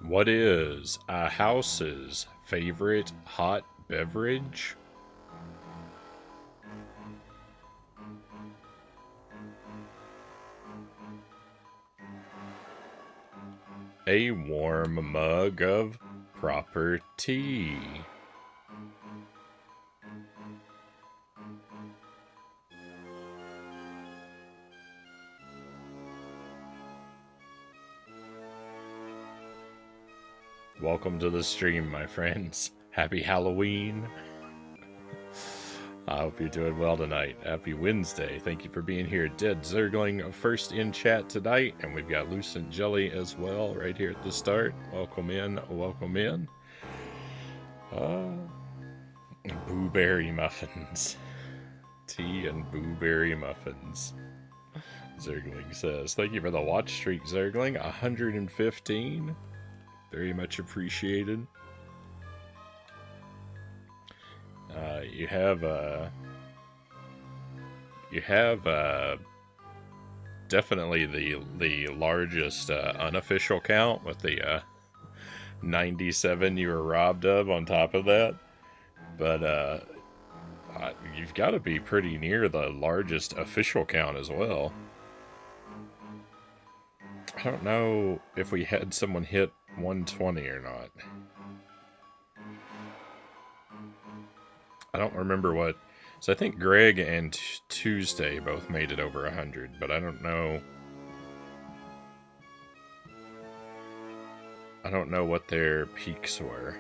What is a house's favorite hot beverage? A warm mug of proper tea. Welcome to the stream, my friends. Happy Halloween. I hope you're doing well tonight. Happy Wednesday. Thank you for being here. Dead Zergling first in chat tonight, and we've got Lucent Jelly as well right here at the start. Welcome in, welcome in. Blueberry muffins. Tea and blueberry muffins. Zergling says, thank you for the watch streak, Zergling. 115. Very much appreciated. You have definitely the largest unofficial count with the 97 you were robbed of on top of that, but you've got to be pretty near the largest official count as well. I don't know if we had someone hit 120 or not. I don't remember what. So I think Greg and Tuesday both made it over 100, but I don't know. I don't know what their peaks were.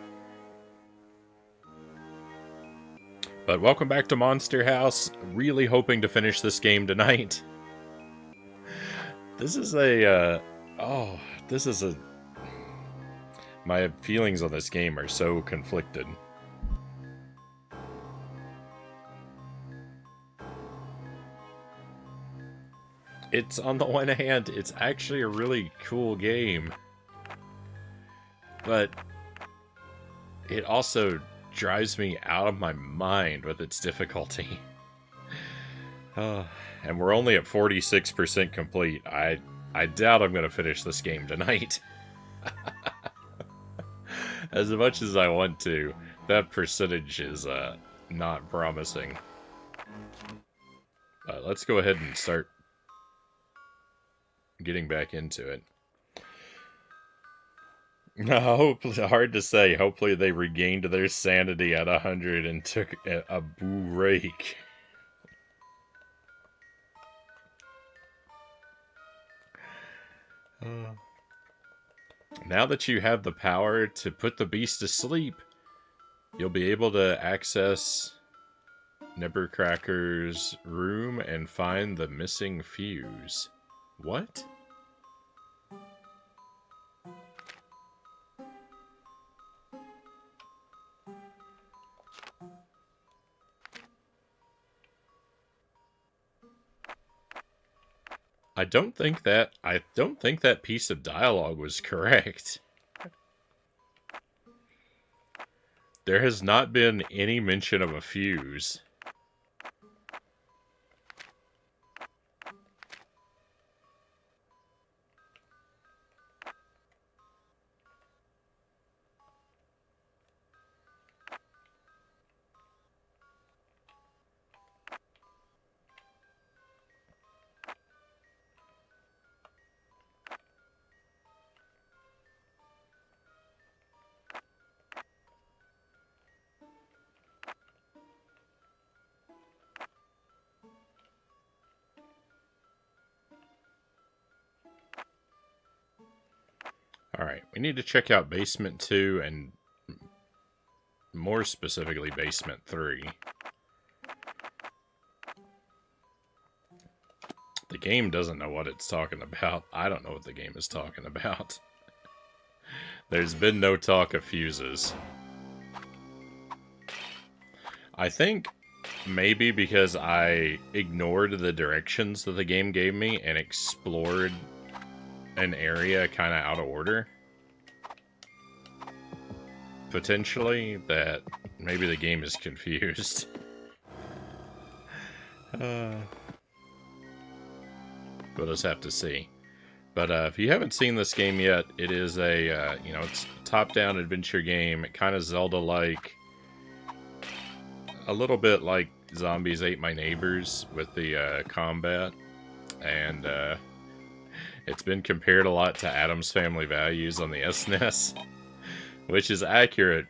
But welcome back to Monster House. Really hoping to finish this game tonight. This is my feelings on this game are so conflicted. It's, on the one hand, it's actually a really cool game. But it also drives me out of my mind with its difficulty. And we're only at 46% complete. I doubt I'm going to finish this game tonight. As much as I want to, that percentage is not promising. Let's go ahead and start getting back into it. No, hard to say. Hopefully they regained their sanity at 100 and took a break. Now that you have the power to put the beast to sleep, you'll be able to access Nebbercracker's room and find the missing fuse. What? I don't think that piece of dialogue was correct. There has not been any mention of a fuse. Alright, we need to check out Basement 2 and more specifically Basement 3. The game doesn't know what it's talking about. I don't know what the game is talking about. There's been no talk of fuses. I think maybe because I ignored the directions that the game gave me and explored an area kind of out of order. Potentially, that maybe the game is confused. We'll just have to see. But if you haven't seen this game yet, it is a, you know, it's a top-down adventure game. It kind of Zelda-like. A little bit like Zombies Ate My Neighbors with the combat. And it's been compared a lot to Adam's Family Values on the SNES, which is accurate,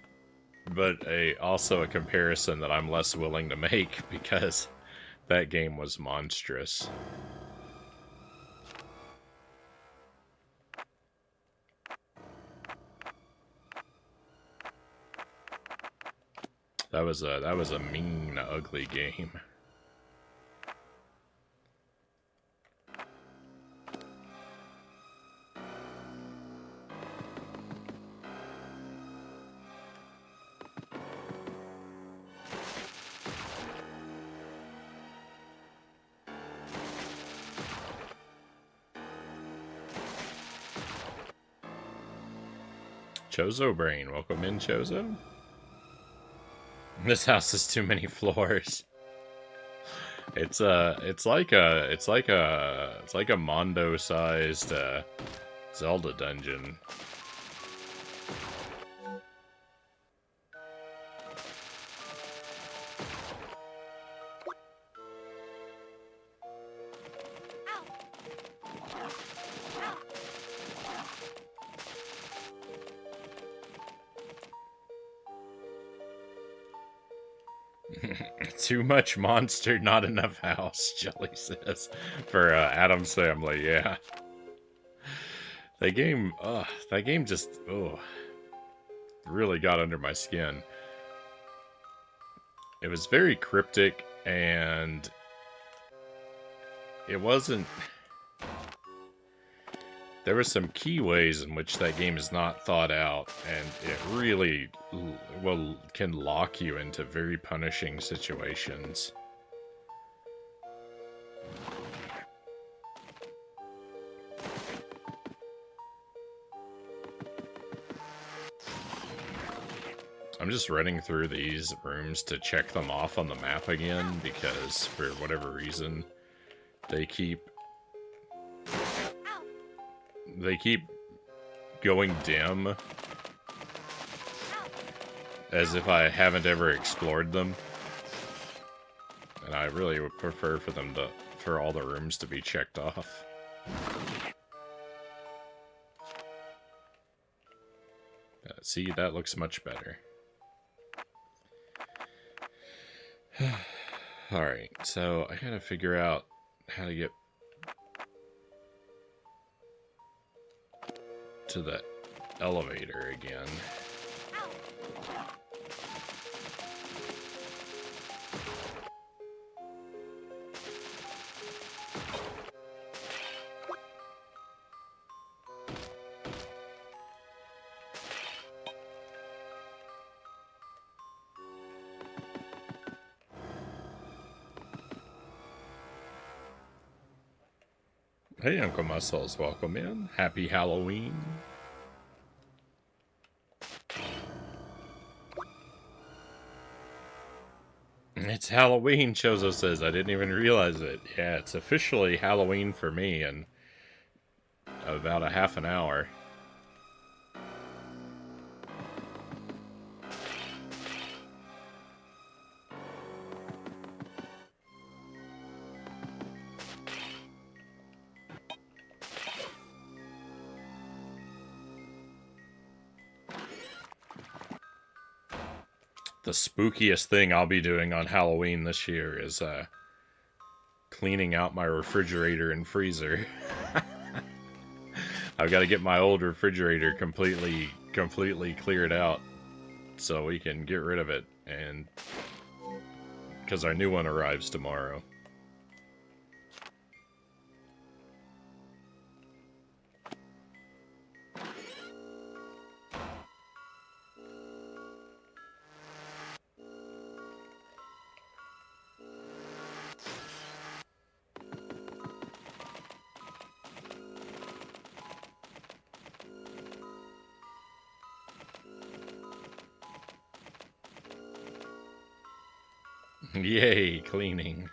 but also a comparison that I'm less willing to make because that game was monstrous. That was a mean, ugly game. Chozo Brain, welcome in, Chozo. This house has too many floors. It's like a Mondo-sized Zelda dungeon. Too much monster, not enough house, Jelly says. For Adam's Family, yeah. That game just, really got under my skin. It was very cryptic, and it wasn't... There were some key ways in which that game is not thought out, and it really can lock you into very punishing situations. I'm just running through these rooms to check them off on the map again, because for whatever reason, they keep going dim, as if I haven't ever explored them. And I really would prefer for all the rooms to be checked off. See, that looks much better. Alright, so I gotta figure out how to get to the elevator again. Hey, Uncle Muscles, welcome in. Happy Halloween. It's Halloween, Chozo says. I didn't even realize it. Yeah, it's officially Halloween for me in about a half an hour. The spookiest thing I'll be doing on Halloween this year is cleaning out my refrigerator and freezer. I've got to get my old refrigerator completely cleared out so we can get rid of it, and because our new one arrives tomorrow. Yay, cleaning.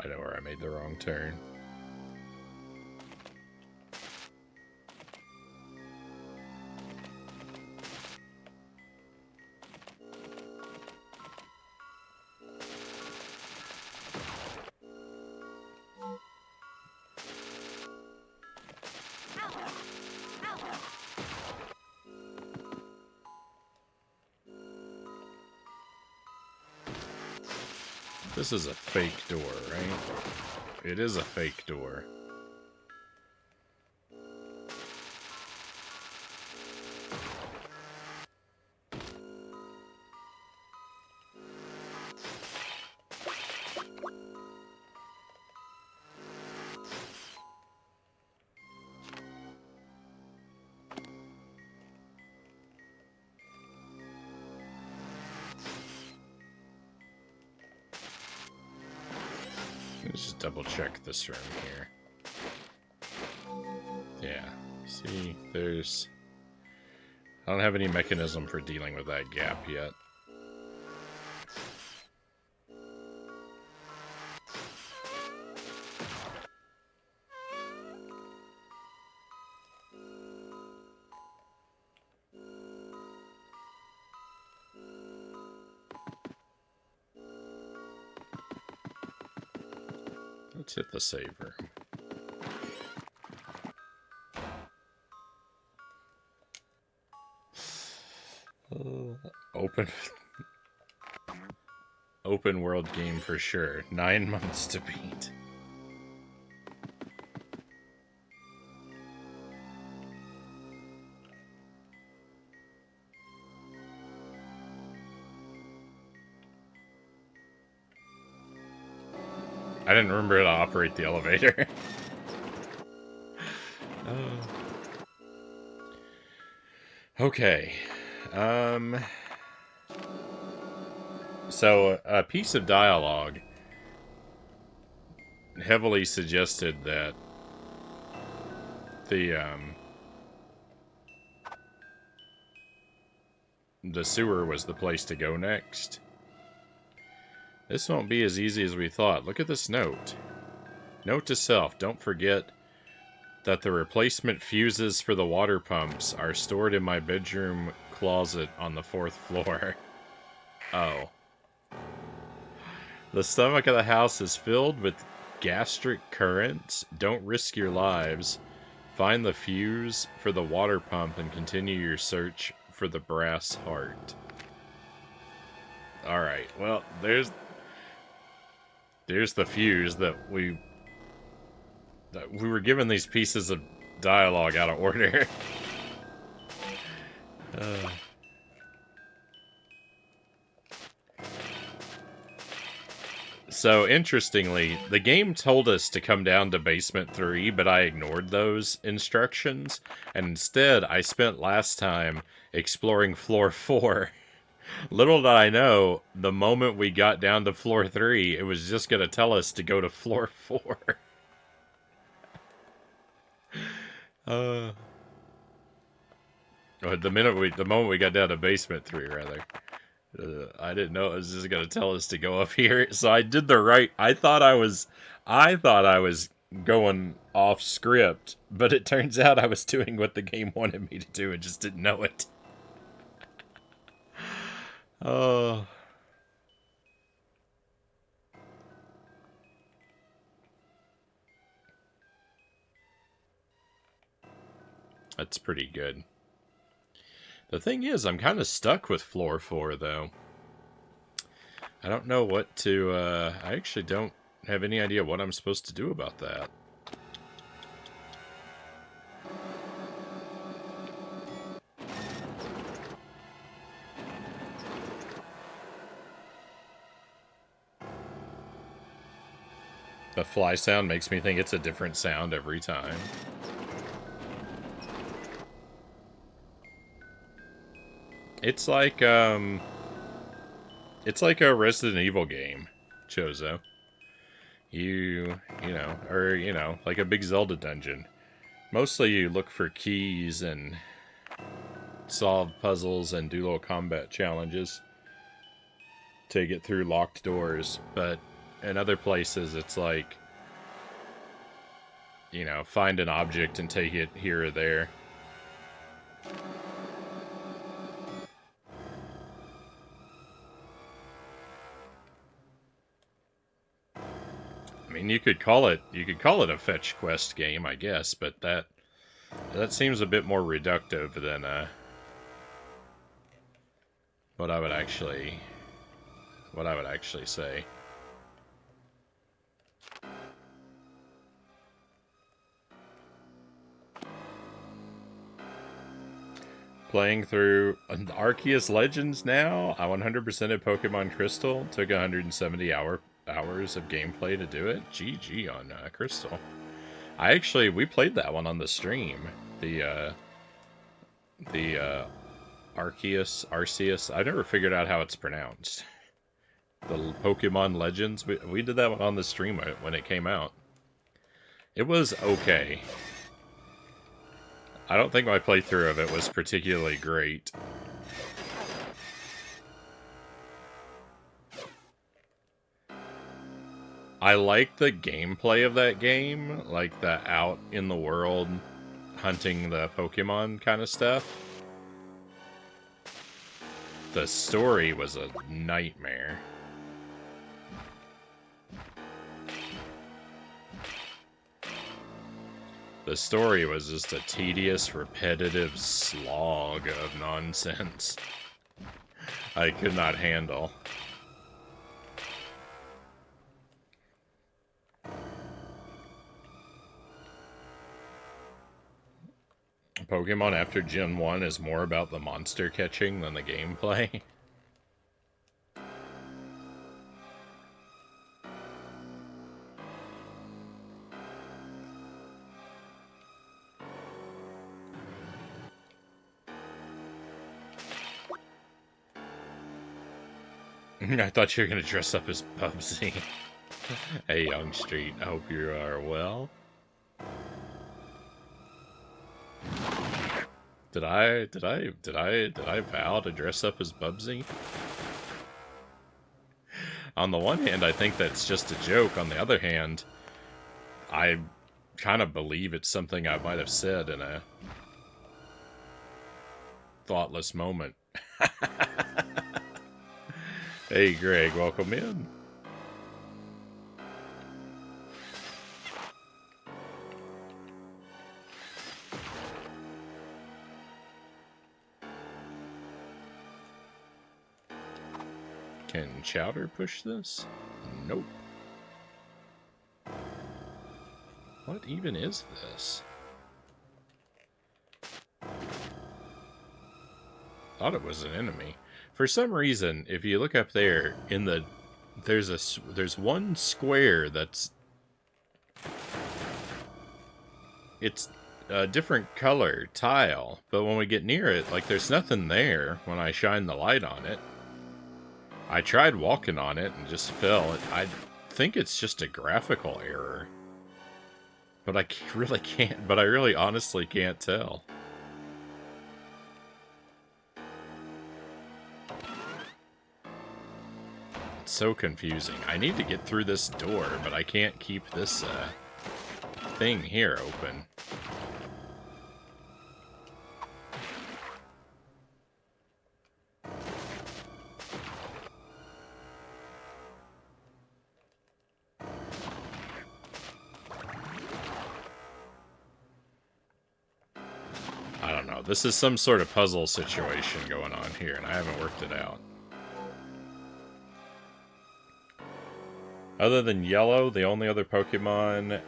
I know where I made the wrong turn. This is a fake door, right? It is a fake door. Let's just double check this room here. Yeah, see, there's... I don't have any mechanism for dealing with that gap yet. Let's hit the save room. Open world game for sure. 9 months to beat. I didn't remember how to operate the elevator. Okay. So, a piece of dialogue heavily suggested that the sewer was the place to go next. This won't be as easy as we thought. Look at this note. Note to self, don't forget that the replacement fuses for the water pumps are stored in my bedroom closet on the 4th floor. Oh. The stomach of the house is filled with gastric currents. Don't risk your lives. Find the fuse for the water pump and continue your search for the brass heart. Alright, well, there's the fuse that we were given these pieces of dialogue out of order. So, interestingly, the game told us to come down to basement 3, but I ignored those instructions, and instead I spent last time exploring floor 4. Little did I know, the moment we got down to floor 3, it was just going to tell us to go to floor 4. The moment we got down to basement 3, rather. I didn't know it was just going to tell us to go up here, so I did the right... I thought I was going off script, but it turns out I was doing what the game wanted me to do and just didn't know it. Oh. That's pretty good. The thing is, I'm kind of stuck with floor 4, though. I don't know what to, I actually don't have any idea what I'm supposed to do about that. The fly sound makes me think it's a different sound every time. It's like a Resident Evil game, Chozo. You know, like a big Zelda dungeon. Mostly you look for keys and solve puzzles and do little combat challenges to get through locked doors, but in other places, it's like, you know, find an object and take it here or there. I mean, you could call it a fetch quest game, I guess, but that seems a bit more reductive than what I would actually say. Playing through Arceus Legends now. I 100%ed Pokemon Crystal. Took 170 hours of gameplay to do it. GG on Crystal. We played that one on the stream. The Arceus. I never figured out how it's pronounced. The Pokemon Legends. We did that one on the stream when it came out. It was okay. I don't think my playthrough of it was particularly great. I like the gameplay of that game, like the out in the world hunting the Pokemon kind of stuff. The story was a nightmare. The story was just a tedious, repetitive slog of nonsense I could not handle. Pokemon after Gen 1 is more about the monster catching than the gameplay. I thought you were going to dress up as Bubsy. Hey, Young Street, I hope you are well. Did I vow to dress up as Bubsy? On the one hand, I think that's just a joke. On the other hand, I kind of believe it's something I might have said in a thoughtless moment. Hey, Greg, welcome in. Can Chowder push this? Nope. What even is this? Thought it was an enemy. For some reason, if you look up there in the there's one square that's it's a different color tile, but when we get near it, like there's nothing there when I shine the light on it. I tried walking on it and just fell. I think it's just a graphical error. But I really can't, but I really honestly can't tell. It's so confusing. I need to get through this door, but I can't keep this thing here open. I don't know. This is some sort of puzzle situation going on here, and I haven't worked it out. Other than Yellow, the only other Pokemon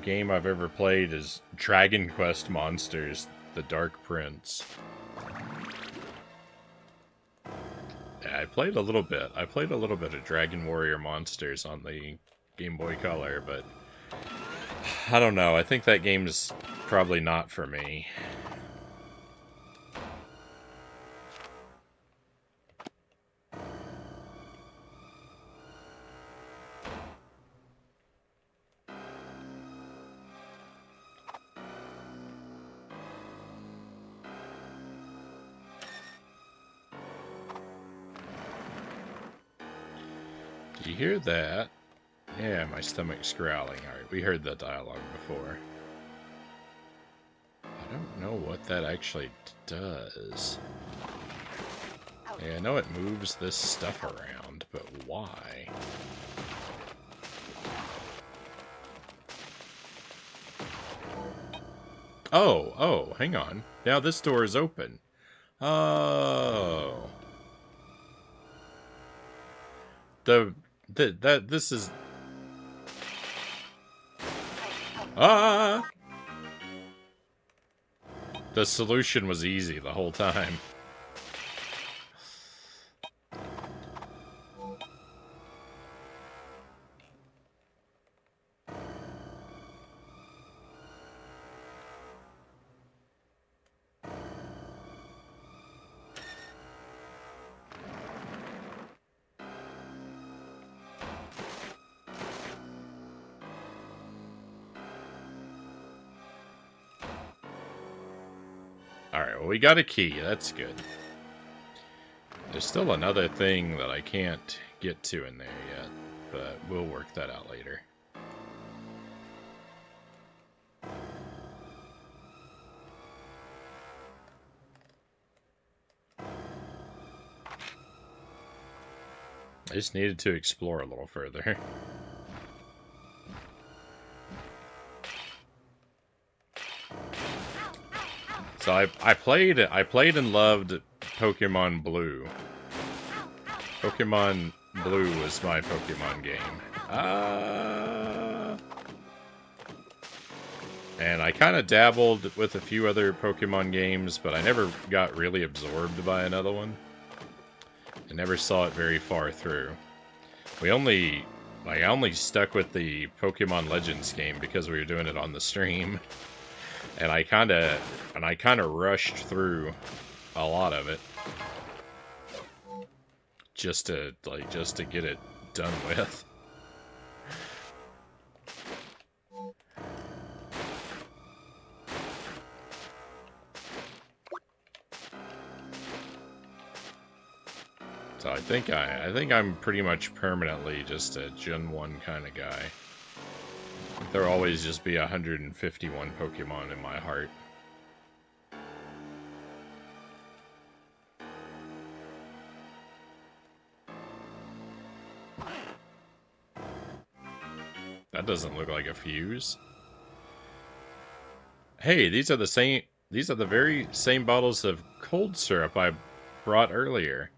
game I've ever played is Dragon Quest Monsters, The Dark Prince. Yeah, I played a little bit. I played a little bit of Dragon Warrior Monsters on the Game Boy Color, but I don't know. I think that game's probably not for me. You hear that? Yeah, my stomach's growling. Alright, we heard that dialogue before. I don't know what that actually does. Yeah, I know it moves this stuff around, but why? Oh, hang on. Now this door is open. Oh. This is... Ah! The solution was easy the whole time. Alright, well we got a key. That's good. There's still another thing that I can't get to in there yet, but we'll work that out later. I just needed to explore a little further. So I played and loved Pokemon Blue. Pokemon Blue was my Pokemon game. And I kind of dabbled with a few other Pokemon games, but I never got really absorbed by another one. I never saw it very far through. I only stuck with the Pokemon Legends game because we were doing it on the stream. And I kind of rushed through a lot of it just to get it done with. So I think I'm pretty much permanently just a Gen 1 kind of guy. There'll always just be 151 Pokemon in my heart. That doesn't look like a fuse. Hey, these are the very same bottles of cold syrup I brought earlier.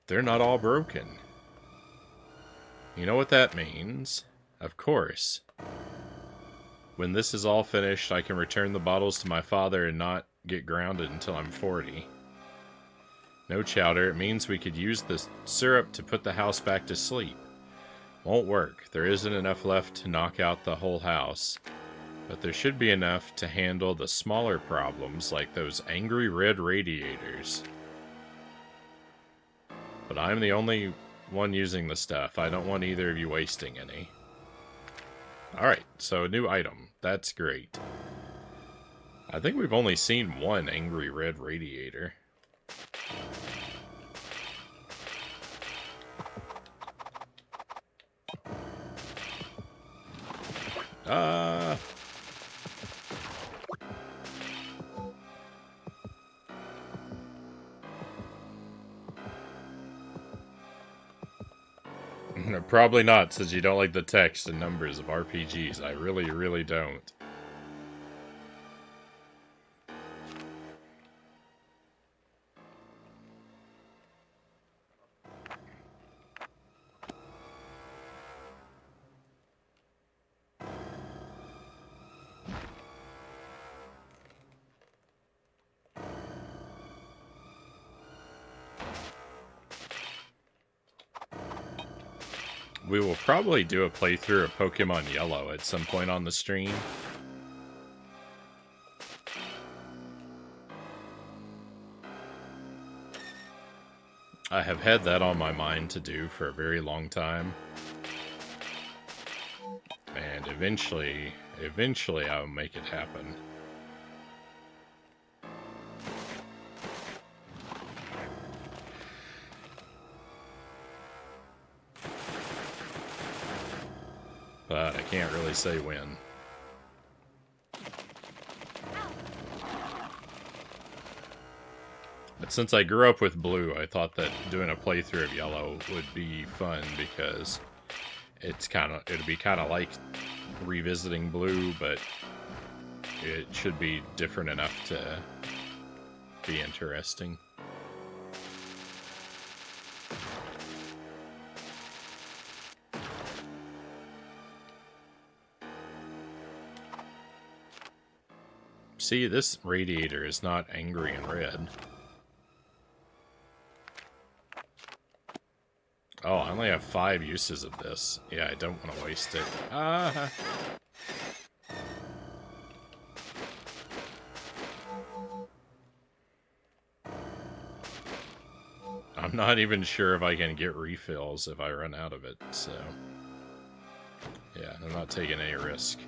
They're not all broken. You know what that means? Of course. When this is all finished, I can return the bottles to my father and not get grounded until I'm 40. No, Chowder, it means we could use the syrup to put the house back to sleep. Won't work. There isn't enough left to knock out the whole house. But there should be enough to handle the smaller problems like those angry red radiators. But I'm the only one using the stuff. I don't want either of you wasting any. Alright, so a new item. That's great. I think we've only seen one angry red radiator. Probably not, since you don't like the text and numbers of RPGs. I really, really don't. We will probably do a playthrough of Pokemon Yellow at some point on the stream. I have had that on my mind to do for a very long time. And eventually I'll make it happen. but I can't really say when. But since I grew up with blue, I thought that doing a playthrough of yellow would be fun because it'd be kind of like revisiting blue, but it should be different enough to be interesting. See, this radiator is not angry and red. Oh, I only have 5 uses of this. Yeah, I don't want to waste it. Ah! I'm not even sure if I can get refills if I run out of it, so... yeah, I'm not taking any risk.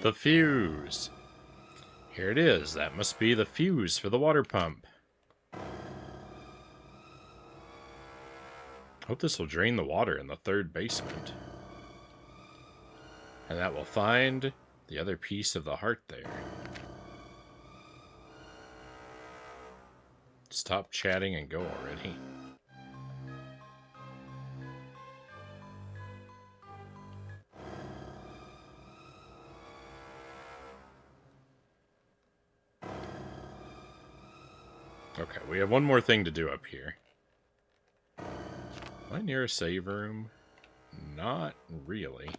The fuse! Here it is. That must be the fuse for the water pump. Hope this will drain the water in the 3rd basement. And that will find the other piece of the heart there. Stop chatting and go already. Okay, we have one more thing to do up here. Am I near a save room? Not really.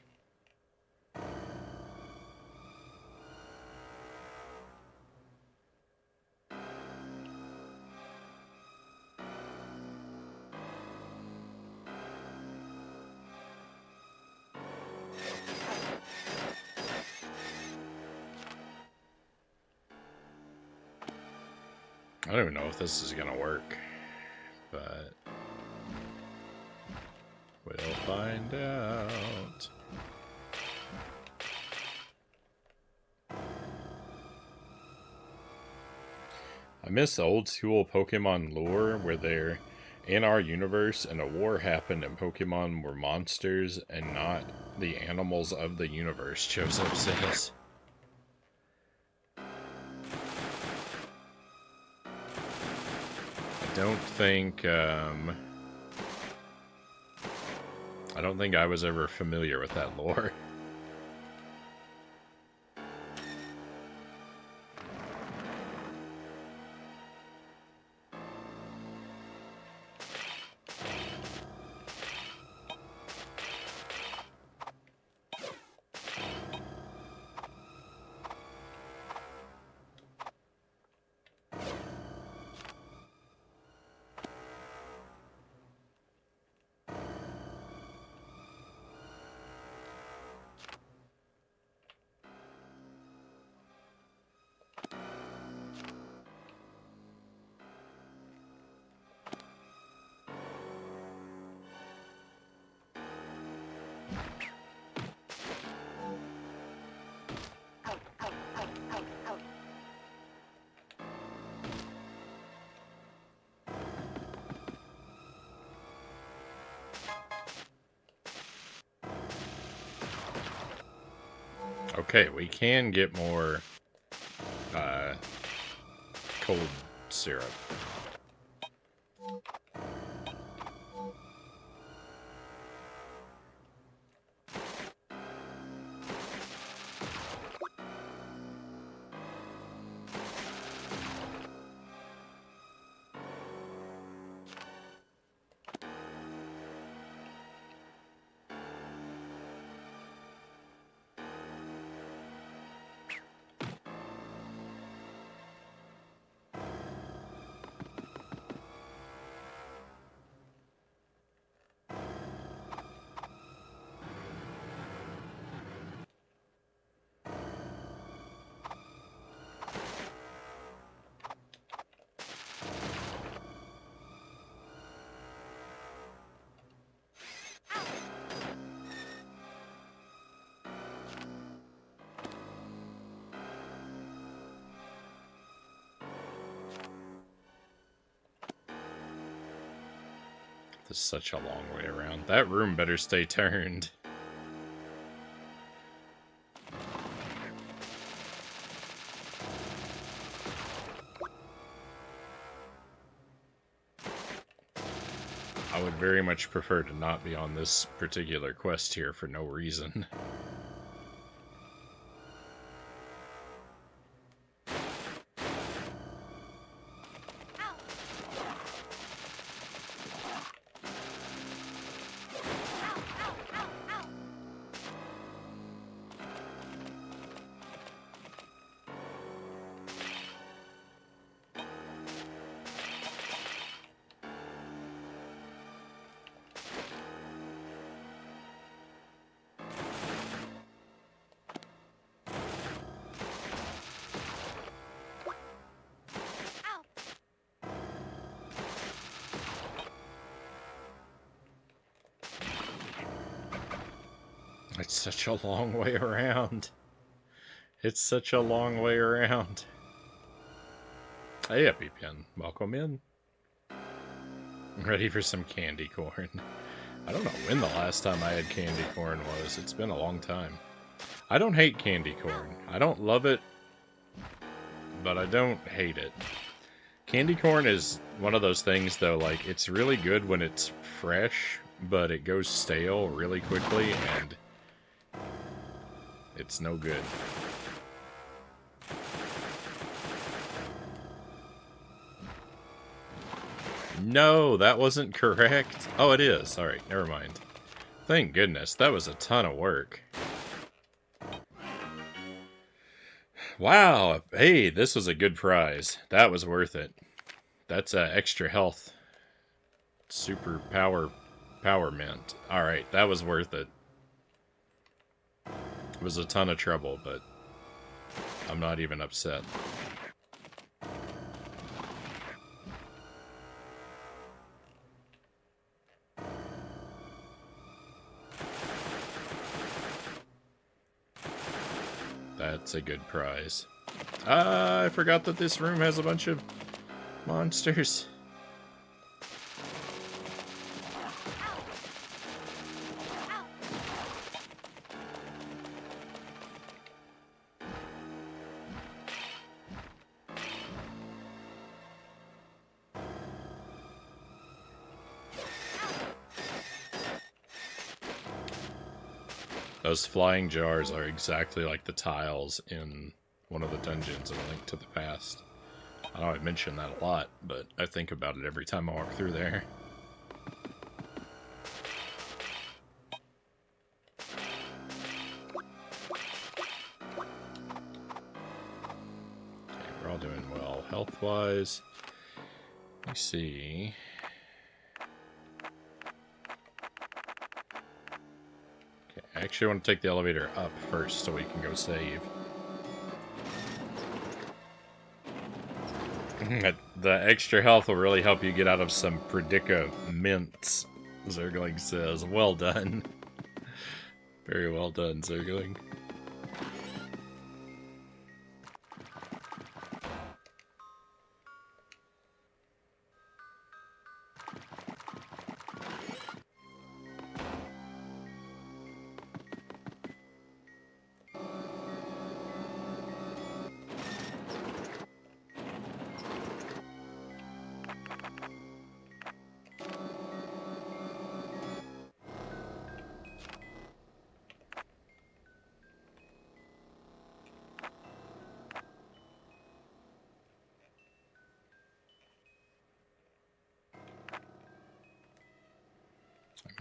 I don't even know if this is gonna work, but we'll find out. I miss the old school Pokemon lore where they're in our universe and a war happened and Pokemon were monsters and not the animals of the universe, Joseph says. I don't think I was ever familiar with that lore. Okay, we can get more cold syrup. This is such a long way around. That room better stay turned. I would very much prefer to not be on this particular quest here for no reason. It's such a long way around. It's such a long way around. Hey, EpiPen. Welcome in. Ready for some candy corn. I don't know when the last time I had candy corn was. It's been a long time. I don't hate candy corn. I don't love it, but I don't hate it. Candy corn is one of those things, though, like, it's really good when it's fresh, but it goes stale really quickly, and it's no good. No, that wasn't correct. Oh, it is. Alright, never mind. Thank goodness, that was a ton of work. Wow, hey, this was a good prize. That was worth it. That's extra health. Super power mint. Alright, that was worth it. It was a ton of trouble, but I'm not even upset. That's a good prize. I forgot that this room has a bunch of monsters. Those flying jars are exactly like the tiles in one of the dungeons in A Link to the Past. I know I mention that a lot, but I think about it every time I walk through there. Okay, we're all doing well health-wise. Let me see. I actually want to take the elevator up first so we can go save. The extra health will really help you get out of some predicaments, Zergling says. Well done. Very well done, Zergling.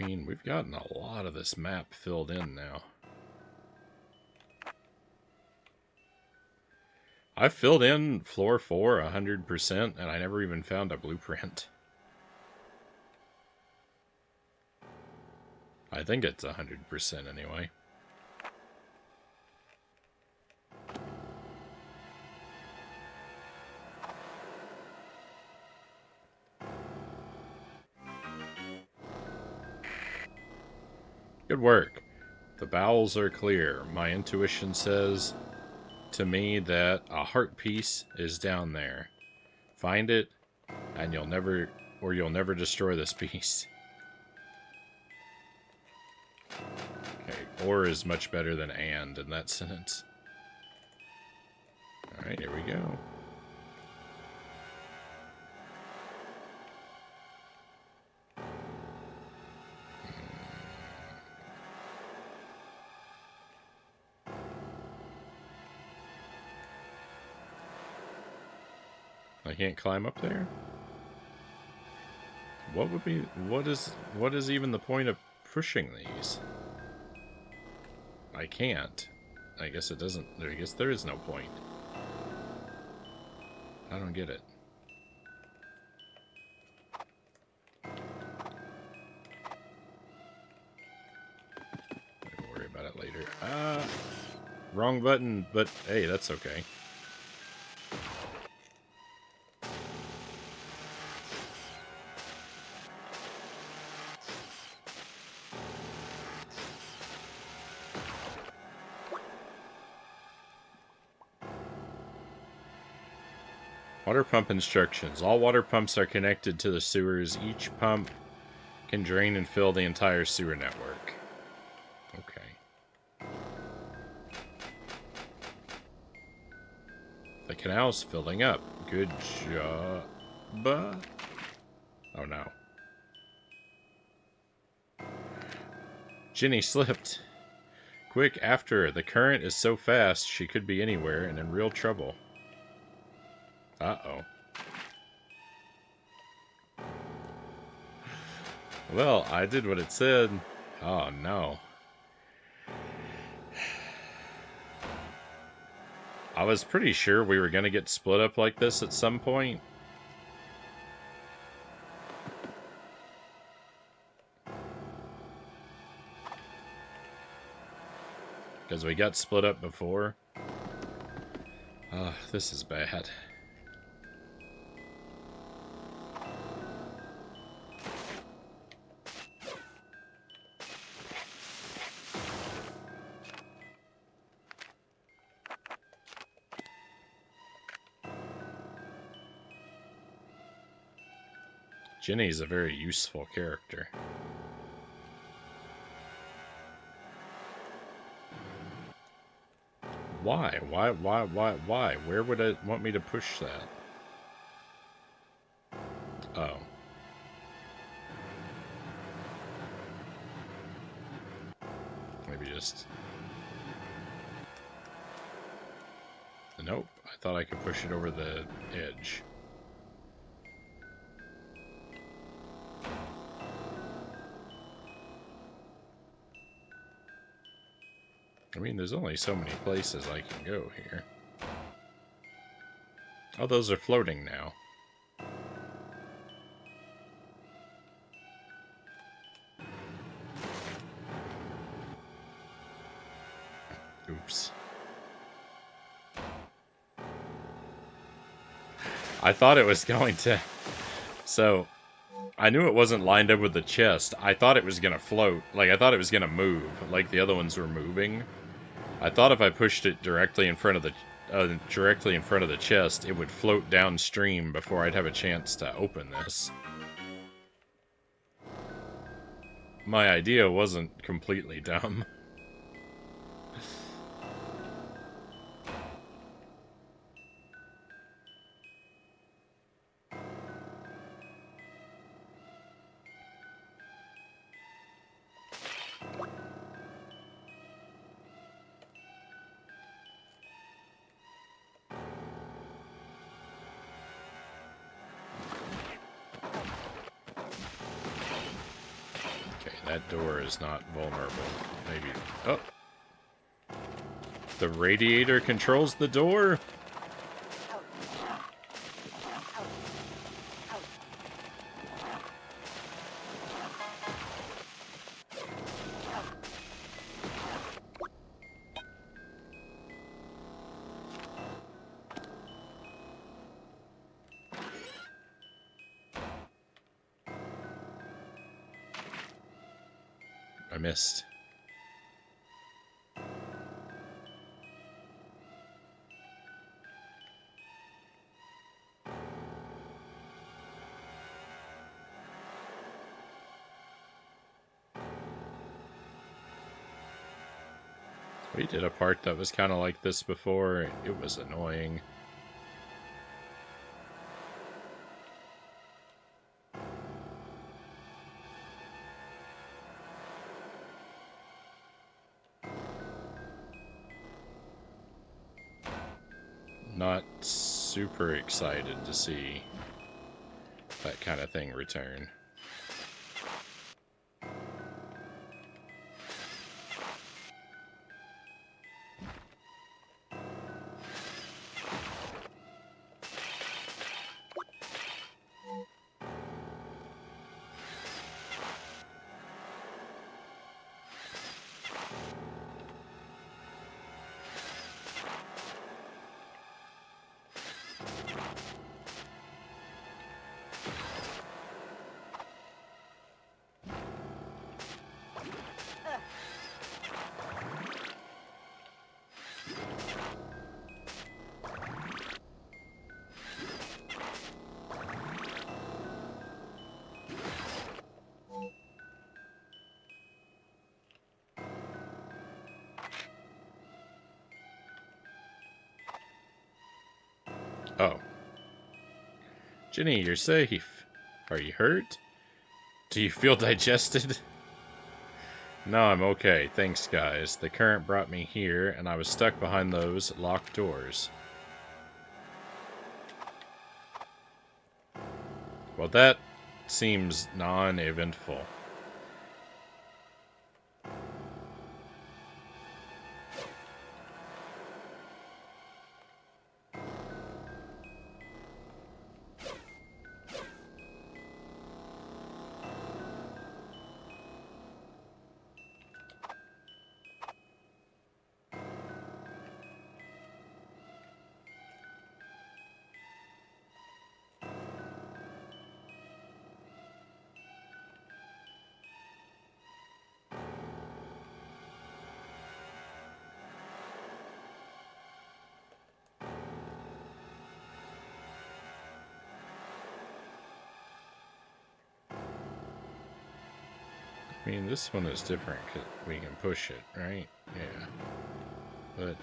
I mean, we've gotten a lot of this map filled in now. I've filled in floor 4 100%, and I never even found a blueprint. I think it's 100% anyway. Good work. The bowels are clear. My intuition says to me that a heart piece is down there. Find it, and you'll never destroy this piece. or is much better than and in that sentence. Alright, here we go. I can't climb up there? What is even the point of pushing these? I can't. I guess it doesn't, I guess there is no point. I don't get it. Don't worry about it later. Wrong button, but hey, that's okay. Water pump instructions. All water pumps are connected to the sewers. Each pump can drain and fill the entire sewer network. Okay. The canal's filling up. Good job. Oh no. Ginny slipped. Quick, after her. The current is so fast she could be anywhere and in real trouble. Uh-oh. Well, I did what it said. Oh, no. I was pretty sure we were going to get split up like this at some point. Because we got split up before. This is bad. Ginny's a very useful character. Why? Why? Where would it want me to push that? Oh. Maybe just... Nope. I thought I could push it over the edge. I mean, there's only so many places I can go here. Oh, those are floating now. Oops. I thought it was going to... So, I knew it wasn't lined up with the chest. I thought it was going to float. Like, I thought it was going to move. Like the other ones were moving. I thought if I pushed it directly in front of the chest, it would float downstream before I'd have a chance to open this. My idea wasn't completely dumb. That door is not vulnerable. Maybe... Oh! The radiator controls the door? I missed. We did a part that was kind of like this before. It was annoying. Not super excited to see that kind of thing return. Oh. Jenny, you're safe. Are you hurt? Do you feel digested? No, I'm okay. Thanks, guys. The current brought me here, and I was stuck behind those locked doors. Well, that seems non-eventful. I mean, this one is different because we can push it, right? Yeah. But...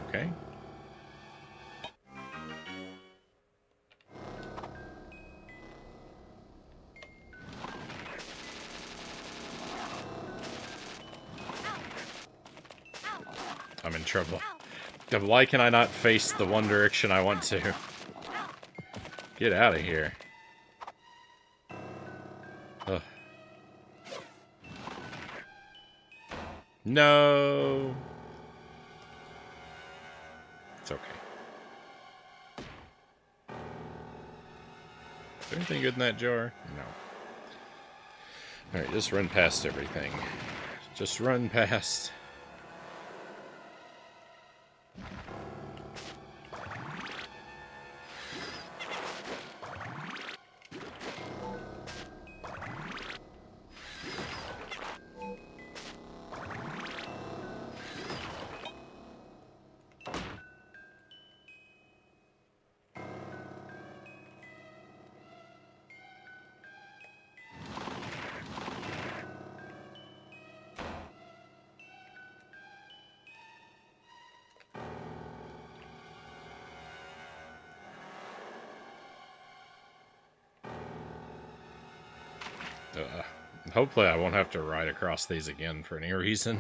Okay. I'm in trouble. Why can I not face the one direction I want to? Get out of here. Ugh. No! It's okay. Is there anything good in that jar? No. Alright, just run past everything. Just run past. Hopefully I won't have to ride across these again for any reason.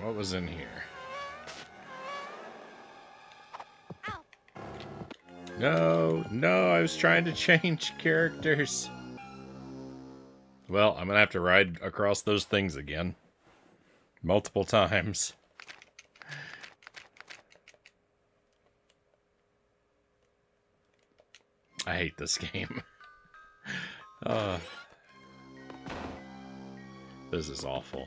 what was in here? No, no, I was trying to change characters. Well, I'm gonna have to ride across those things again. Multiple times. I hate this game. This is awful.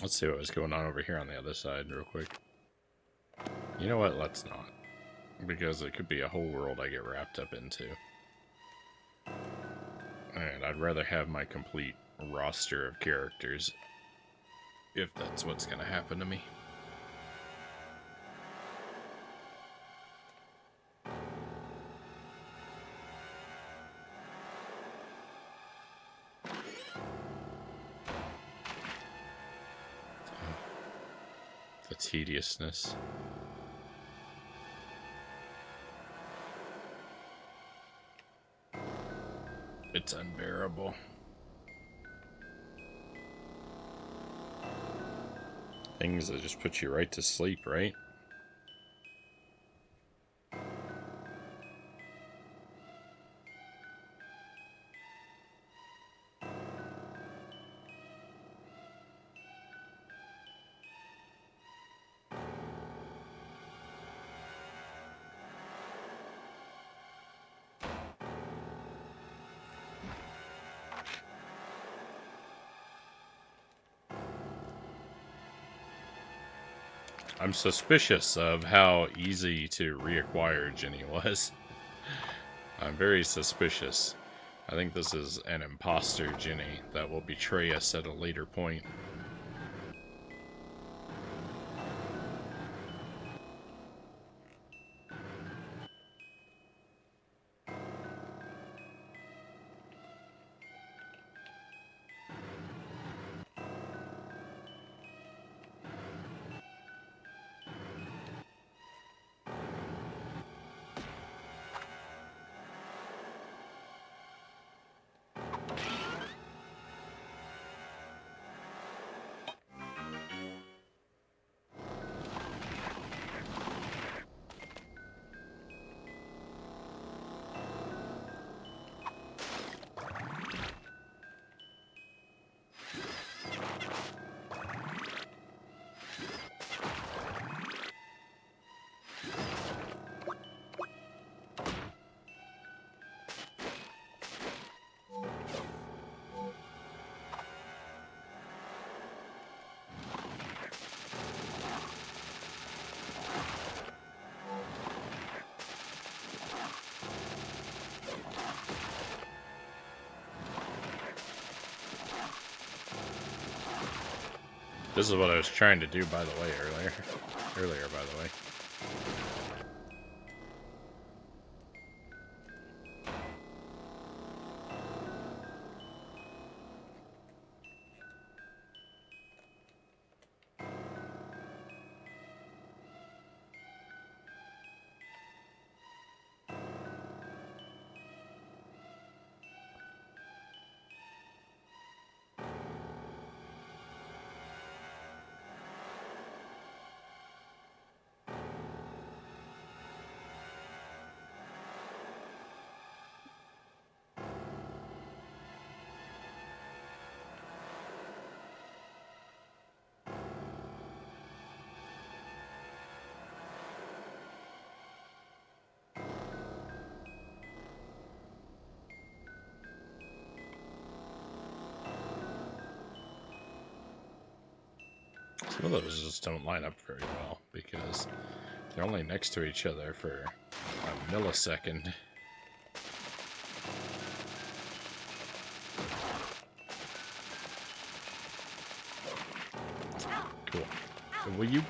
Let's see what was going on over here on the other side real quick. You know what? Let's not. Because it could be a whole world I get wrapped up into. And I'd rather have my complete roster of characters. If that's what's going to happen to me. The tediousness. It's unbearable. Things that just put you right to sleep, right? I'm suspicious of how easy to reacquire Ginny was. I'm very suspicious. I think this is an imposter Ginny that will betray us at a later point. This is what I was trying to do, by the way, earlier, by the way. Some of those just don't line up very well because they're only next to each other for a millisecond. Cool. Will you...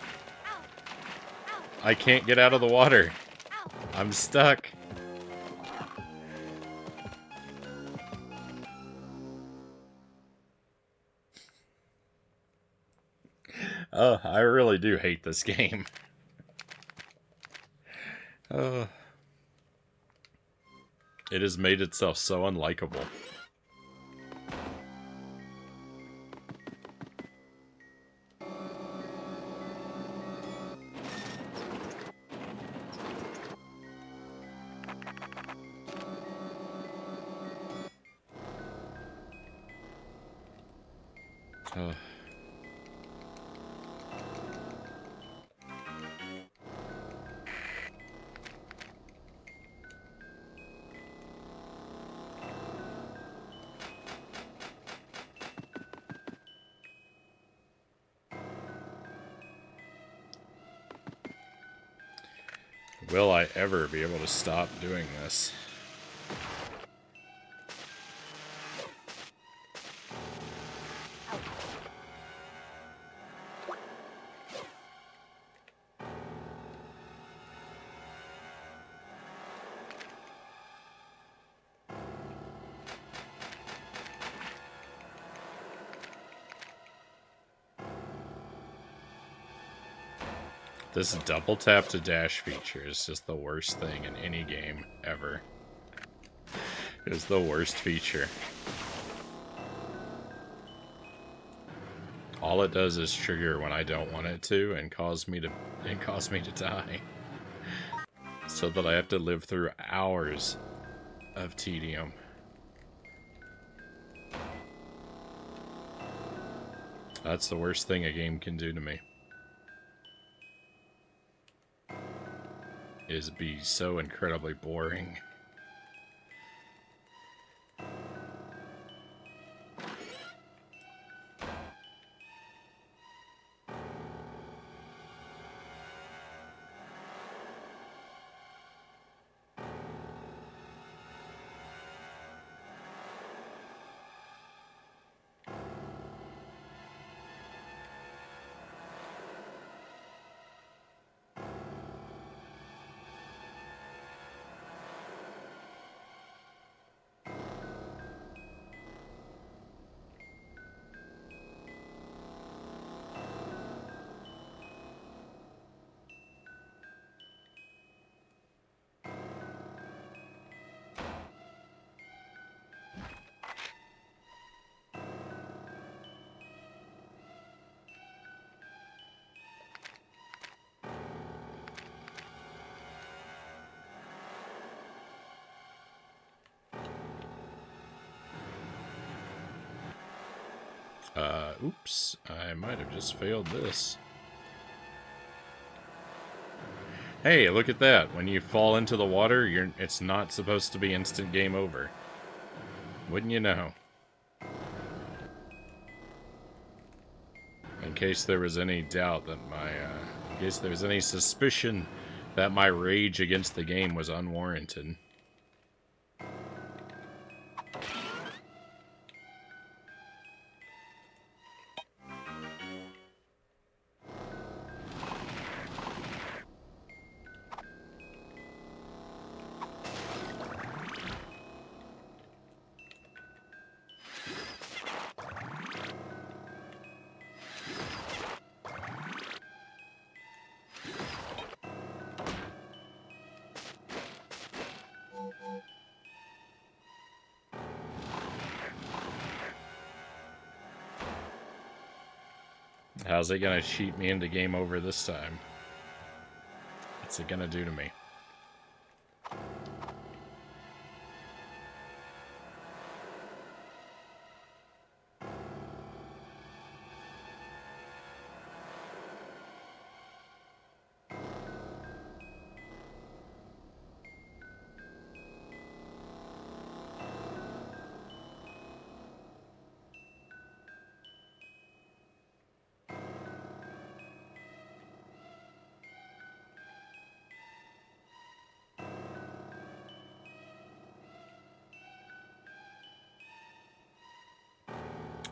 I can't get out of the water. I'm stuck. Oh, I really do hate this game. Oh. It has made itself so unlikable. Oh. Will I ever be able to stop doing this? This double tap to dash feature is just the worst thing in any game ever. It is the worst feature. All it does is trigger when I don't want it to and cause me to die. So that I have to live through hours of tedium. That's the worst thing a game can do to me. Is be so incredibly boring. Oops, I might have just failed this. Hey, look at that. When you fall into the water, it's not supposed to be instant game over. Wouldn't you know? In case there was any doubt that in case there was any suspicion that my rage against the game was unwarranted. How's it gonna cheat me into game over this time? What's it gonna do to me?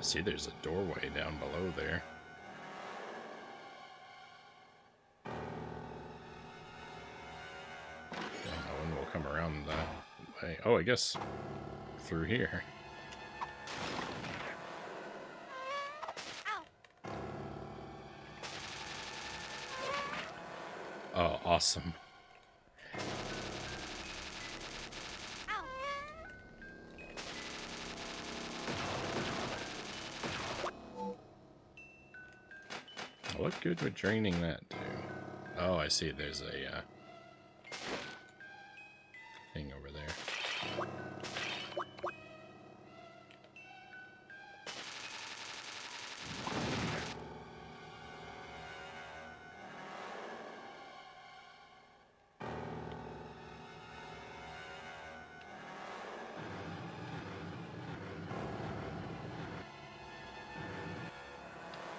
See, there's a doorway down below there. I don't know when we'll come around that way. Oh, I guess through here. Oh, awesome. What good would draining that do? Oh, I see. There's a thing over there.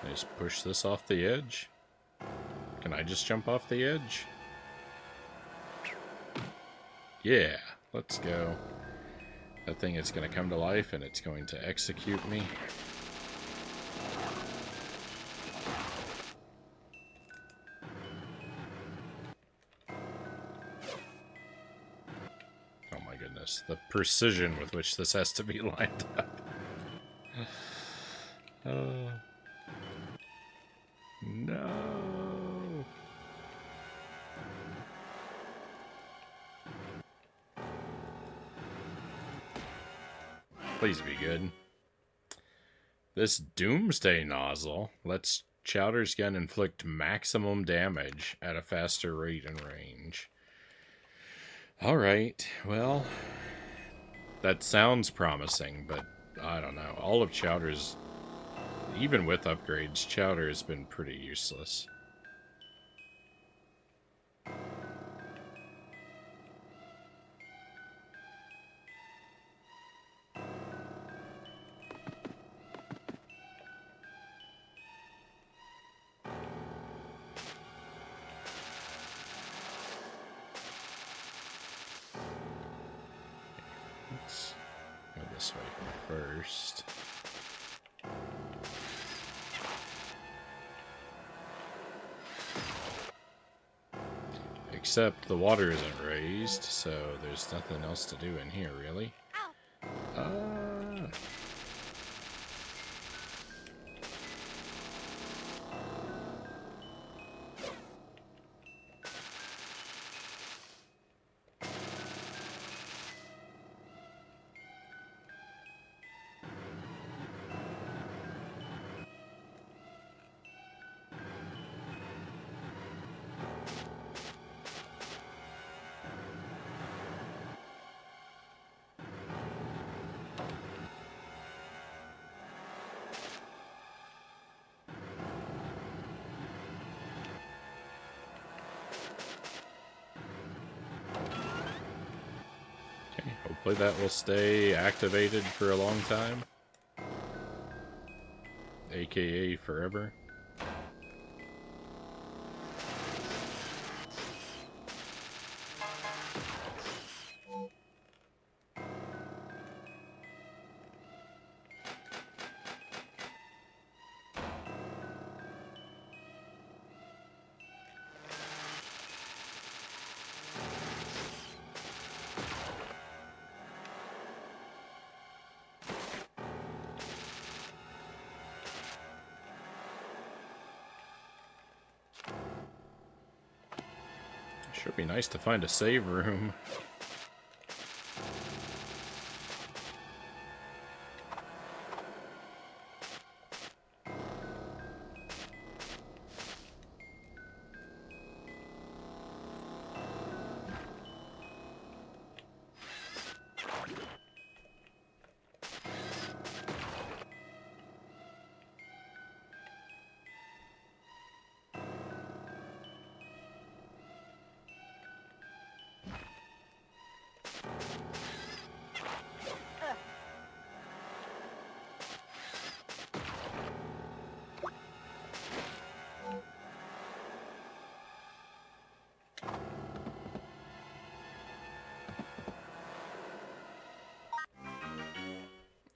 I just push this off the edge. Can I just jump off the edge? Yeah, let's go. That thing is going to come to life and it's going to execute me. Oh my goodness, the precision with which this has to be lined up. Oh. No. Please be good. This doomsday nozzle lets Chowder's gun inflict maximum damage at a faster rate and range. Alright, well, that sounds promising, but I don't know. All of Chowder's, even with upgrades, Chowder has been pretty useless. Let's go this way first. Except the water isn't raised, so there's nothing else to do in here, really. Hopefully that will stay activated for a long time. AKA forever. Sure be nice to find a save room.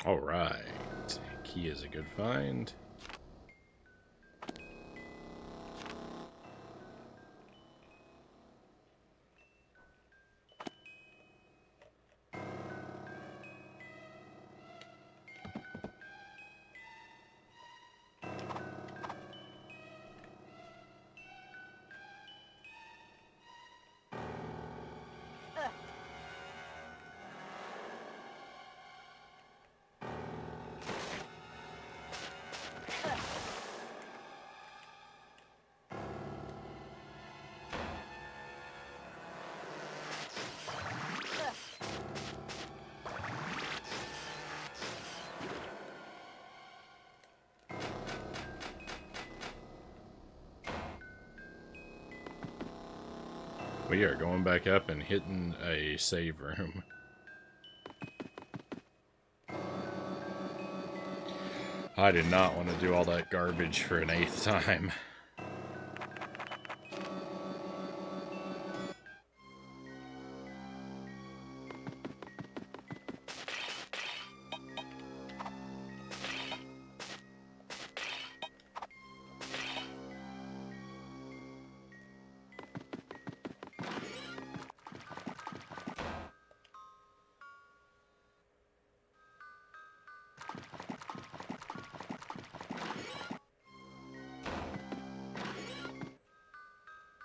Alright. key is a good find. We are going back up and hitting a save room. I did not want to do all that garbage for an 8th time.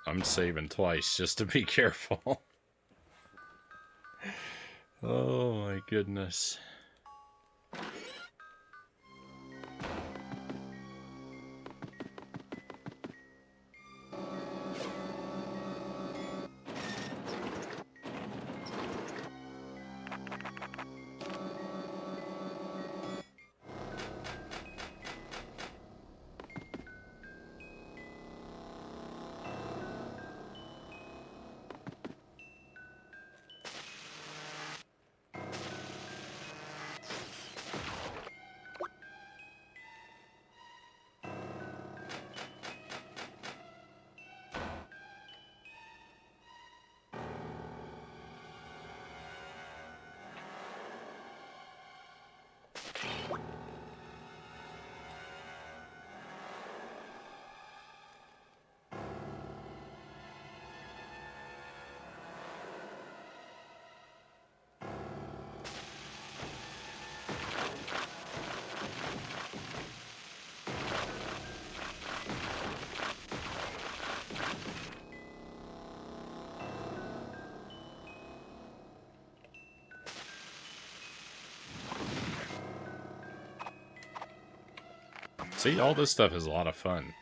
I'm saving twice just to be careful. Oh my goodness. See, all this stuff is a lot of fun.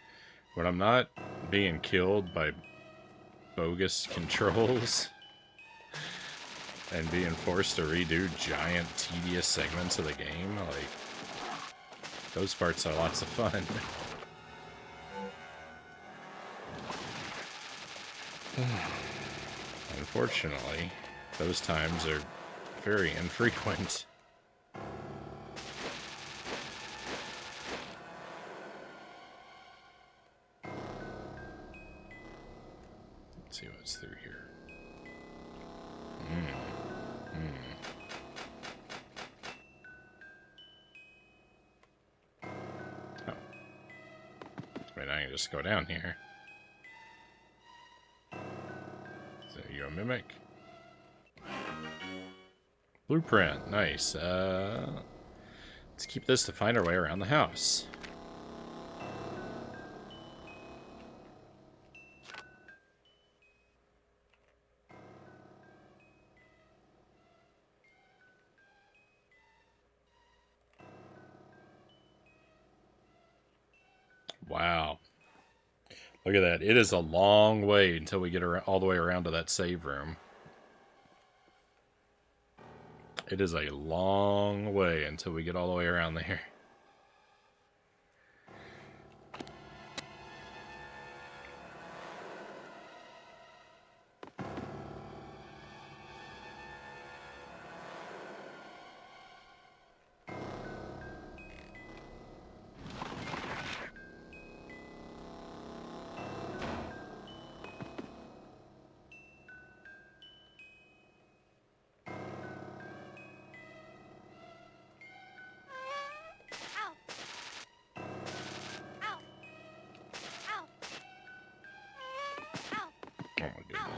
When I'm not being killed by bogus controls and being forced to redo giant, tedious segments of the game, like, those parts are lots of fun. Unfortunately, those times are very infrequent. Let's see what's through here. Oh. Wait, I can just go down here. So you're a mimic? Blueprint, nice. Let's keep this to find our way around the house. Wow. Look at that. It is a long way until we get all the way around to that save room. It is a long way until we get all the way around there.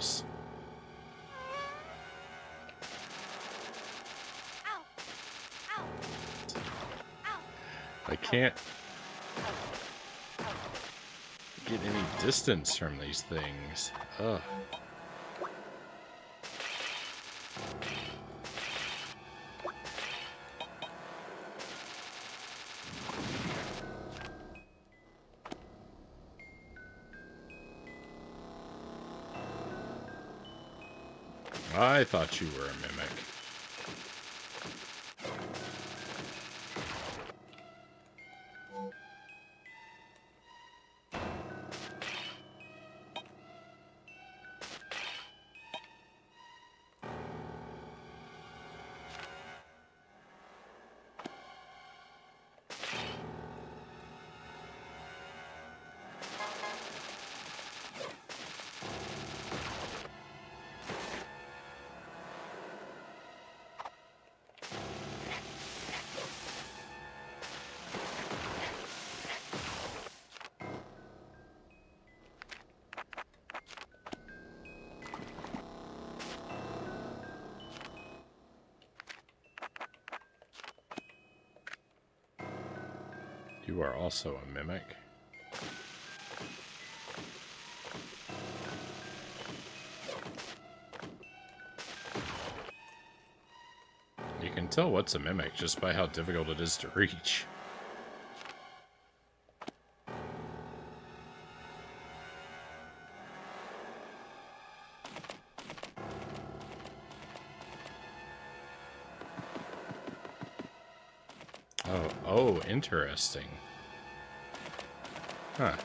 this. I can't get any distance from these things. Ugh. I thought you were a mimic. You are also a mimic. You can tell what's a mimic just by how difficult it is to reach. Oh, interesting. Huh.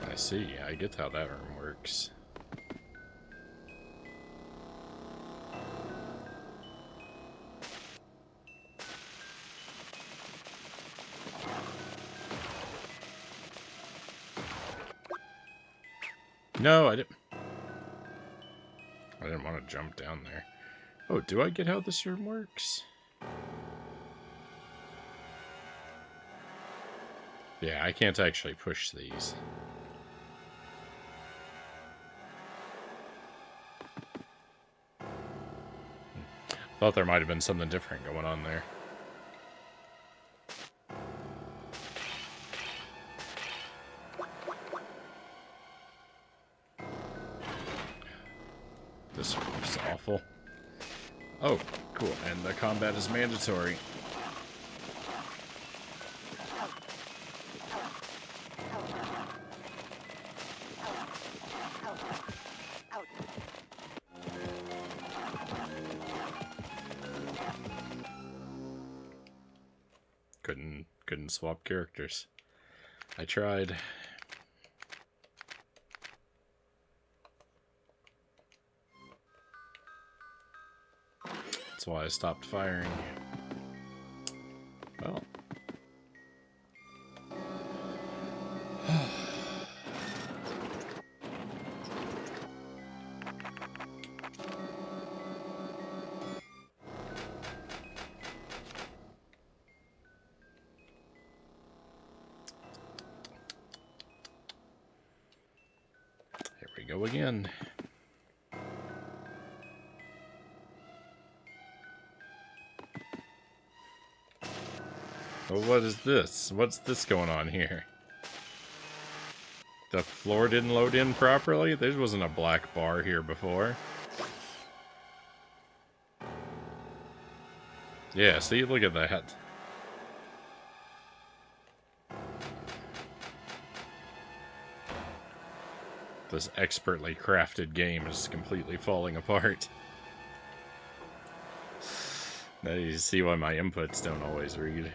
I see. I get how that room works. No, I didn't want to jump down there. Oh, do I get how this room works? Yeah, I can't actually push these. Thought there might have been something different going on there. This is awful. Oh, cool. And the combat is mandatory. Couldn't swap characters. I tried. That's why I stopped firing. Well. Here we go again. Well, what is this? What's this going on here? The floor didn't load in properly? There wasn't a black bar here before. Yeah, see, look at that. This expertly crafted game is completely falling apart. Now you see why my inputs don't always read.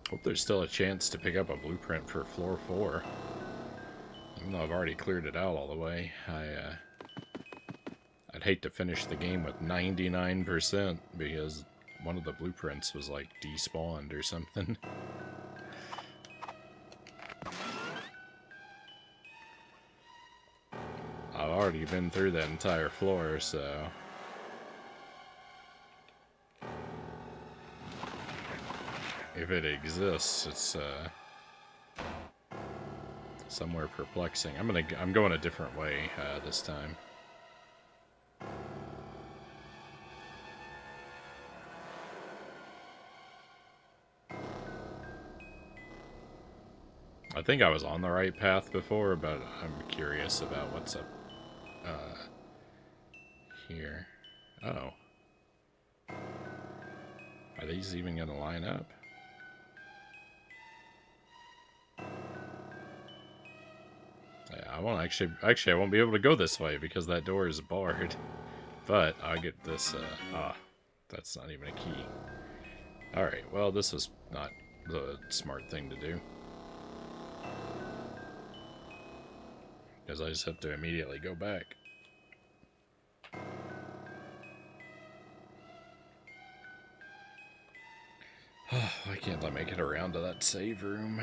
Hope there's still a chance to pick up a blueprint for floor 4. Even though I've already cleared it out all the way, I'd hate to finish the game with 99% because one of the blueprints was like despawned or something. I've already been through that entire floor, so... if it exists, it's somewhere perplexing. I'm going a different way this time. I think I was on the right path before, but I'm curious about what's up here. Oh. Are these even going to line up? Yeah, I won't actually I won't be able to go this way because that door is barred. But I'll get this, that's not even a key. Alright, well, this is not the smart thing to do. Because I just have to immediately go back. Why can't I make it around to that save room?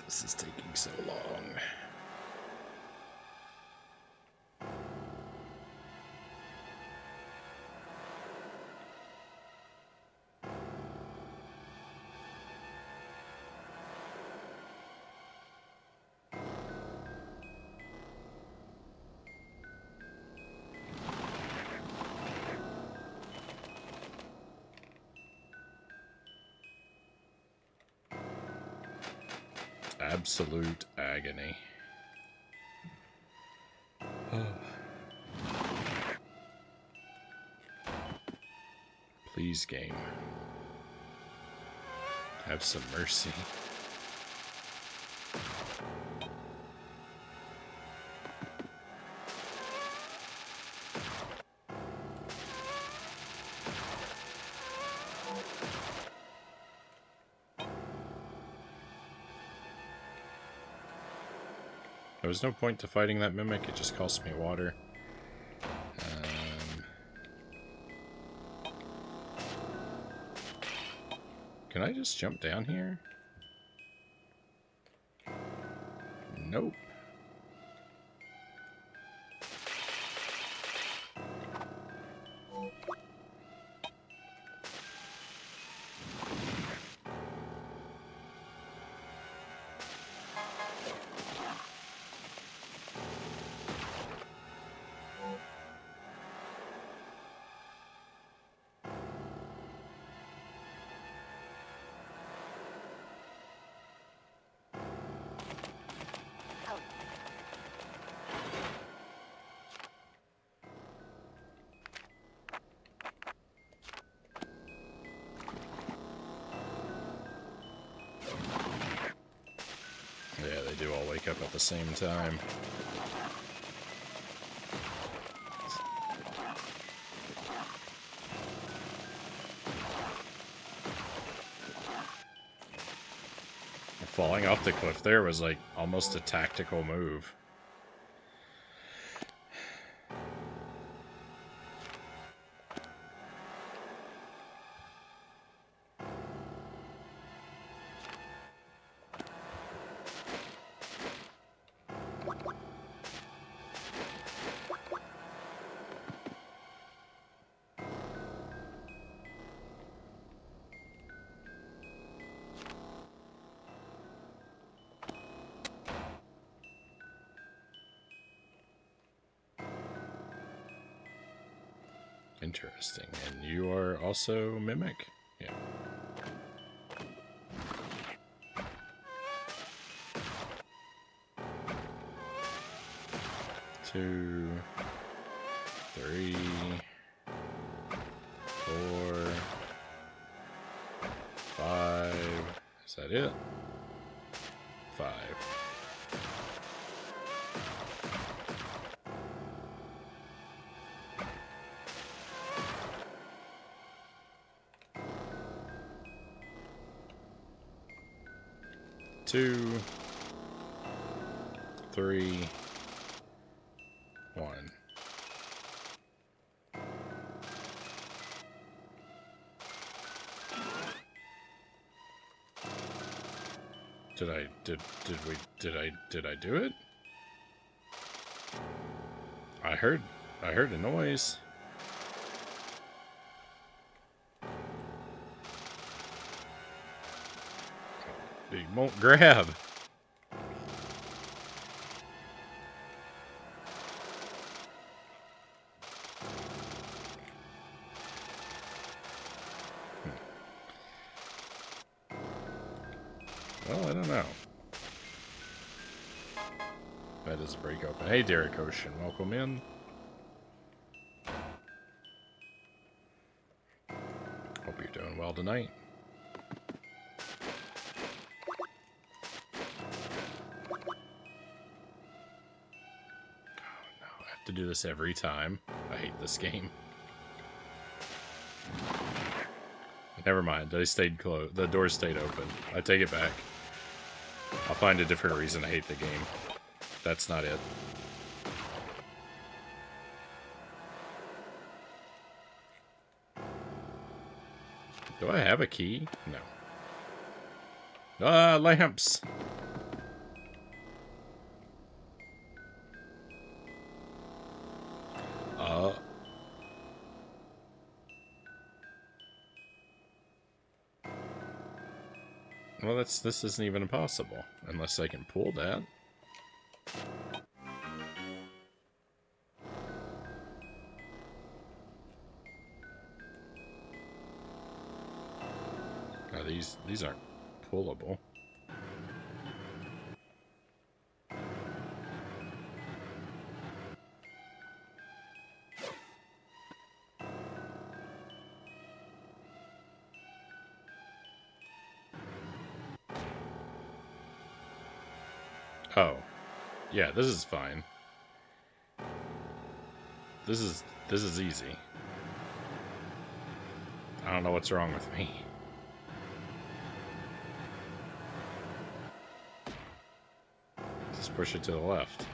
This is taking so long. Absolute agony. Oh. Please, game. Have some mercy. There was no point to fighting that mimic, it just cost me water. Can I just jump down here? Nope. Yeah, they do all wake up at the same time. Falling off the cliff there was like almost a tactical move. Interesting. And you are also Mimic? Yeah. Two, 3, 4, 5. Is that it? 5. 2, 3, 1. Did I do it? I heard a noise. He won't grab. Well, I don't know. That is a break open. Hey, Derek Ocean, welcome in. Hope you're doing well tonight. To do this every time. I hate this game. Never mind. They stayed closed. The doors stayed open. I take it back. I'll find a different reason to hate the game. That's not it. Do I have a key? No. Ah, lamps! Well, this isn't even possible. Unless I can pull that. Oh, these aren't pullable. Oh. Yeah, this is fine. This is easy. I don't know what's wrong with me. Just push it to the left.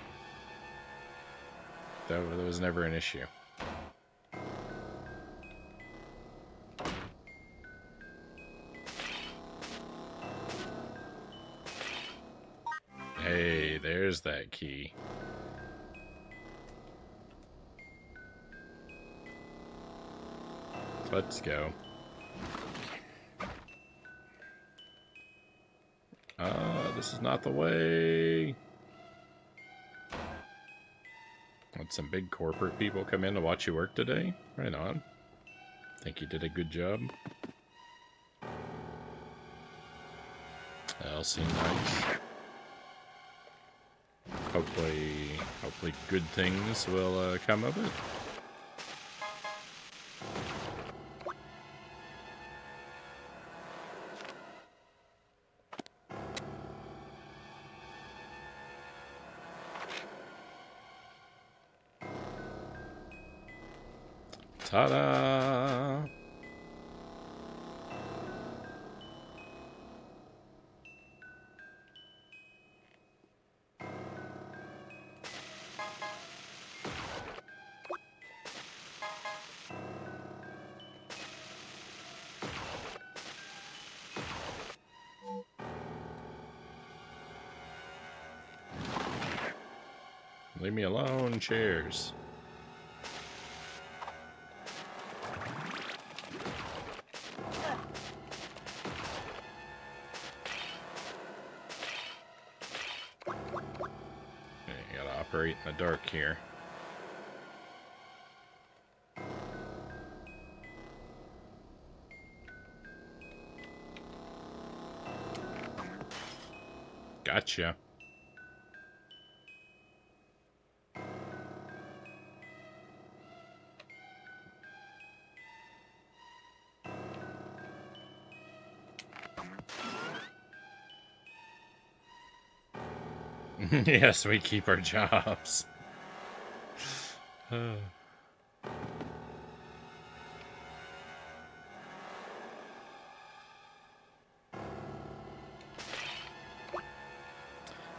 That was never an issue. Hey, there's that key. Let's go. This is not the way. Let some big corporate people come in to watch you work today? Right on. Think you did a good job. That'll seem nice. Hopefully good things will come of it. Ta-da! Leave me alone, chairs. You gotta operate in the dark here. Gotcha. Yes, we keep our jobs.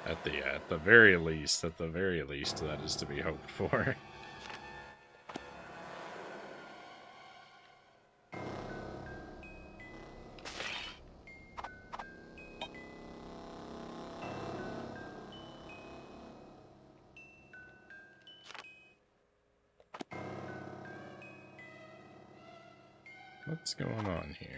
At the very least, that is to be hoped for. What's going on here?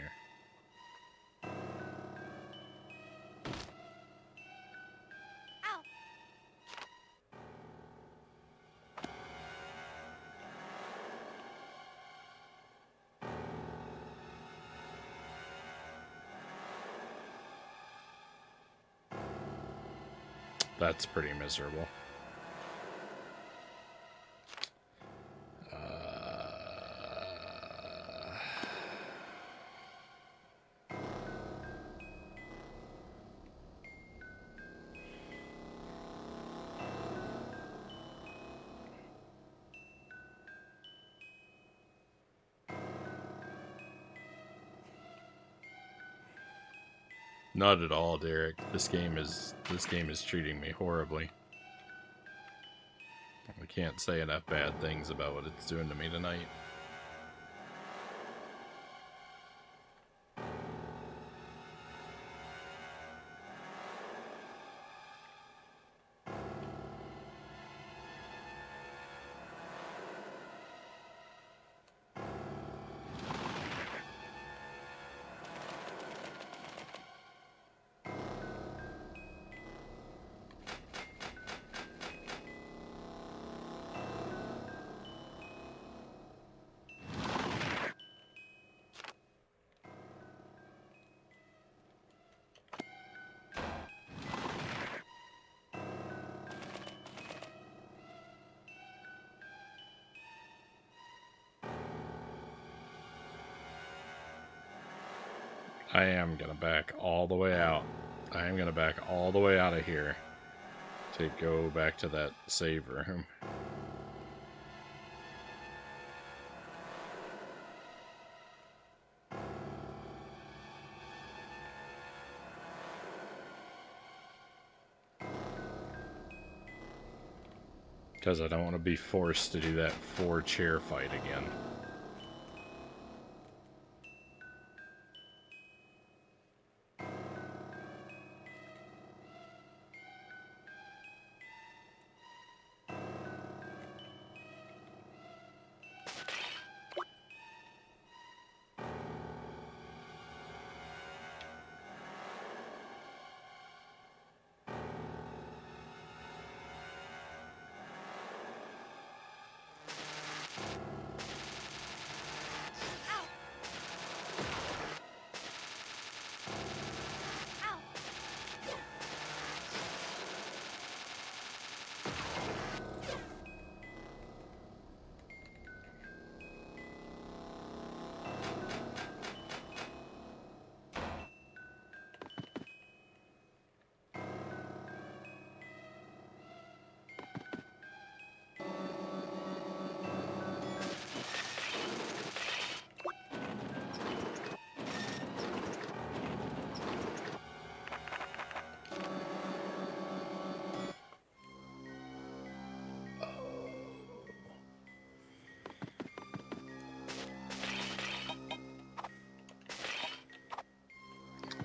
That's pretty miserable. Not at all, Derek. This game is treating me horribly. I can't say enough bad things about what it's doing to me tonight. I am gonna back all the way out. I am gonna back all the way out of here to go back to that save room. Because I don't want to be forced to do that 4-chair fight again.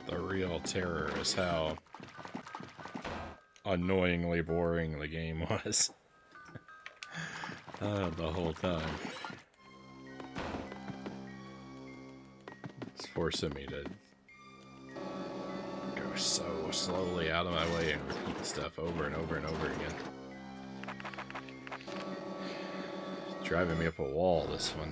The real terror is how annoyingly boring the game was the whole time. It's forcing me to go so slowly out of my way and repeat stuff over and over and over again. Driving me up a wall, this one.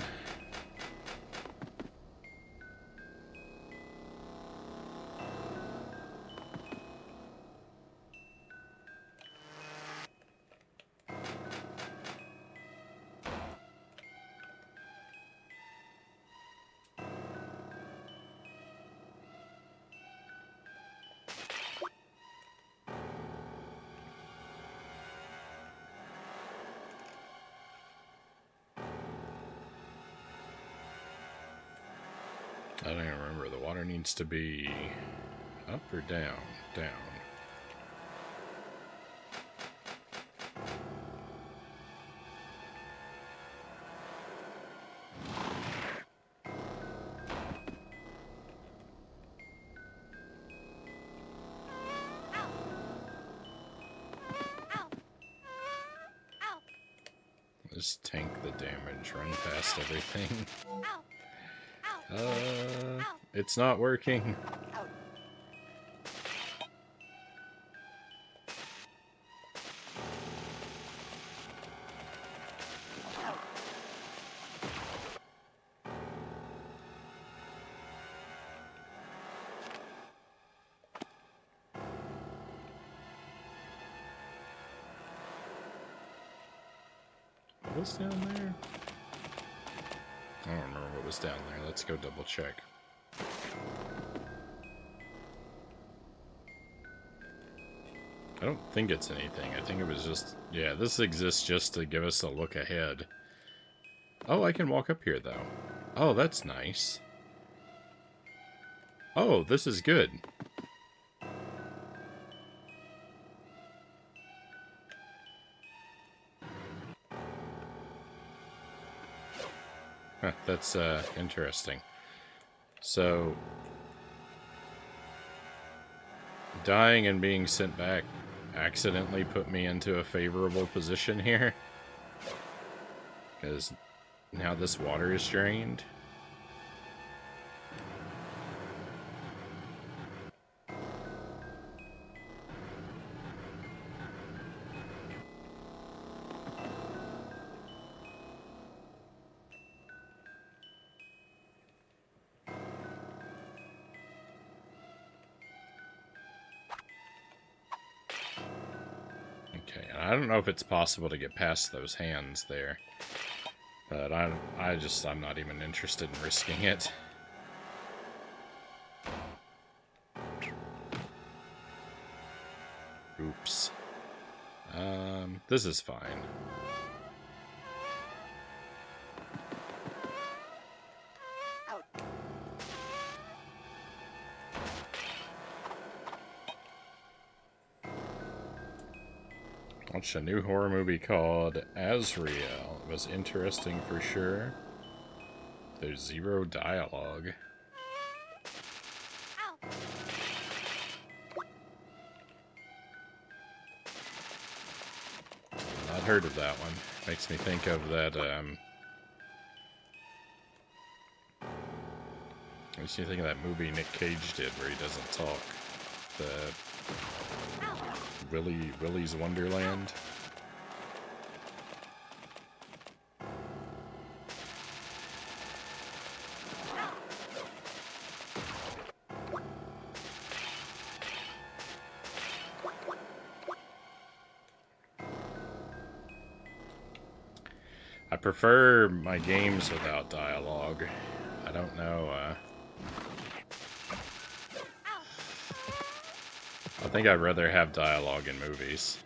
I don't even remember. The water needs to be up or down? Down. Just tank the damage, run past everything. It's not working. What was down there? I don't remember what was down there. Let's go double check. I don't think it's anything. I think it was just... Yeah, this exists just to give us a look ahead. Oh, I can walk up here, though. Oh, that's nice. Oh, this is good. Huh, that's interesting. So, dying and being sent back accidentally put me into a favorable position here. Because now this water is drained. I don't know if it's possible to get past those hands there, but I'm not even interested in risking it. Oops. This is fine. Watched a new horror movie called Azrael. It was interesting for sure. There's zero dialogue. Not heard of that one. Makes me think of that, makes me think of that movie Nick Cage did where he doesn't talk. Willy's Wonderland. I prefer my games without dialogue. I don't know, I think I'd rather have dialogue in movies.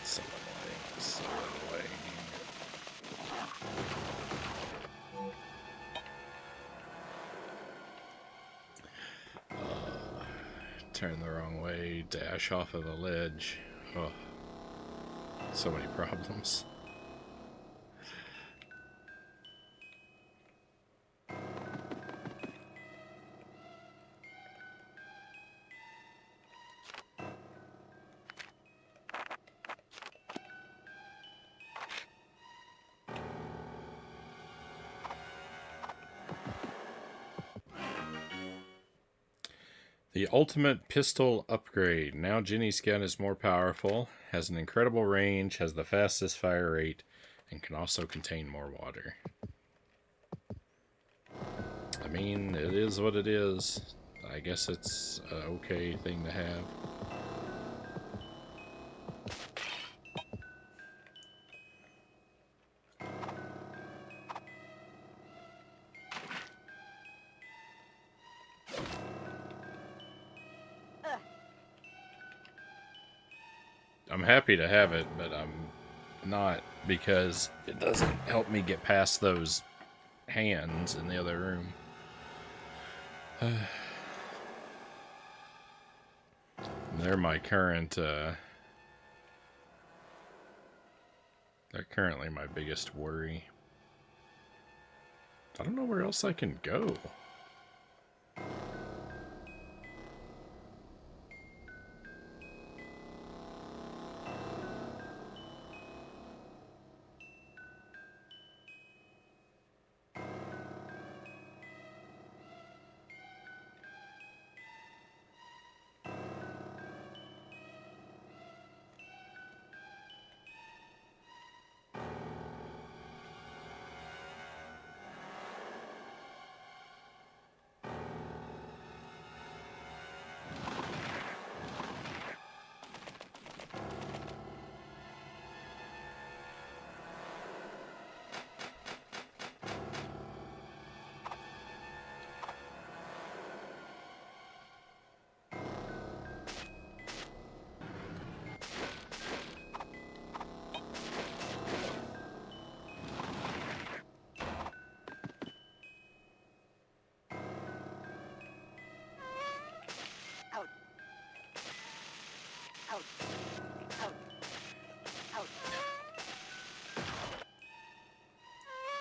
So annoying. Turn the wrong way, dash off of a ledge. Oh, so many problems. The ultimate pistol upgrade. Now Jenny's gun is more powerful, has an incredible range, has the fastest fire rate, and can also contain more water. I mean, it is what it is. I guess it's an okay thing to have. I'm happy to have it, but I'm not, because it doesn't help me get past those hands in the other room. They're my current, they're currently my biggest worry. I don't know where else I can go.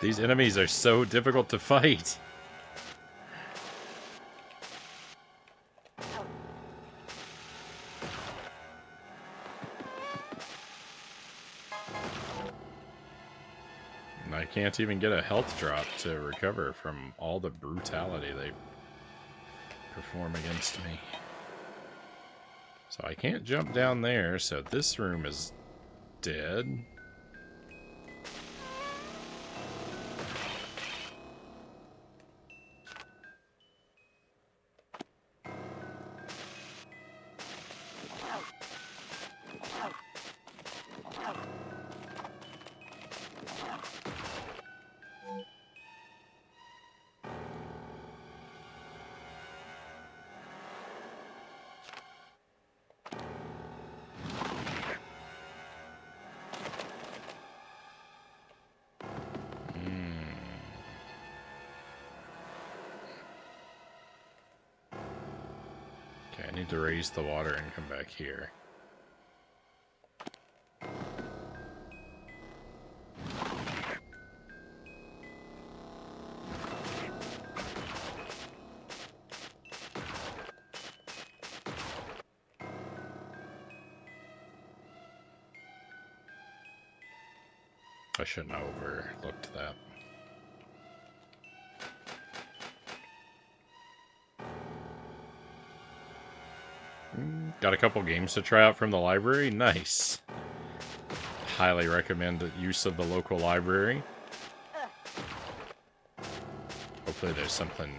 These enemies are so difficult to fight. And I can't even get a health drop to recover from all the brutality they perform against me. So I can't jump down there, so this room is dead. Okay, I need to raise the water and come back here. I shouldn't have overlooked that. Got a couple games to try out from the library. Nice. Highly recommend the use of the local library. Hopefully there's something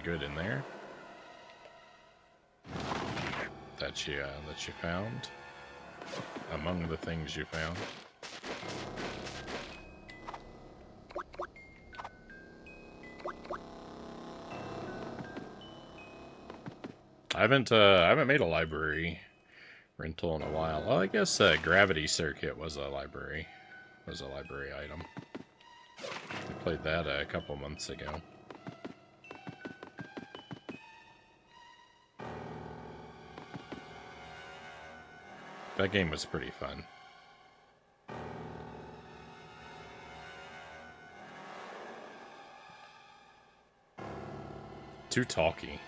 good in there that you found among the things you found. I haven't made a library rental in a while. Well, I guess Gravity Circuit was a library item. I played that a couple months ago. That game was pretty fun. Too talky.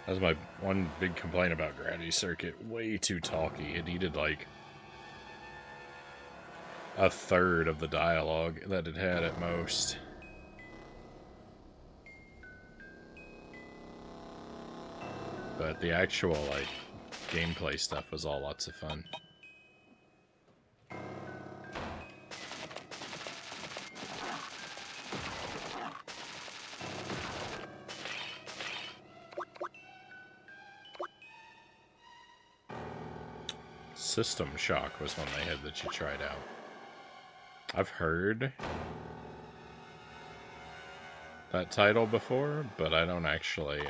That was my one big complaint about Gravity Circuit. Way too talky. It needed like a third of the dialogue that it had at most. But the actual, like, gameplay stuff was all lots of fun. System Shock was one they had that you tried out. I've heard that title before, but I don't actually,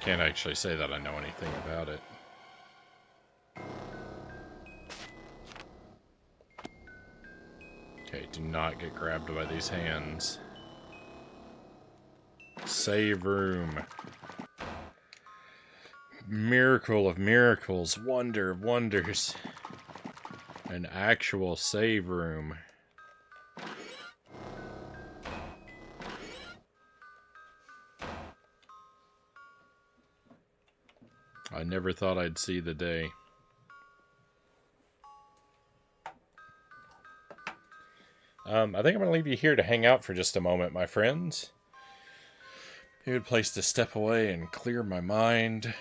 can't actually say that I know anything about it. Okay, do not get grabbed by these hands. Save room. Miracle of miracles. Wonder of wonders. An actual save room. I never thought I'd see the day. I think I'm going to leave you here to hang out for just a moment, my friends. A good place to step away and clear my mind.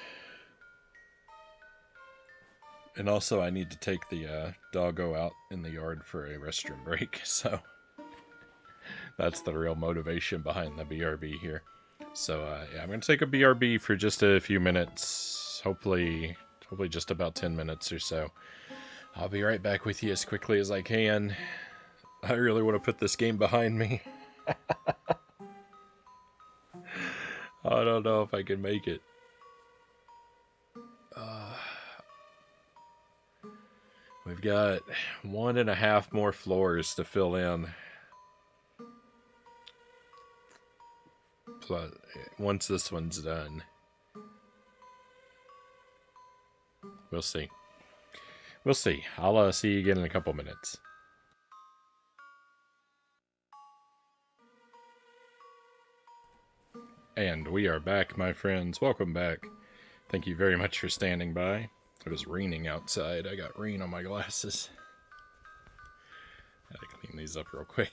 And also, I need to take the doggo out in the yard for a restroom break, so that's the real motivation behind the BRB here. So, yeah, I'm going to take a BRB for just a few minutes, hopefully just about 10 minutes or so. I'll be right back with you as quickly as I can. I really want to put this game behind me. I don't know if I can make it. We've got 1.5 more floors to fill in. Plus, once this one's done. We'll see. We'll see. I'll see you again in a couple minutes. And we are back, my friends. Welcome back. Thank you very much for standing by. It was raining outside. I got rain on my glasses. Gotta clean these up real quick.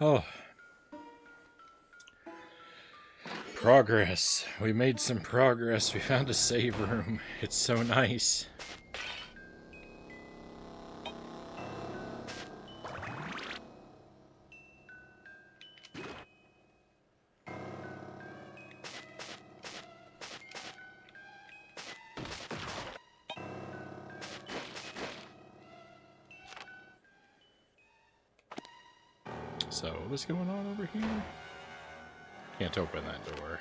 Oh. Progress. We made some progress. We found a save room. It's so nice. So, what's going on over here? Can't open that door.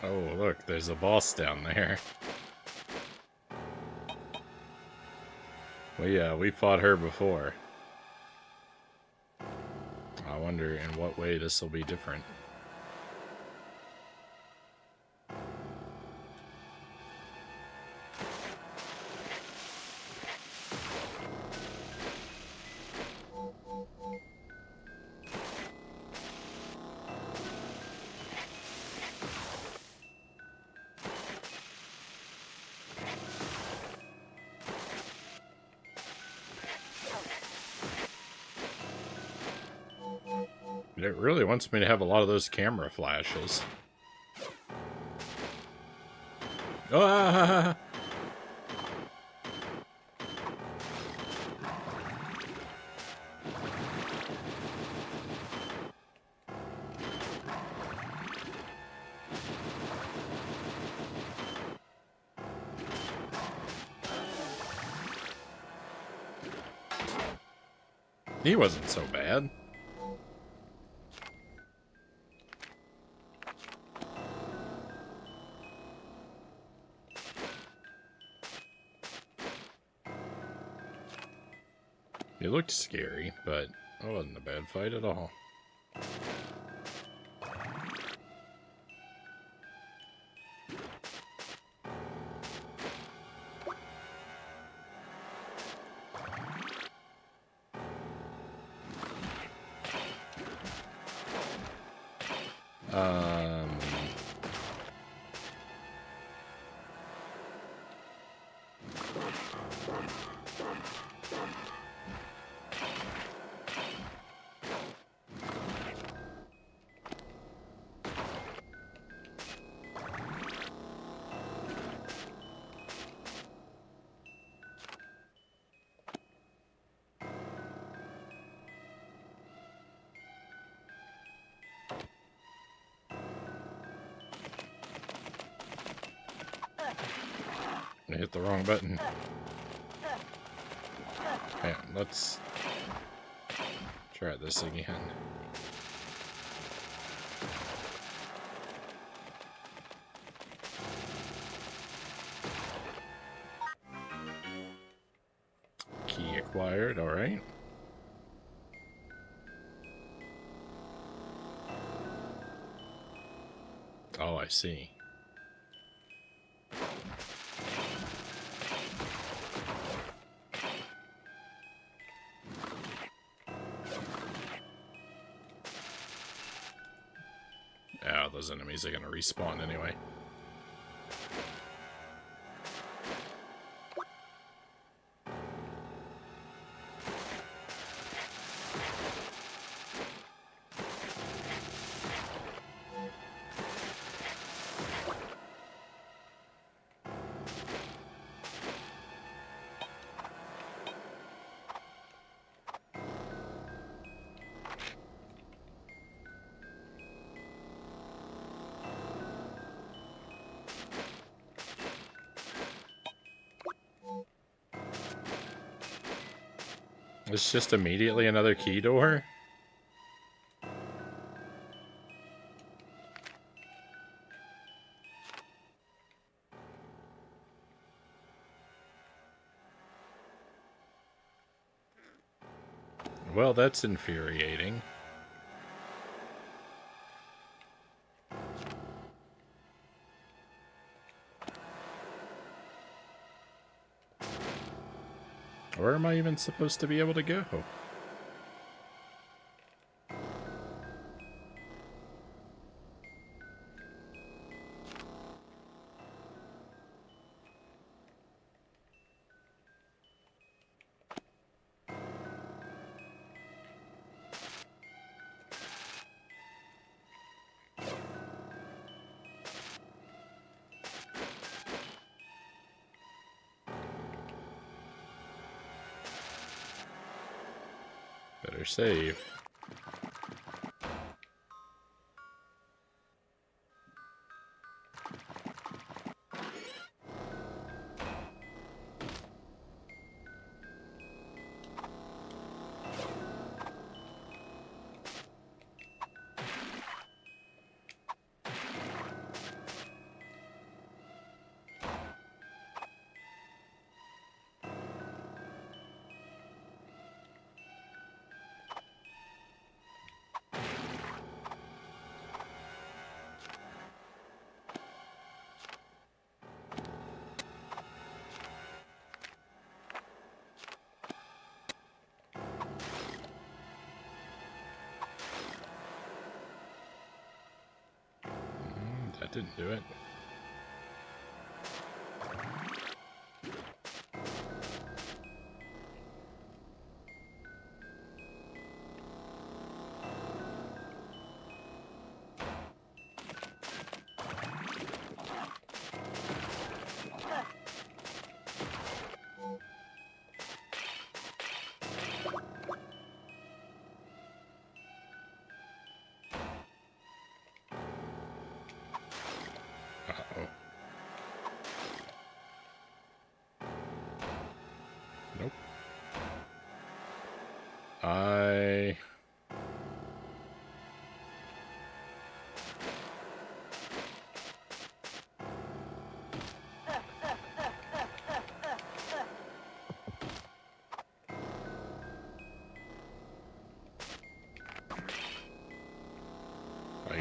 Oh, look, there's a boss down there. Well, yeah, we fought her before. I wonder in what way this will be different. It really wants me to have a lot of those camera flashes. Ah! He wasn't so bad. It looked scary, but it wasn't a bad fight at all. I hit the wrong button. Yeah, let's try this again. Key acquired, alright. Oh, I see. Oh, those enemies are gonna respawn anyway. It's just immediately another key door? Well, that's infuriating. Where am I even supposed to be able to go? Better save. That didn't do it.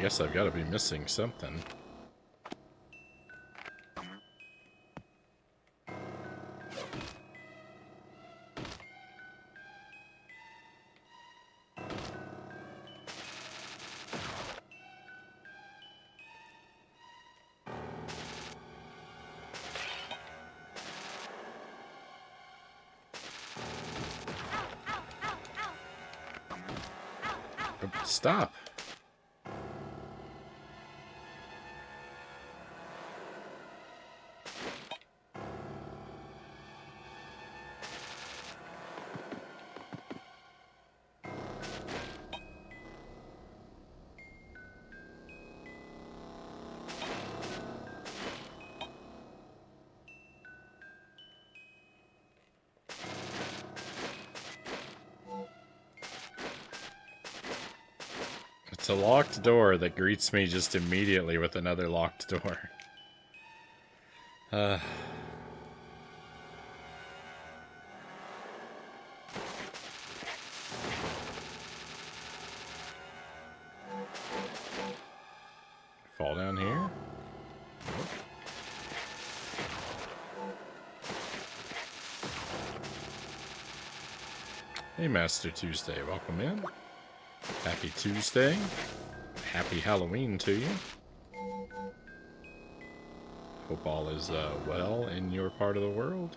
guess I've got to be missing something. Stop. It's a locked door that greets me just immediately with another locked door. Fall down here? Nope. Hey, Master Tuesday, welcome in. Happy Tuesday. Happy Halloween to you. Hope all is well in your part of the world.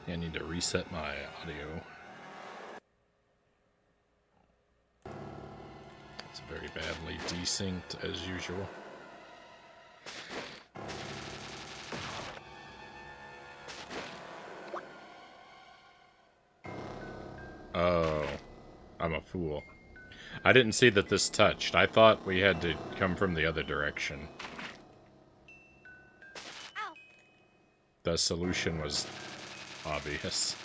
I need to reset my audio. It's very badly desynced as usual. Oh, I'm a fool. I didn't see that this touched. I thought we had to come from the other direction. The solution was obvious.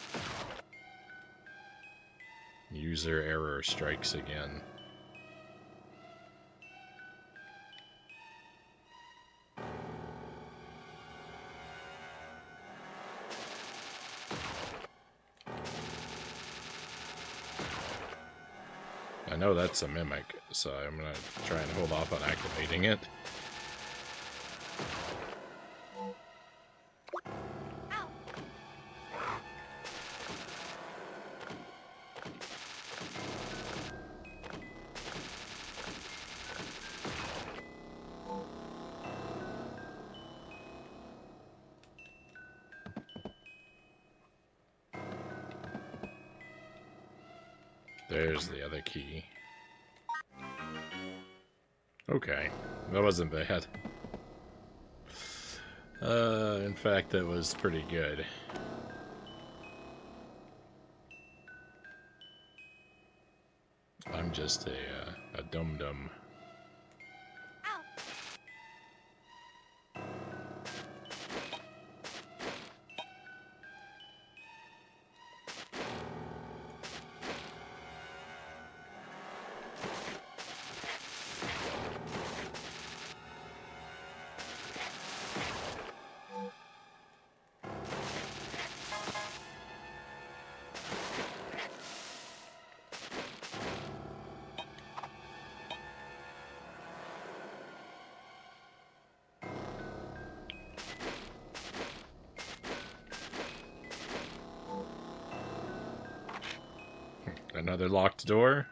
User error strikes again. I know that's a mimic, so I'm gonna try and hold off on activating it. There's the other key. Okay, that wasn't bad. In fact, that was pretty good. I'm just a dum-dum. Another locked door.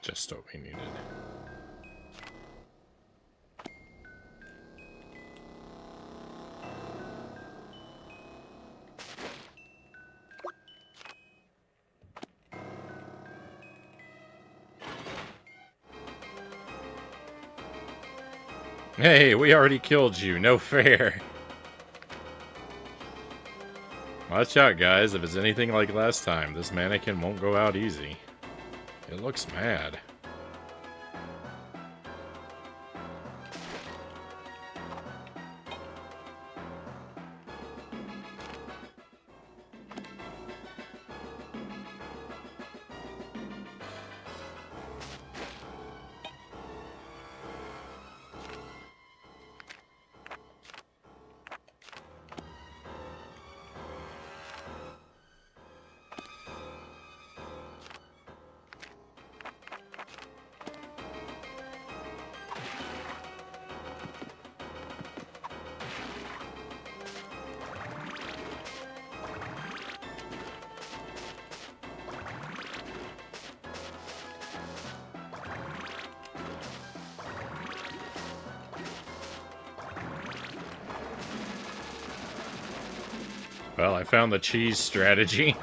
Just what we needed. Hey, we already killed you. No fair. Watch out, guys. If it's anything like last time, this mannequin won't go out easy. It looks mad. Well, I found the cheese strategy.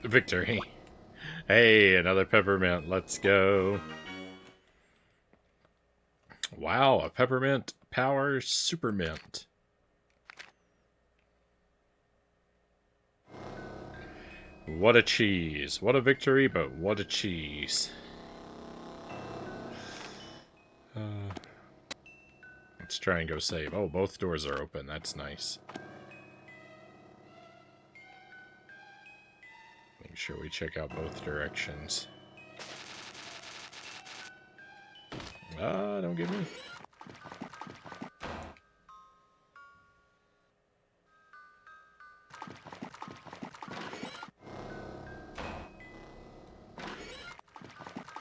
Victory. Hey, another peppermint. Let's go. Wow, a peppermint power super mint. What a cheese. What a victory, but what a cheese. Let's try and go save. Oh, both doors are open. That's nice. Make sure we check out both directions. Ah, don't get me.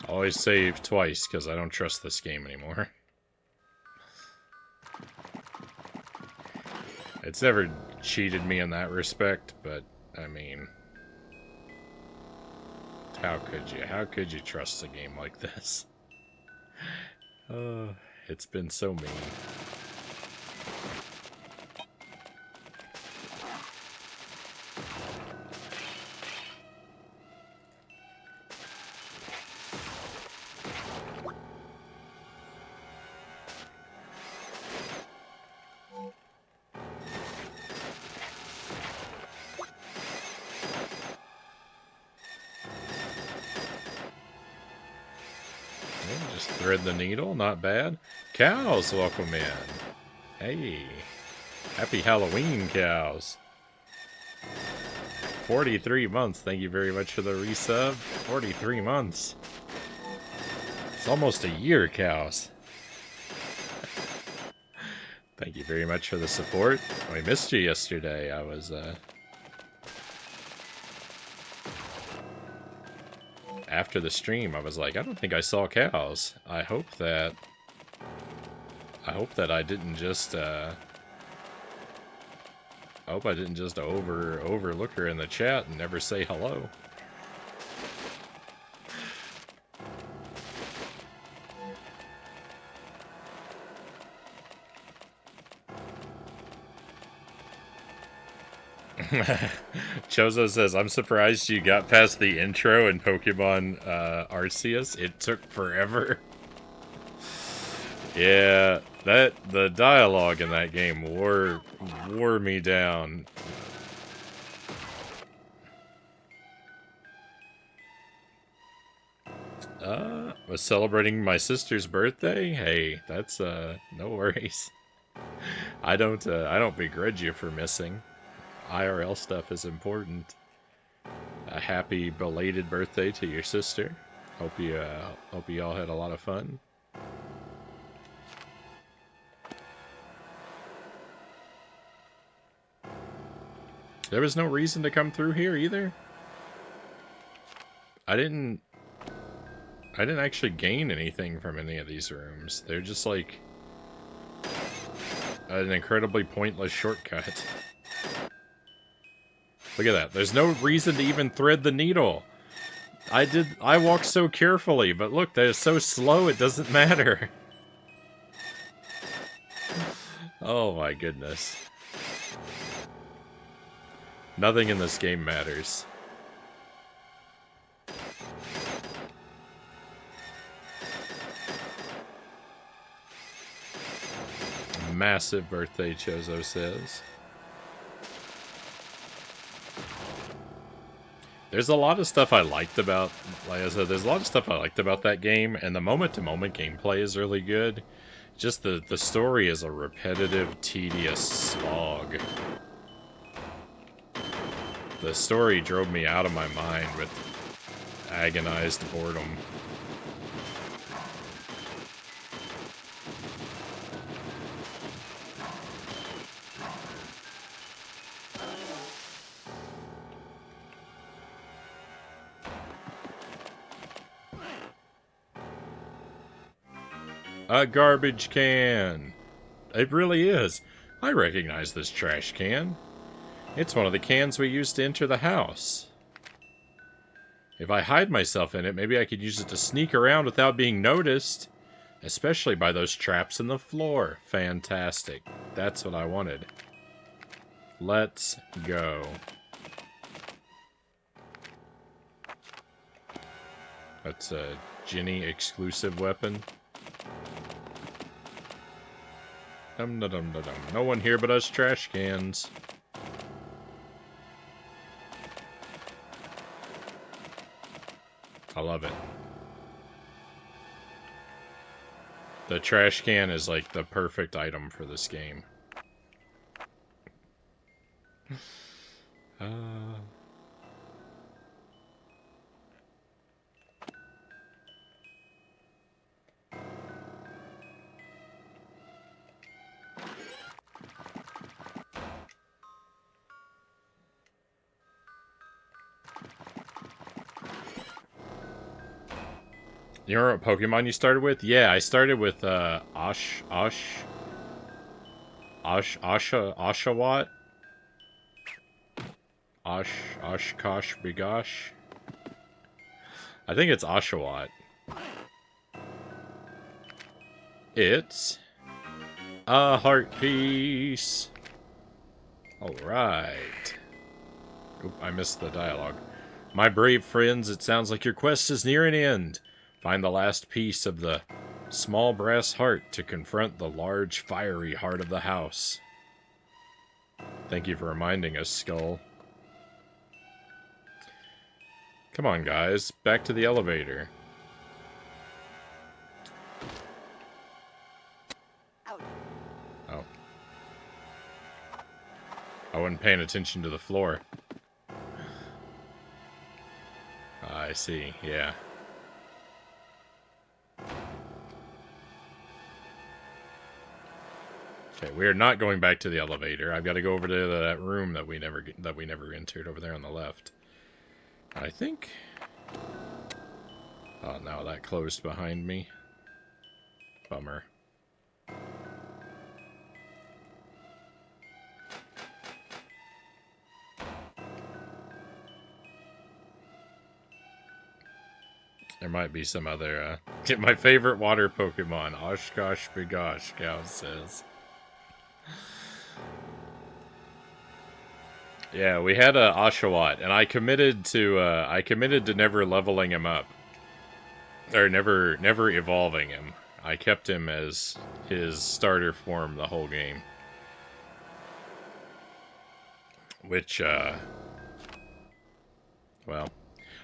Always save twice, because I don't trust this game anymore. It's never cheated me in that respect, but, I mean... How could you? How could you trust a game like this? It's been so mean. Just thread the needle, not bad. Cows, welcome in. Hey, happy Halloween, cows. 43 months, thank you very much for the resub. 43 months. It's almost a year, cows. Thank you very much for the support. I missed you yesterday. I was after the stream, I was like, I don't think I saw cows. I hope that I didn't just I hope I didn't just overlook her in the chat and never say hello. Chozo says, I'm surprised you got past the intro in Pokemon Arceus. It took forever. Yeah, the dialogue in that game wore me down. Was celebrating my sister's birthday? Hey, that's no worries. I don't begrudge you for missing. IRL stuff is important. A happy belated birthday to your sister. Hope you all had a lot of fun. There was no reason to come through here either. I didn't actually gain anything from any of these rooms. They're just like an incredibly pointless shortcut. Look at that. There's no reason to even thread the needle. I walked so carefully, but look, they're so slow it doesn't matter. Oh my goodness. Nothing in this game matters. Massive birthday, Chozo says. There's a lot of stuff I liked about, like I said, there's a lot of stuff I liked about that game, and the moment-to-moment gameplay is really good. Just the story is a repetitive, tedious slog. The story drove me out of my mind with agonized boredom. A garbage can. It really is. I recognize this trash can. It's one of the cans we used to enter the house. If I hide myself in it, maybe I could use it to sneak around without being noticed. Especially by those traps in the floor. Fantastic. That's what I wanted. Let's go. That's a Ginny exclusive weapon. Dum-da-dum-da-dum. No one here but us trash cans. I love it. The trash can is like the perfect item for this game. You remember what Pokemon you started with? Yeah, I started with Oshawott. Oshkosh Bigosh. I think it's Oshawott. It's a heart piece. Alright. Oop, I missed the dialogue. My brave friends, it sounds like your quest is near an end. Find the last piece of the small brass heart to confront the large, fiery heart of the house. Thank you for reminding us, Skull. Come on, guys. Back to the elevator. Oh. I wasn't paying attention to the floor. I see, yeah. Okay, we are not going back to the elevator. I've got to go over to that room that we never entered over there on the left. I think Oh, no, that closed behind me. Bummer. There might be some other, get my favorite water Pokemon. Oshkosh Bigosh, Gal says. Yeah, we had a Oshawott, and I committed to never leveling him up. Or never evolving him. I kept him as his starter form the whole game. Which, well,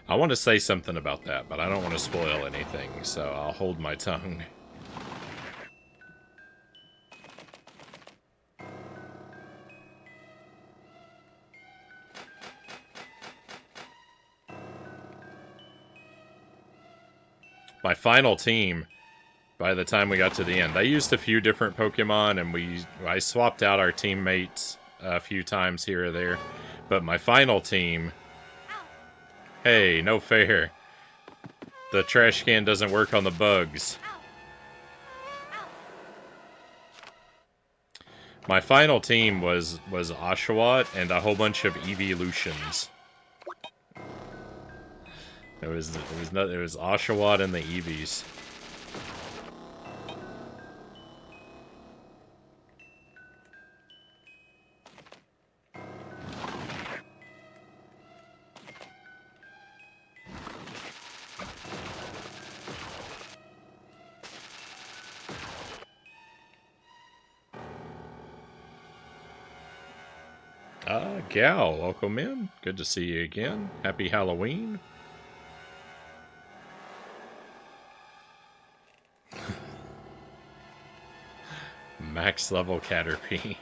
I want to say something about that, but I don't want to spoil anything, so I'll hold my tongue. My final team, by the time we got to the end, I used a few different Pokemon, and I swapped out our teammates a few times here or there. But my final team... Hey, no fair. The trash can doesn't work on the bugs. My final team was Oshawott and a whole bunch of Evolutions. It was Oshawott and the Eevees. Gal, welcome in. Good to see you again. Happy Halloween. Max level Caterpie.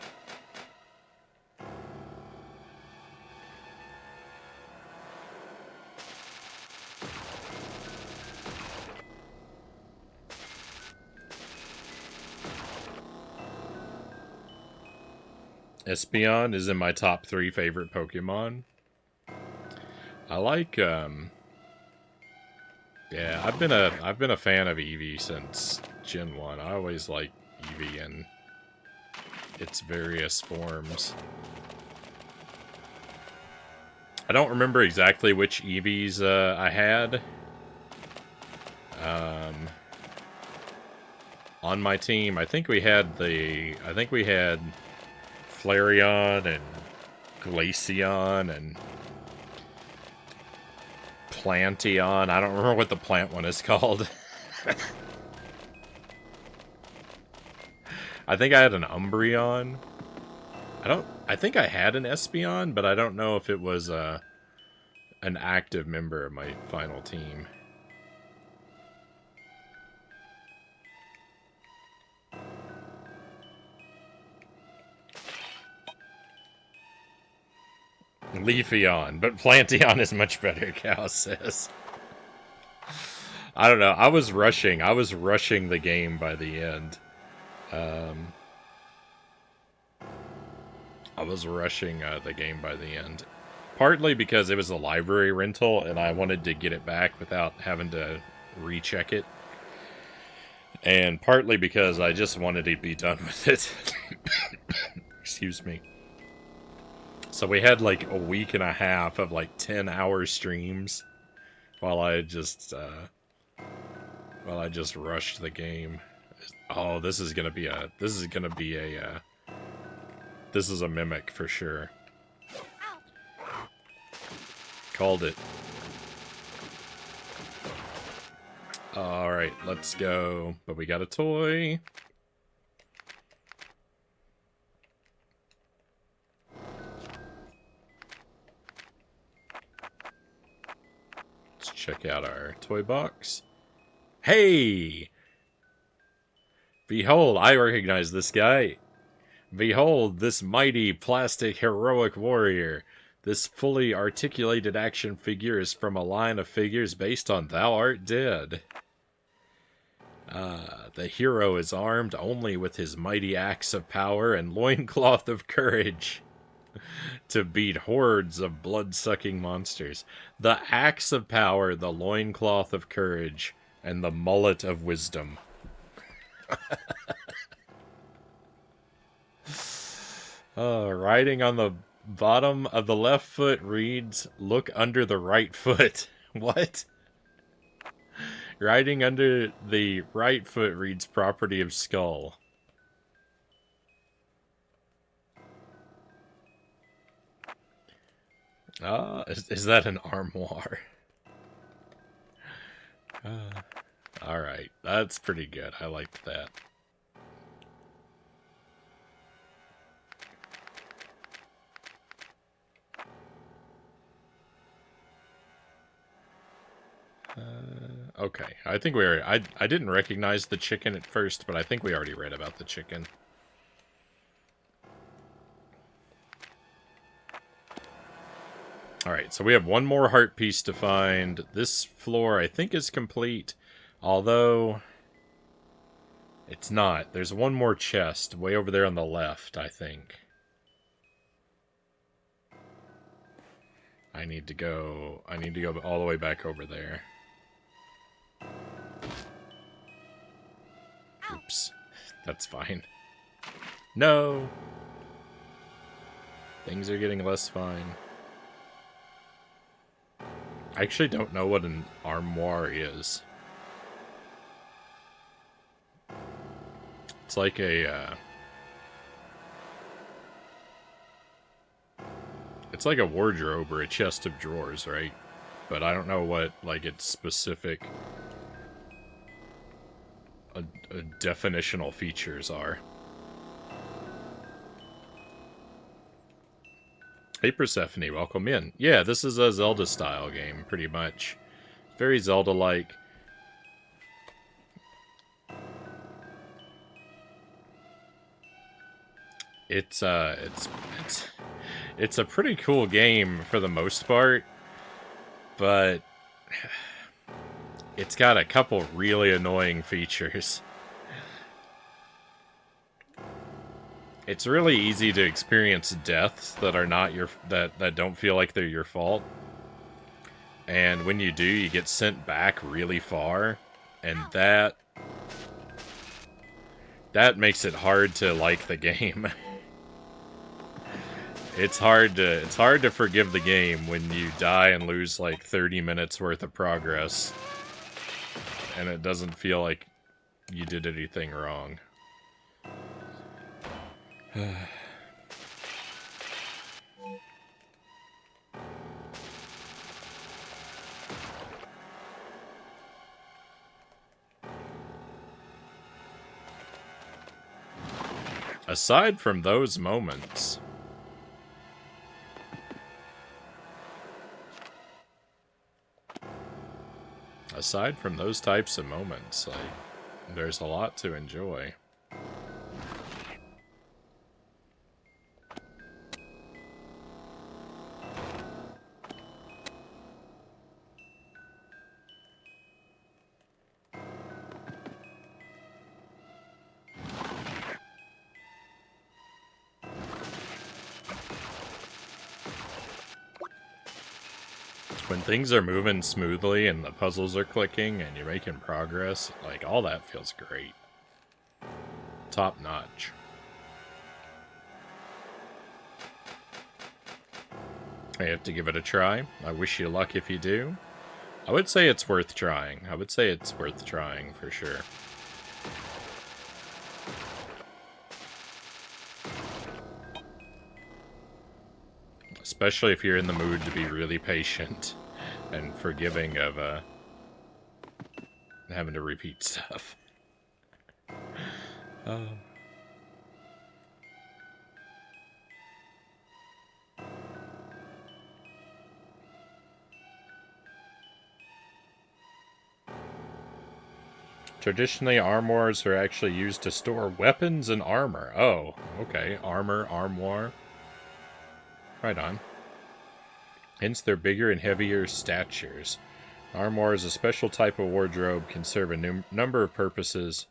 Espeon is in my top 3 favorite Pokemon. I like, yeah, I've been a fan of Eevee since Gen 1. I always liked Eevee in its various forms. I don't remember exactly which Eevees I had on my team. I think we had Flareon and Glaceon and Planteon. I don't remember what the plant one is called. I think I had an Umbreon. I think I had an Espeon, but I don't know if it was an active member of my final team. Leafeon, but Planteon is much better, Cal says. I don't know. I was rushing the game by the end. I was rushing the game by the end. Partly because it was a library rental, and I wanted to get it back without having to recheck it. And partly because I just wanted to be done with it. Excuse me. So we had like a week and a half of like 10-hour streams while I just rushed the game. Oh, this is a mimic for sure. Called it. Alright, let's go. But we got a toy. Let's check out our toy box. Hey! Behold, I recognize this guy. Behold, this mighty, plastic, heroic warrior. This fully articulated action figure is from a line of figures based on Thou Art Dead. The hero is armed only with his mighty axe of power and loincloth of courage. to beat hordes of blood-sucking monsters. The axe of power, the loincloth of courage, and the mullet of wisdom. Riding on the bottom of the left foot reads, look under the right foot. What? Riding under the right foot reads, property of skull. Is that an armoire? Alright, that's pretty good. I liked that. Okay, I think we already... I didn't recognize the chicken at first, but I think we already read about the chicken. Alright, so we have one more heart piece to find. This floor, I think, is complete. Although... it's not. There's one more chest way over there on the left, I think. I need to go all the way back over there. Oops. That's fine. No! Things are getting less fine. I actually don't know what an armoire is. It's like a, it's like a wardrobe or a chest of drawers, right? But I don't know what, like, its specific definitional features are. Hey Persephone, welcome in. Yeah, this is a Zelda-style game, pretty much. Very Zelda-like. It's a pretty cool game for the most part, but it's got a couple really annoying features. It's really easy to experience deaths that are not your that don't feel like they're your fault. And when you do, you get sent back really far, and that makes it hard to like the game. It's hard to forgive the game when you die and lose like 30 minutes worth of progress, and it doesn't feel like you did anything wrong. Aside from those moments, aside from those types of moments, like, there's a lot to enjoy. When things are moving smoothly and the puzzles are clicking and you're making progress, like, all that feels great. Top notch. I have to give it a try. I wish you luck if you do. I would say it's worth trying. I would say it's worth trying for sure. Especially if you're in the mood to be really patient and forgiving of having to repeat stuff. Traditionally, armoires are actually used to store weapons and armor. Oh, okay. Armor, armoire. Right on. Hence their bigger and heavier statures. Armoire is a special type of wardrobe, can serve a number of purposes,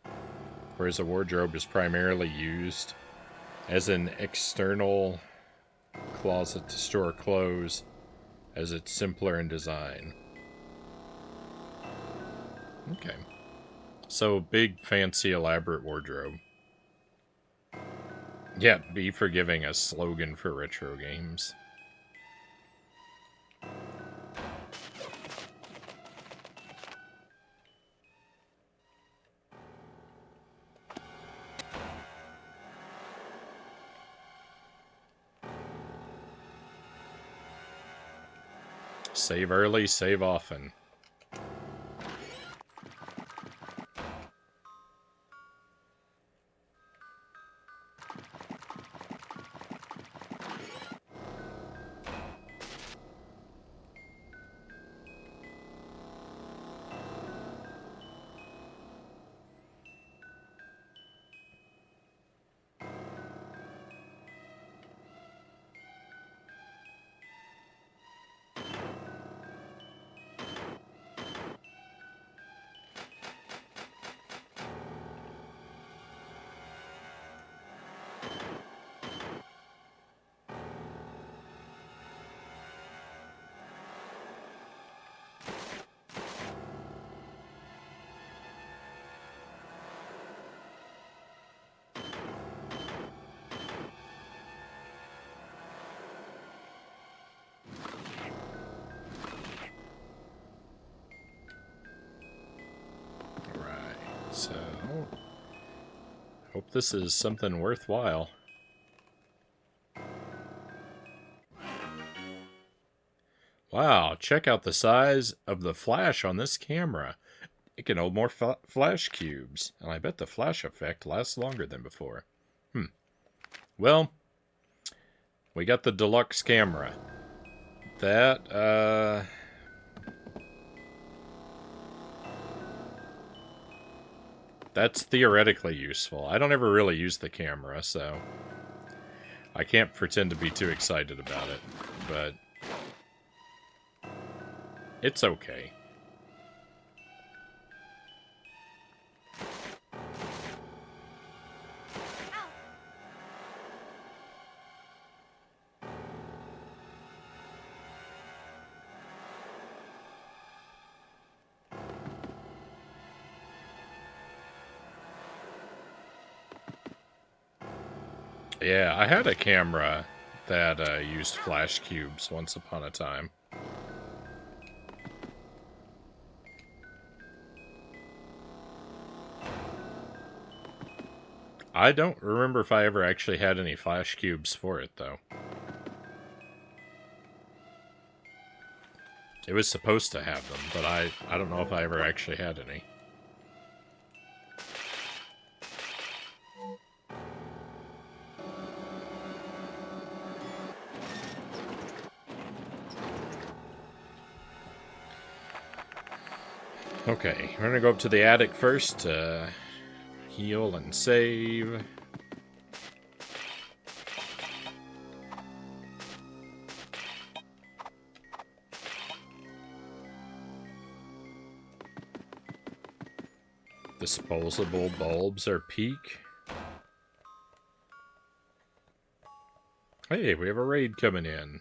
whereas a wardrobe is primarily used as an external closet to store clothes, as it's simpler in design. Okay. So, big, fancy, elaborate wardrobe. Yeah, be forgiving, a slogan for retro games. Save early, save often. So, hope this is something worthwhile. Wow, check out the size of the flash on this camera. It can hold more flash cubes, and I bet the flash effect lasts longer than before. Well, we got the deluxe camera. That's theoretically useful. I don't ever really use the camera, so I can't pretend to be too excited about it, but it's okay. Yeah, I had a camera that used flash cubes once upon a time. I don't remember if I ever actually had any flash cubes for it, though. It was supposed to have them, but I don't know if I ever actually had any. Okay, we're gonna go up to the attic first to heal and save. Disposable bulbs are peak. Hey, we have a raid coming in.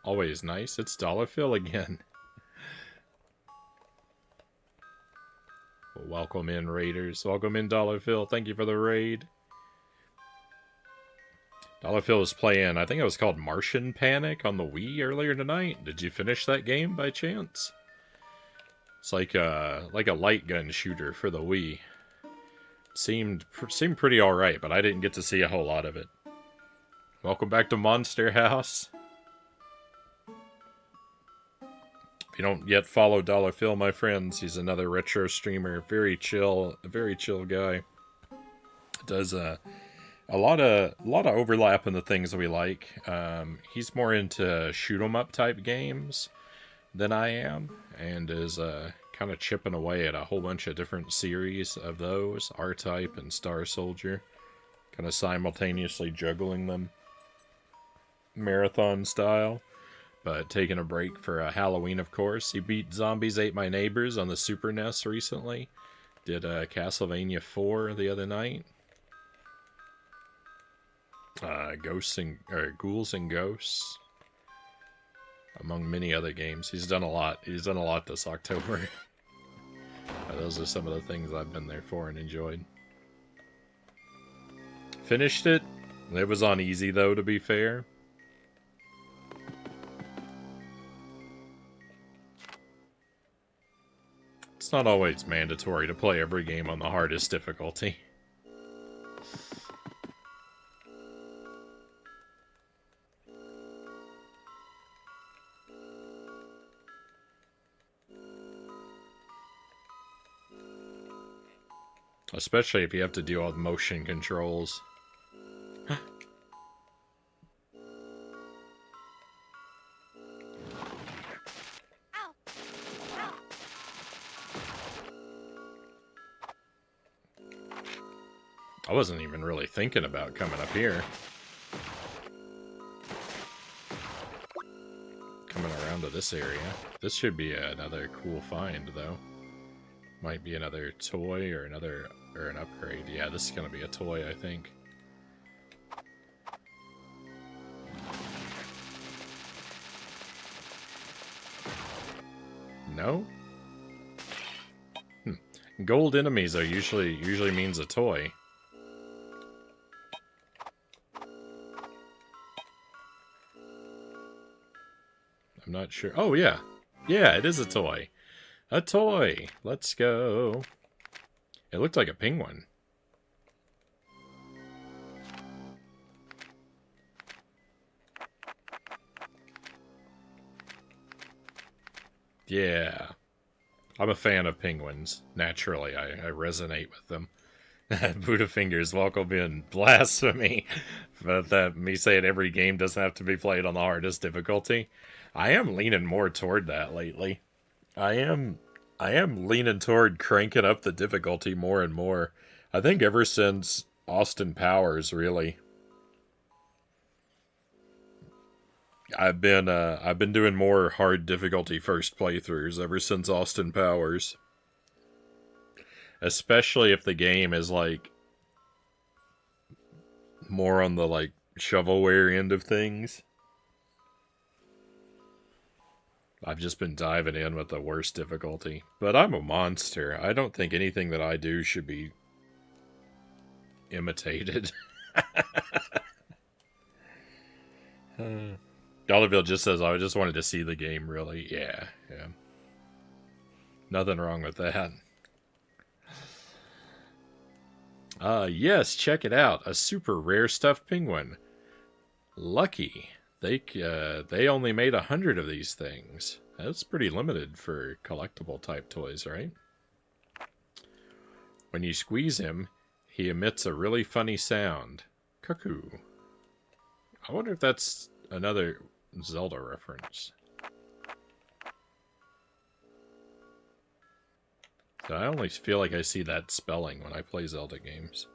Always nice. It's Dollar Phil again. Well, welcome in, raiders. Welcome in, Dollar Phil. Thank you for the raid. Dollar Phil was playing, I think it was called Martian Panic on the Wii earlier tonight. Did you finish that game by chance? It's like a light gun shooter for the Wii. Seemed pretty alright, but I didn't get to see a whole lot of it. Welcome back to Monster House. If you don't yet follow Dollar Phil, my friends, he's another retro streamer. Very chill guy. Does a lot of overlap in the things that we like. He's more into shoot 'em up type games than I am, and is kind of chipping away at a whole bunch of different series of those, R-Type and Star Soldier, kind of simultaneously juggling them marathon style, but taking a break for Halloween, of course. He beat Zombies Ate My Neighbors on the Super NES recently. Did Castlevania 4 the other night. Ghosts and or Ghouls and Ghosts, among many other games. He's done a lot. He's done a lot this October. Those are some of the things I've been there for and enjoyed. Finished it. It was on easy though, to be fair. It's not always mandatory to play every game on the hardest difficulty. Especially if you have to deal with motion controls. I wasn't even really thinking about coming up here. Coming around to this area. This should be another cool find, though. Might be another toy or an upgrade. Yeah, this is gonna be a toy, I think. No? Gold enemies are usually means a toy. I'm not sure. Oh, yeah. Yeah, it is a toy. A toy! Let's go. It looked like a penguin. Yeah. I'm a fan of penguins. Naturally, I resonate with them. Buddha fingers welcome in blasphemy. But that me saying every game doesn't have to be played on the hardest difficulty. I am leaning more toward that lately. I am leaning toward cranking up the difficulty more and more. I think ever since Austin Powers, really. I've been doing more hard difficulty first playthroughs ever since Austin Powers. Especially if the game is like more on the like shovelware end of things. I've just been diving in with the worst difficulty. But I'm a monster. I don't think anything that I do should be imitated. Dollarville just says, I just wanted to see the game, really. Yeah. Nothing wrong with that. Yes, check it out. A super rare stuffed penguin. Lucky. They only made 100 of these things. That's pretty limited for collectible type toys, right? When you squeeze him, he emits a really funny sound. Cuckoo. I wonder if that's another Zelda reference. So I only feel like I see that spelling when I play Zelda games.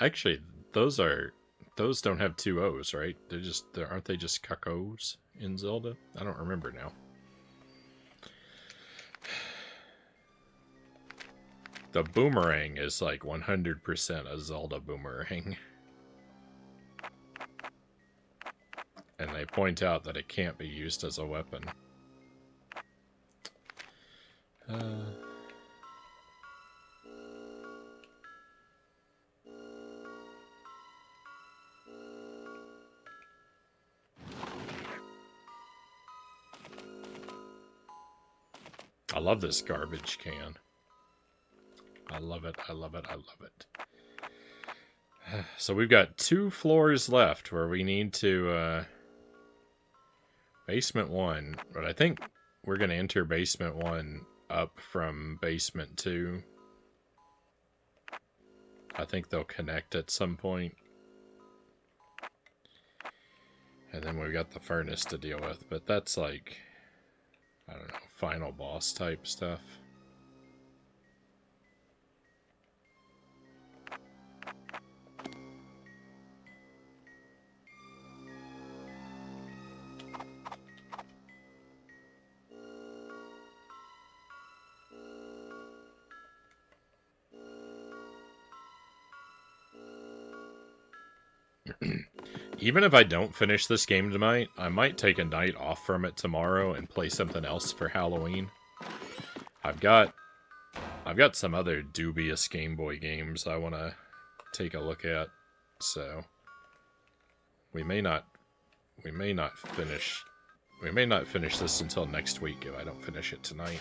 Actually, those don't have two O's, right? Aren't they just cuckoos in Zelda? I don't remember now. The boomerang is like 100% a Zelda boomerang. And they point out that it can't be used as a weapon. I love this garbage can. I love it, I love it, I love it. So we've got 2 floors left where we need to... Basement 1. But I think we're going to enter Basement 1 up from Basement 2. I think they'll connect at some point. And then we've got the furnace to deal with. But that's like... I don't know, final boss type stuff. Even if I don't finish this game tonight, I might take a night off from it tomorrow and play something else for Halloween. I've got some other dubious Game Boy games I want to take a look at, so we may not finish this until next week if I don't finish it tonight.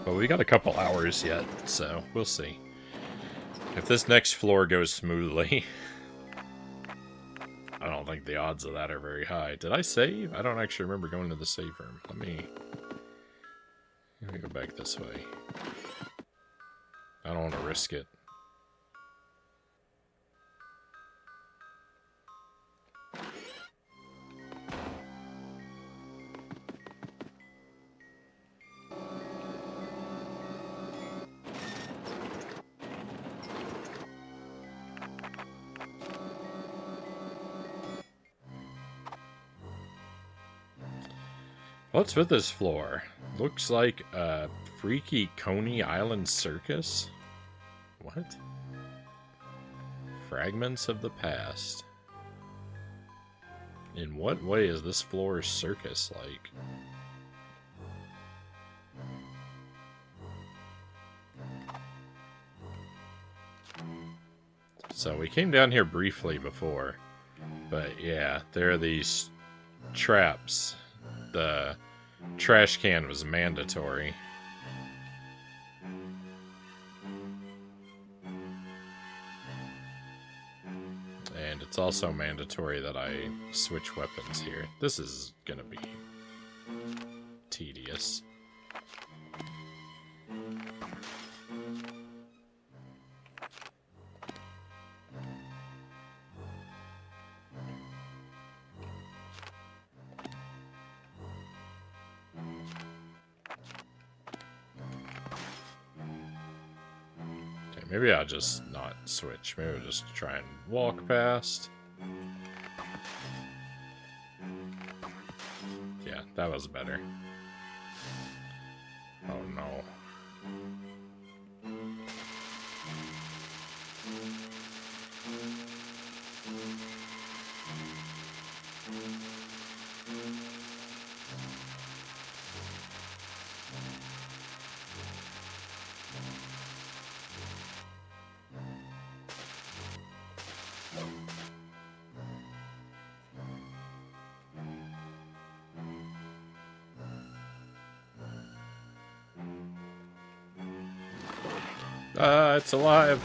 But we got a couple hours yet, so we'll see. If this next floor goes smoothly, I don't think the odds of that are very high. Did I save? I don't actually remember going to the save room. Let me go back this way. I don't want to risk it. What's with this floor? Looks like a freaky Coney Island circus? What? Fragments of the past. In what way is this floor circus-like? So we came down here briefly before, but yeah, there are these traps. The trash can was mandatory. And it's also mandatory that I switch weapons here. This is gonna be tedious. Maybe I'll just not switch. Maybe I'll just try and walk past. Yeah, that was better. Oh no. It's alive.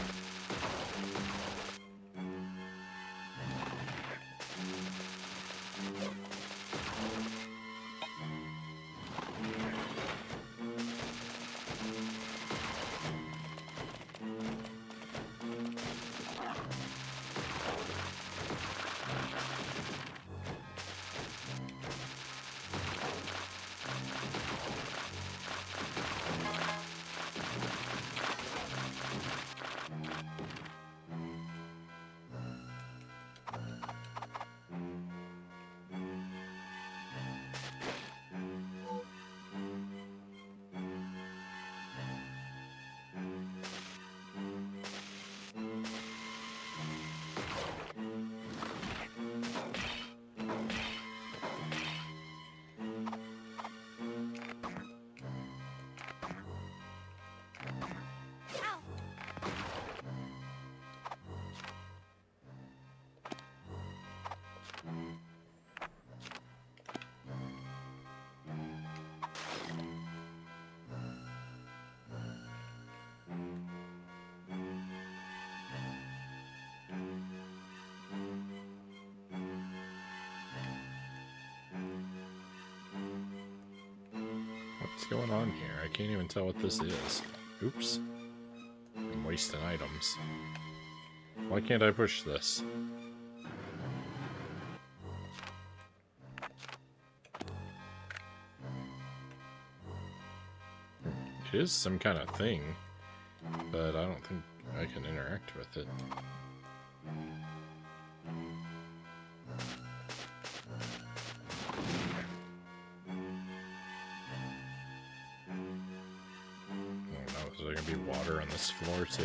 What's going on here? I can't even tell what this is. Oops. I'm wasting items. Why can't I push this? It is some kind of thing, but I don't think I can interact with it. Is there gonna be water on this floor too?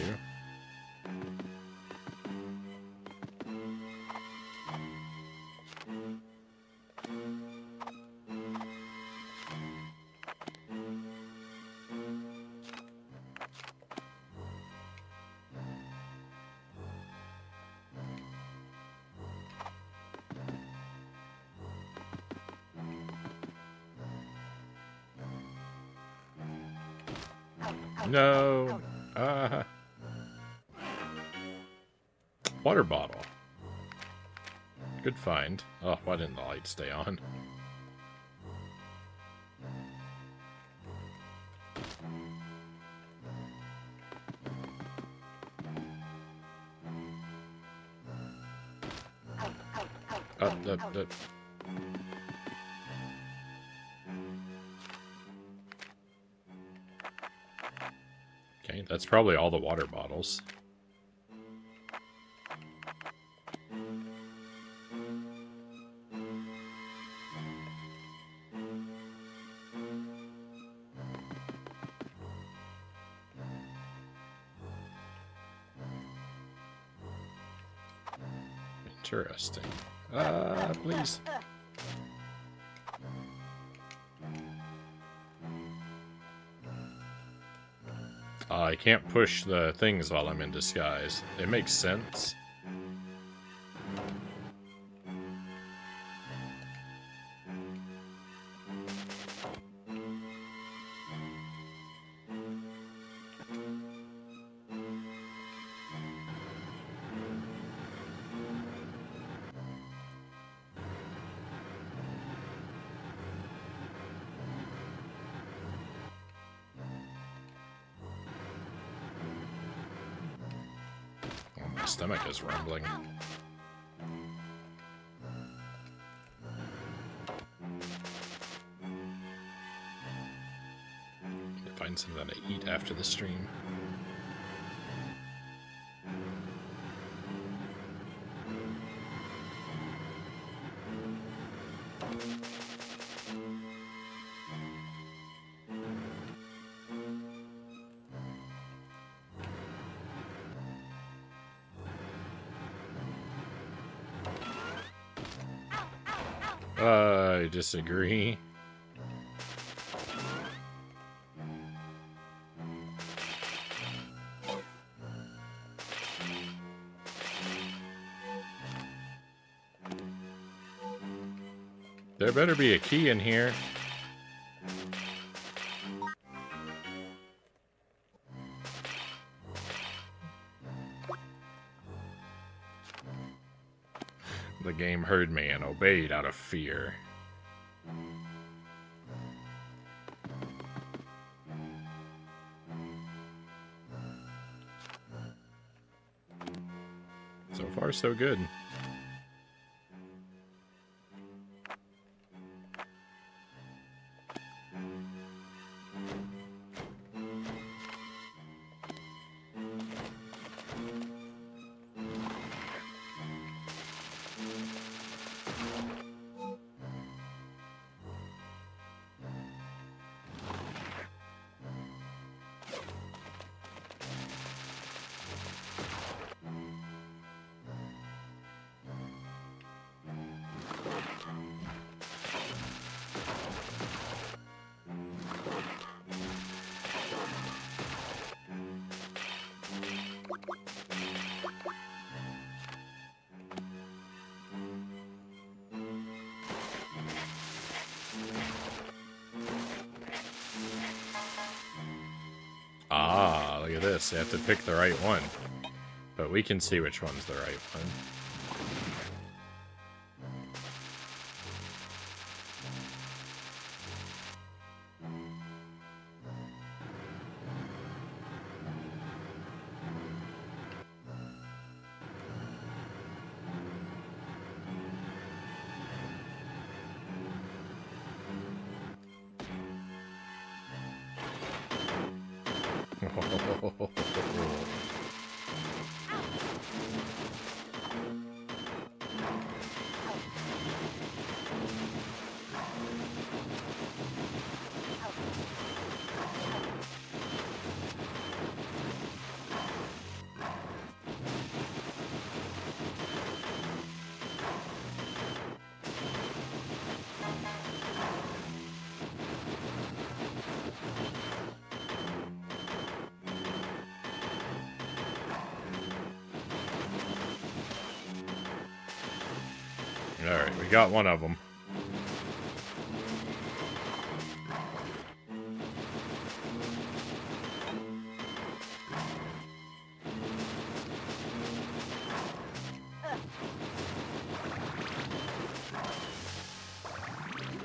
No! Water bottle. Good find. Oh, why didn't the light stay on? Up. Okay, that's probably all the water bottles. Interesting. Please. I can't push the things while I'm in disguise. It makes sense. My stomach is rumbling. Need to find something to eat after the stream. I disagree. There better be a key in here. The game heard me and obeyed out of fear. So far, so good. Ah, look at this. You have to pick the right one. But we can see which one's the right one. Alright, we got one of them.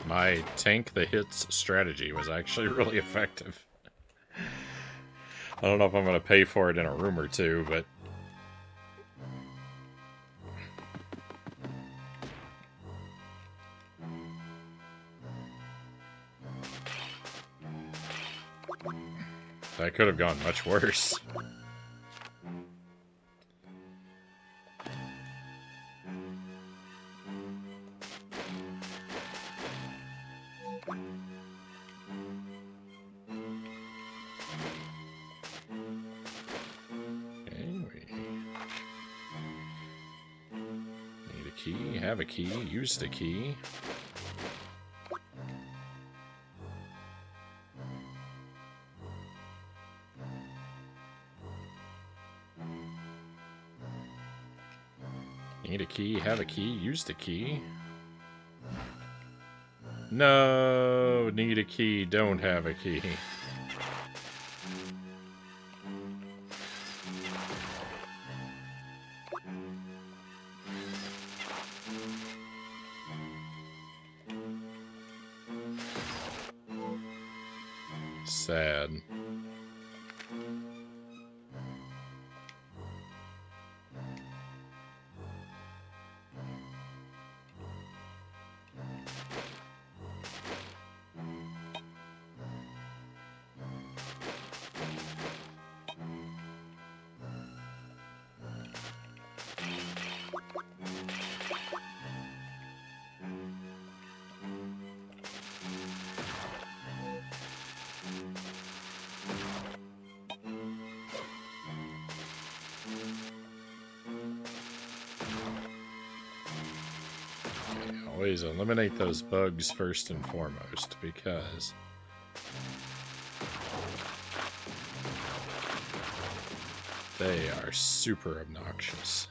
My tank the hits strategy was actually really effective. I don't know if I'm going to pay for it in a room or two, but... that could have gone much worse. Key, have a key, use the key. Need a key, have a key, use the key. No, need a key, don't have a key. Sad. Always eliminate those bugs first and foremost, because they are super obnoxious.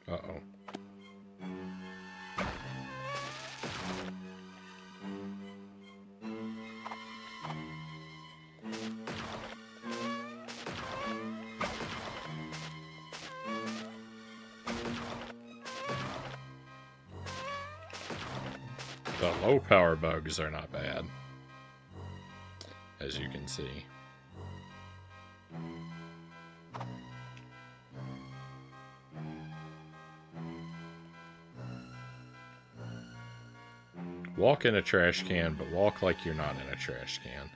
Uh-oh. The low power bugs are not bad, as you can see. Walk in a trash can, but walk like you're not in a trash can.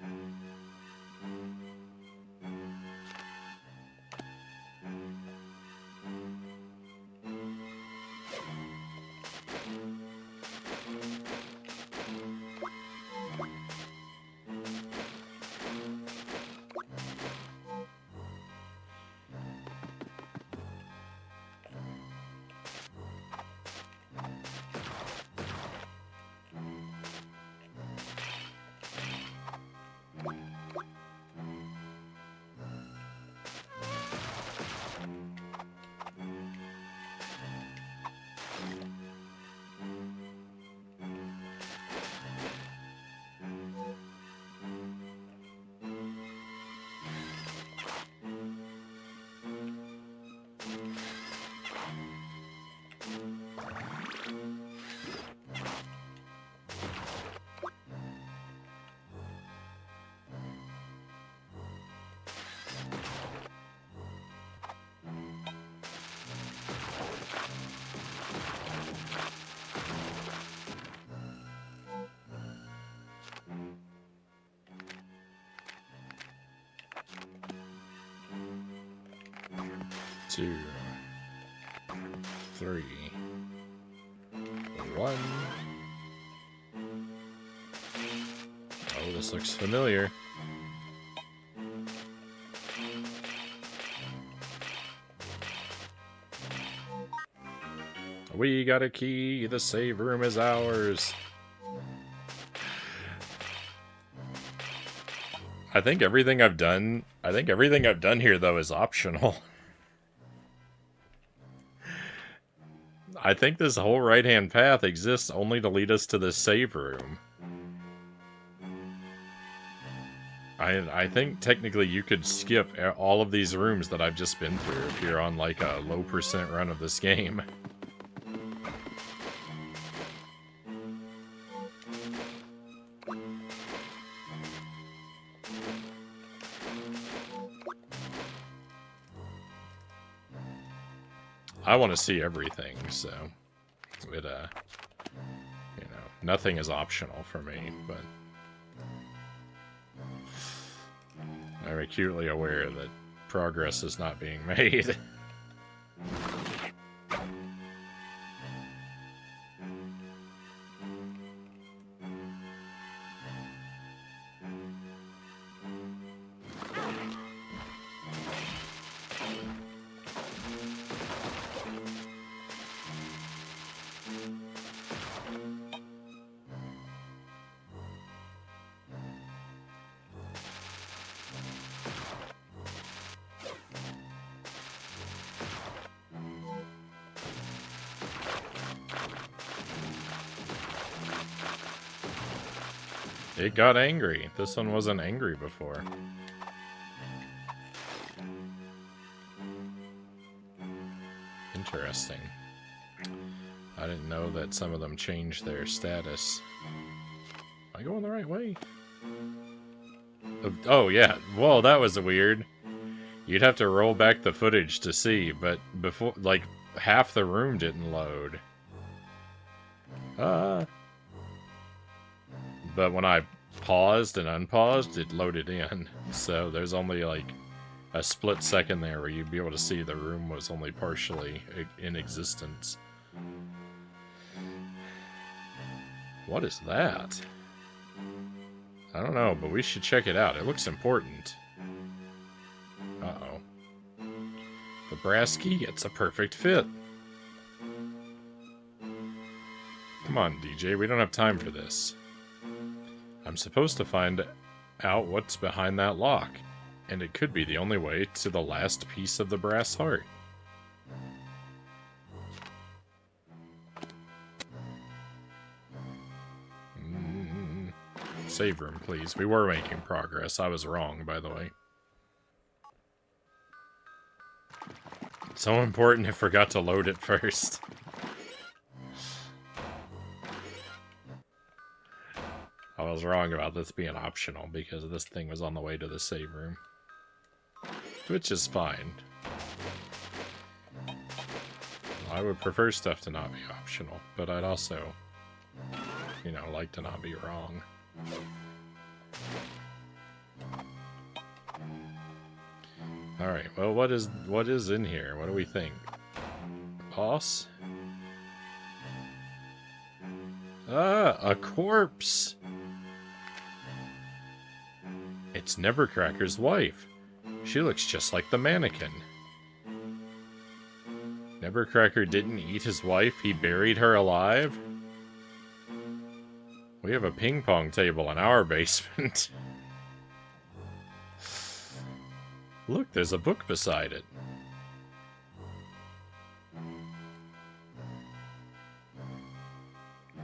Two, 3, 1. Oh, this looks familiar. We got a key. The save room is ours. I think everything I've done here though is optional. I think this whole right-hand path exists only to lead us to this save room. I think technically you could skip all of these rooms that I've just been through if you're on like a low percent run of this game. I want to see everything, so it, you know, nothing is optional for me, but I'm acutely aware that progress is not being made. It got angry. This one wasn't angry before. Interesting. I didn't know that some of them changed their status. Am I going the right way? Oh, yeah. Well, that was weird. You'd have to roll back the footage to see, but before, like, half the room didn't load. But when I paused and unpaused, it loaded in. So there's only like a split second there where you'd be able to see the room was only partially in existence. What is that? I don't know, but we should check it out. It looks important. Uh-oh. The brass key gets a perfect fit. Come on, DJ, we don't have time for this. I'm supposed to find out what's behind that lock, and it could be the only way to the last piece of the brass heart. Save room, please. We were making progress. I was wrong, by the way. So important I forgot to load it first. I was wrong about this being optional because this thing was on the way to the save room. Which is fine. I would prefer stuff to not be optional, but I'd also, you know, like to not be wrong. Alright, well, what is in here? What do we think? Boss? Ah, a corpse! It's Nevercracker's wife. She looks just like the mannequin. Nevercracker didn't eat his wife, he buried her alive? We have a ping pong table in our basement. Look, there's a book beside it.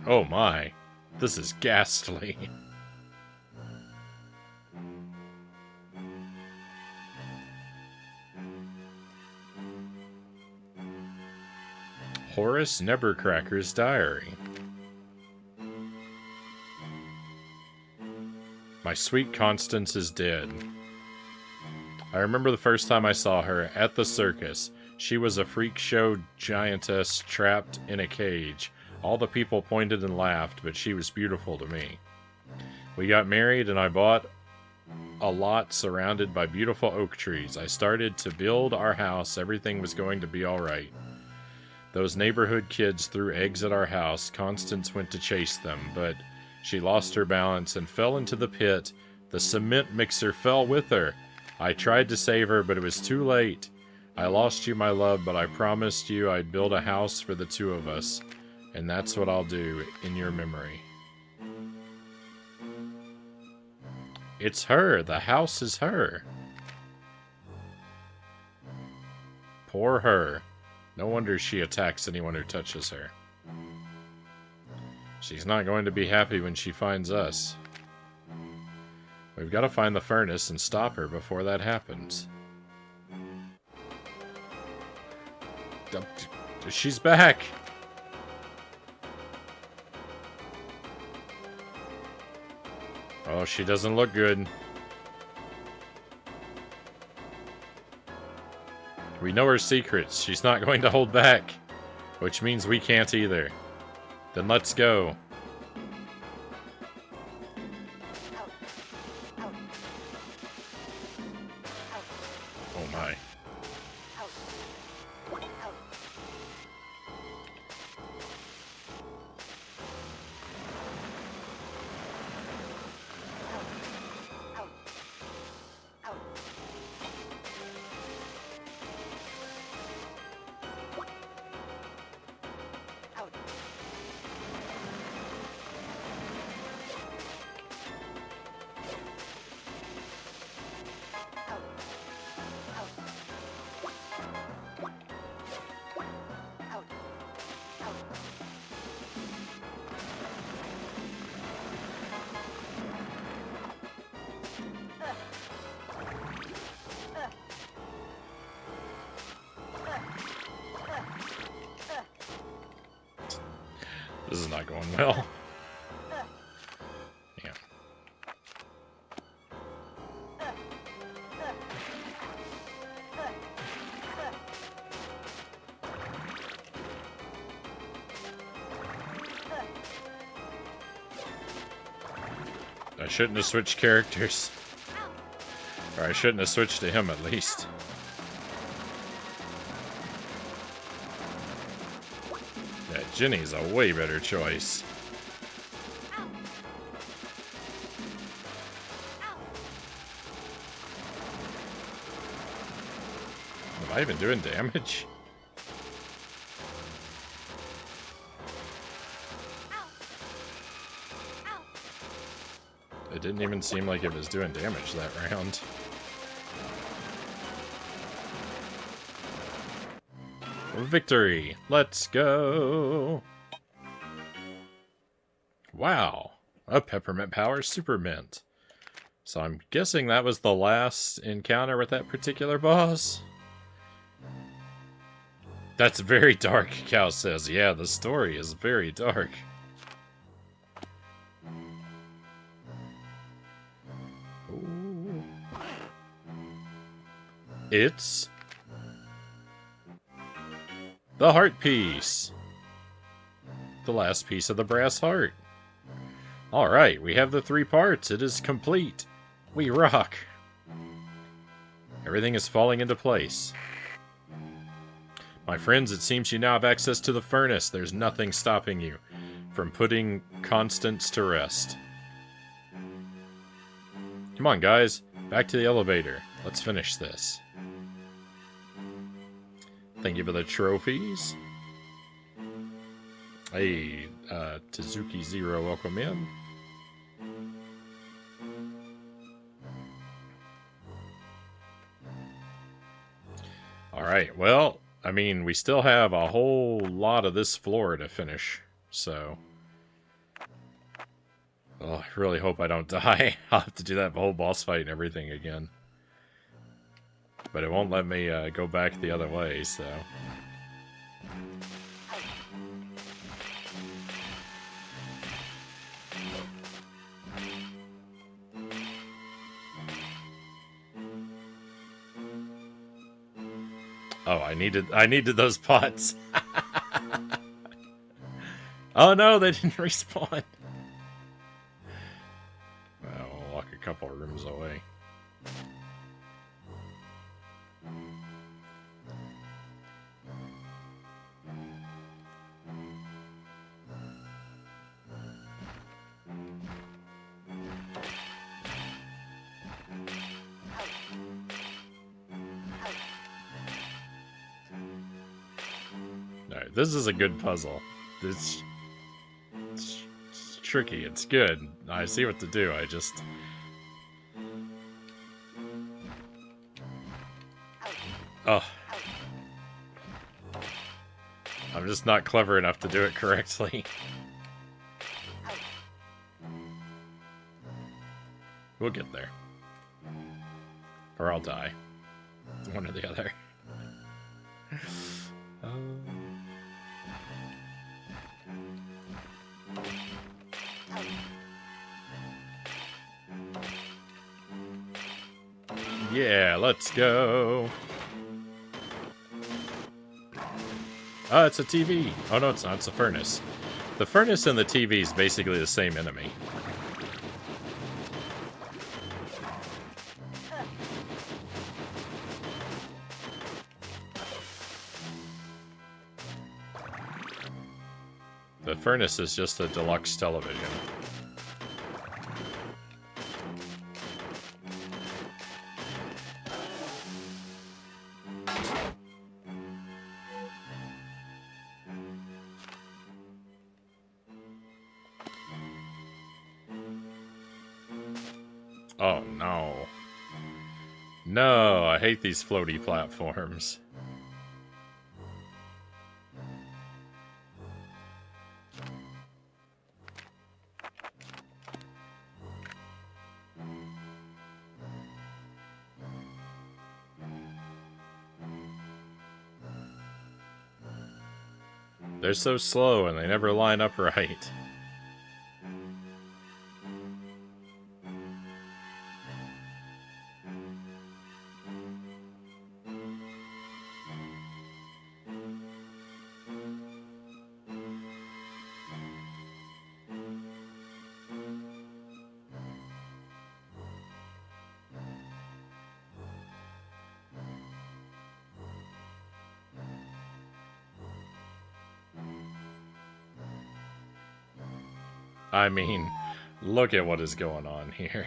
Oh my, this is ghastly. Horace Nevercracker's diary. My sweet Constance is dead. I remember the first time I saw her, at the circus. She was a freak show giantess trapped in a cage. All the people pointed and laughed, but she was beautiful to me. We got married and I bought a lot surrounded by beautiful oak trees. I started to build our house. Everything was going to be alright. Those neighborhood kids threw eggs at our house. Constance went to chase them, but she lost her balance and fell into the pit. The cement mixer fell with her. I tried to save her, but it was too late. I lost you, my love, but I promised you I'd build a house for the two of us. And that's what I'll do in your memory. It's her. The house is her. Poor her. No wonder she attacks anyone who touches her. She's not going to be happy when she finds us. We've got to find the furnace and stop her before that happens. She's back! Oh, she doesn't look good. We know her secrets. She's not going to hold back. Which means we can't either. Then let's go. Oh my. This is not going well. Yeah. I shouldn't have switched characters. Or I shouldn't have switched to him at least. Yeah, Jenny's a way better choice. Am I even doing damage? It didn't even seem like it was doing damage that round. Victory! Let's go! Wow! A Peppermint Power Super Mint. So I'm guessing that was the last encounter with that particular boss? That's very dark, Cal says. Yeah, the story is very dark. Ooh. It's the heart piece. The last piece of the brass heart. Alright, we have the 3 parts. It is complete. We rock. Everything is falling into place. My friends, it seems you now have access to the furnace. There's nothing stopping you from putting Constance to rest. Come on, guys. Back to the elevator. Let's finish this. Thank you for the trophies. Hey, Tezuki Zero, welcome in. Alright, well, I mean, we still have a whole lot of this floor to finish, so... Oh, I really hope I don't die. I'll have to do that whole boss fight and everything again. But it won't let me go back the other way, so... Oh, I needed those pots. Oh no, they didn't respawn. Well, we'll walk a couple of rooms away. Alright, this is a good puzzle. It's tricky, it's good. I see what to do, I just... Oh. I'm just not clever enough to do it correctly. We'll get there. Or I'll die. One or the other. Yeah, let's go. Oh, it's a TV. Oh, no, it's not. It's a furnace. The furnace and the TV is basically the same enemy. The furnace is just a deluxe television. Oh, no. No, I hate these floaty platforms. They're so slow and they never line up right. I mean, look at what is going on here.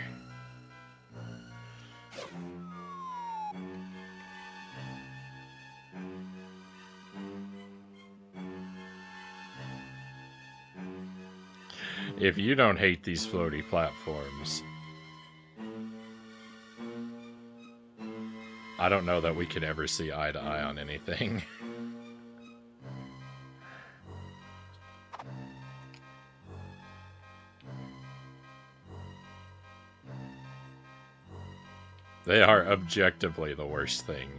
If you don't hate these floaty platforms, I don't know that we could ever see eye to eye on anything. They are objectively the worst thing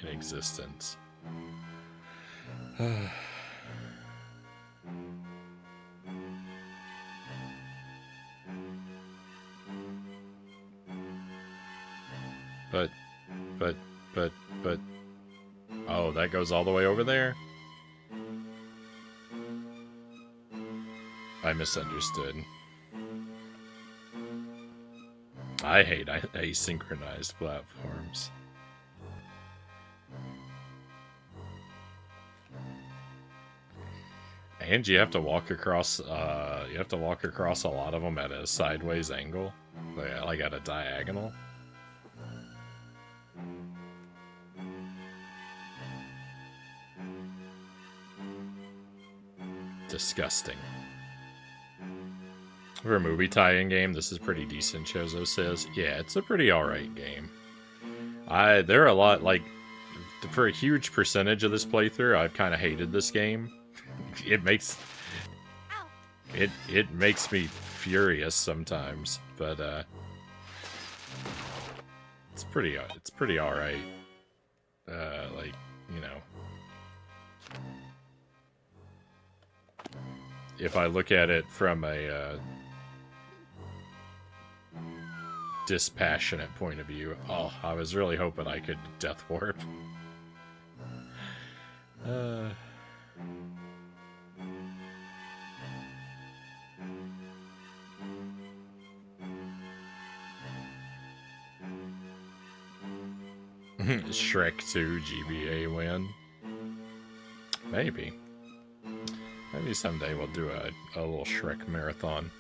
in existence. But... Oh, that goes all the way over there? I misunderstood. I hate asynchronized platforms. And you have to walk across. You have to walk across a lot of them at a sideways angle, like at a diagonal. Disgusting. For a movie tie-in game, this is pretty decent, Chozo says. Yeah, it's a pretty alright game. There are a lot, like, for a huge percentage of this playthrough, I've kind of hated this game. It makes me furious sometimes, but it's pretty alright. Like, you know, if I look at it from a dispassionate point of view. Oh, I was really hoping I could death warp. Shrek 2 GBA win. Maybe. Maybe someday we'll do a little Shrek marathon.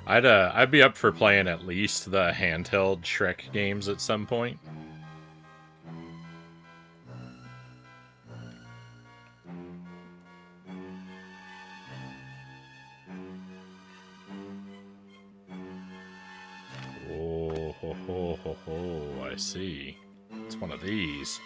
I'd be up for playing at least the handheld Shrek games at some point. Oh, ho, ho, ho, ho, I see. It's one of these.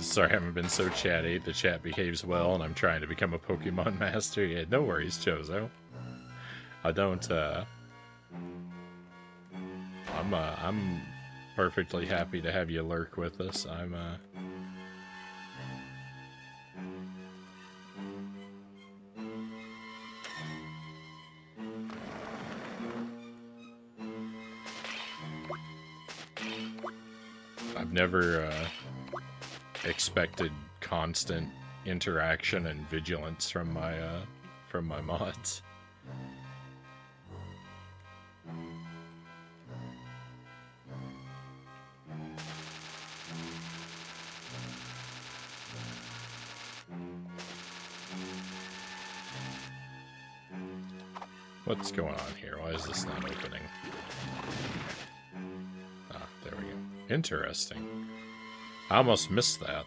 Sorry, I haven't been so chatty. The chat behaves well, and I'm trying to become a Pokemon master. Yeah, no worries, Chozo. I don't, I'm perfectly happy to have you lurk with us. I've never, expected constant interaction and vigilance from my mods. What's going on here? Why is this not opening? Ah, there we go. Interesting. I almost missed that.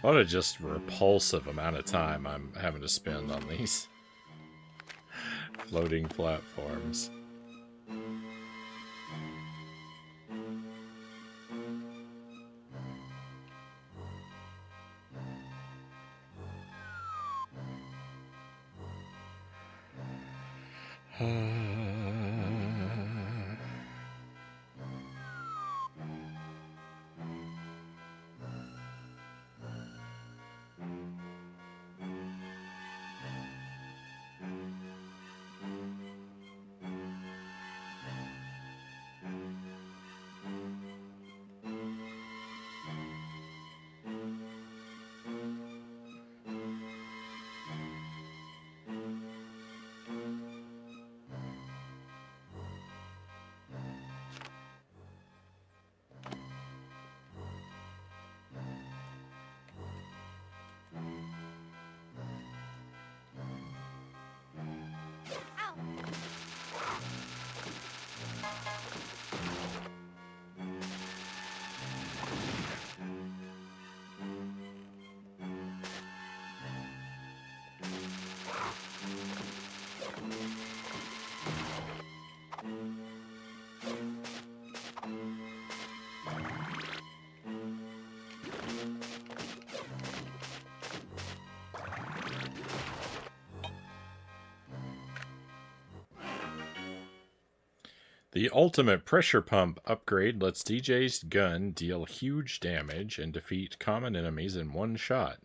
What a just repulsive amount of time I'm having to spend on these floating platforms. The ultimate pressure pump upgrade lets DJ's gun deal huge damage and defeat common enemies in one shot.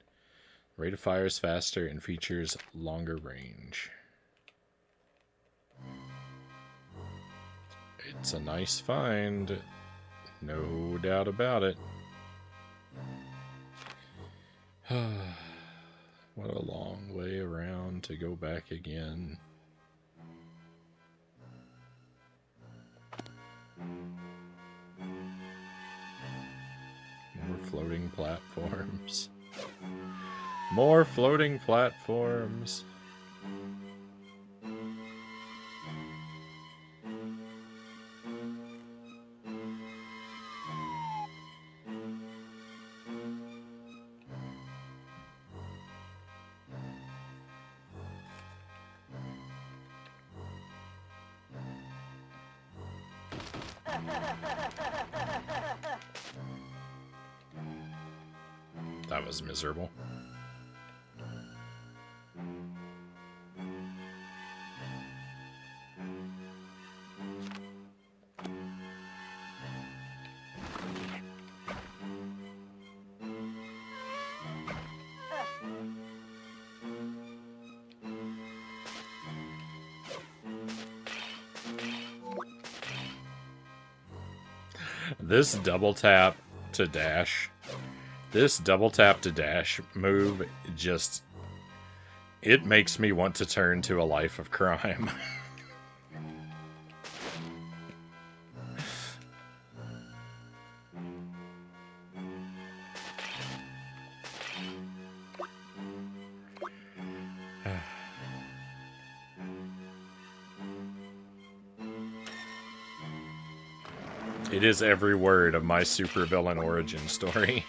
Rate of fire is faster and features longer range. It's a nice find, no doubt about it. What a long way around to go back again. More floating platforms. More floating platforms. That was miserable. This double tap to dash. This double tap to dash move just... It makes me want to turn to a life of crime. It is every word of my supervillain origin story.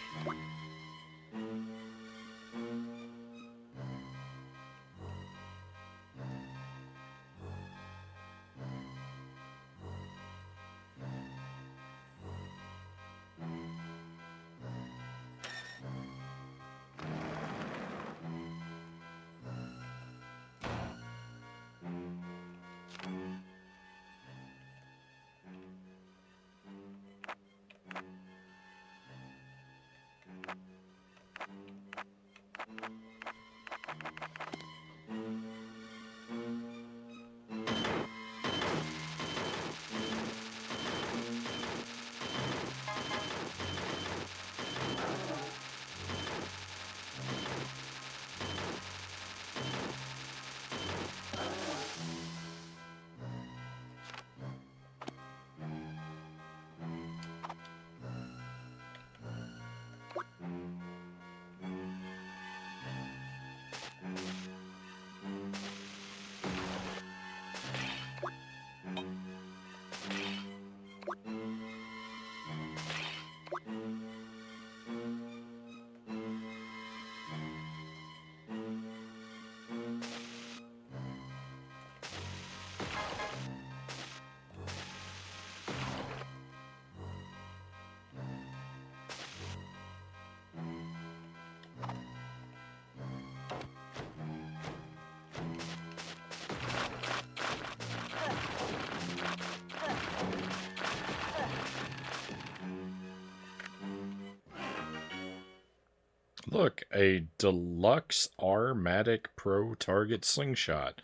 Look, a deluxe R-Matic Pro target slingshot.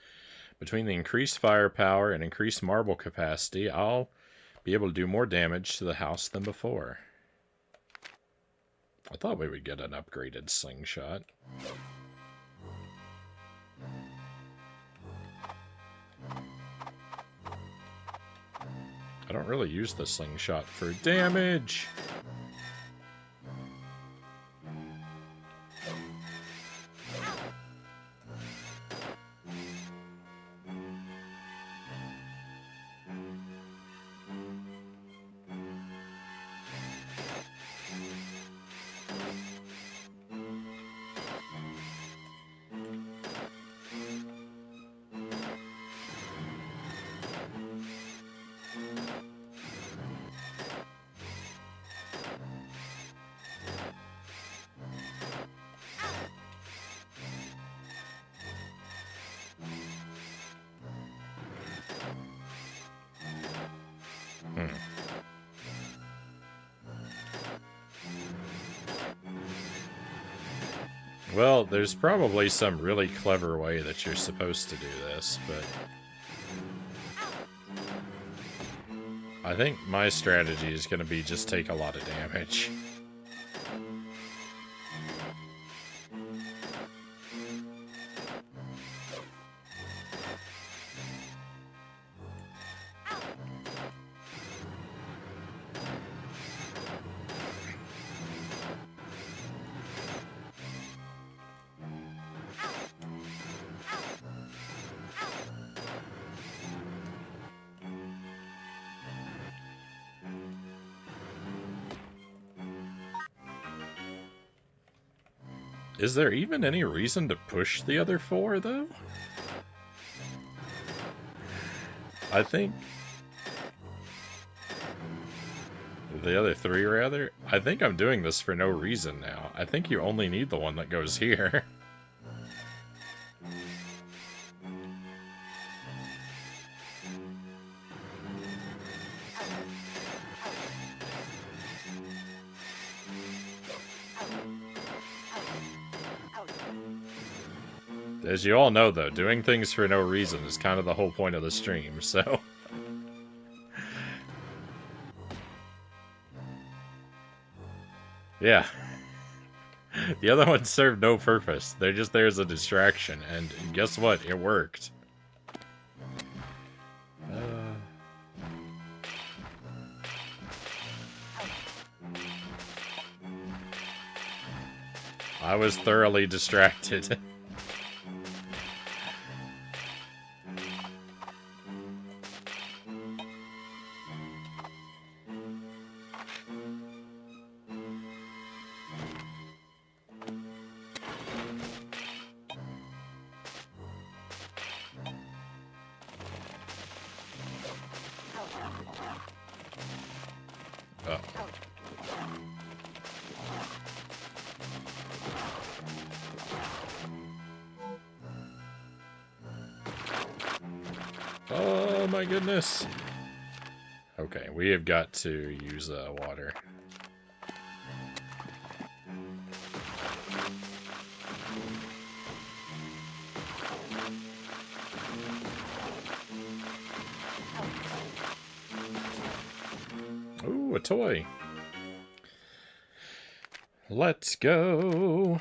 Between the increased firepower and increased marble capacity, I'll be able to do more damage to the house than before. I thought we would get an upgraded slingshot. I don't really use the slingshot for damage. Well, there's probably some really clever way that you're supposed to do this, but I think my strategy is going to be just take a lot of damage. Is there even any reason to push the other 4, though? I think... The other 3, rather? I think I'm doing this for no reason now. I think you only need the one that goes here. As you all know, though, doing things for no reason is kind of the whole point of the stream, so... Yeah. The other ones serve no purpose. They're just there as a distraction, and guess what? It worked. I was thoroughly distracted. Oh my goodness. Okay, we have got to use water. Ooh, a toy. Let's go.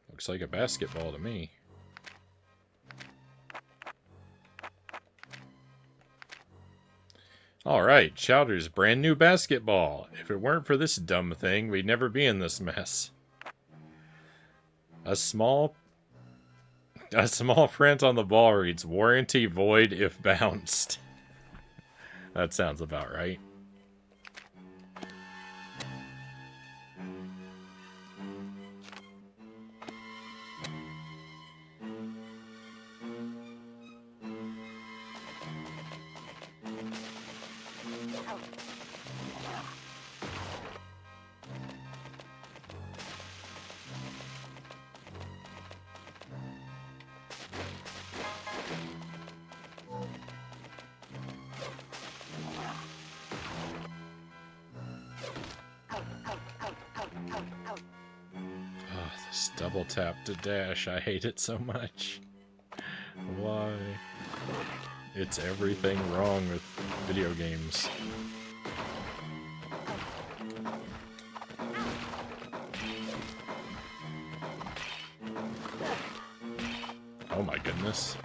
Looks like a basketball to me. Alright, Chowder's brand new basketball. If it weren't for this dumb thing, we'd never be in this mess. A small print on the ball reads, "Warranty void if bounced." That sounds about right. Double tap to dash. I hate it so much. Why? It's everything wrong with video games. Oh my goodness.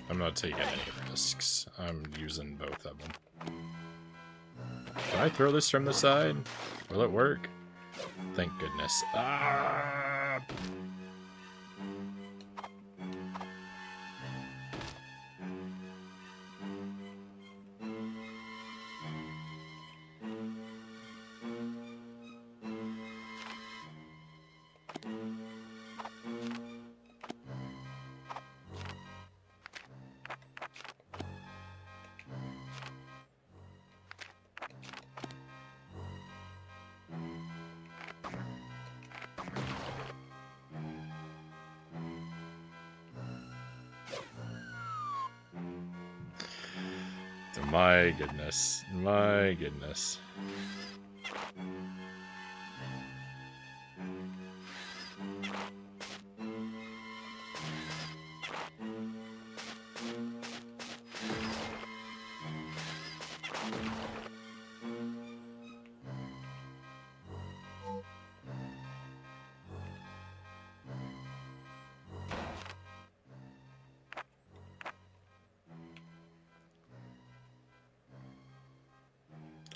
I'm not taking any risks. I'm using both of them. Can I throw this from the side? Will it work? Thank goodness. Ah! My goodness. My goodness.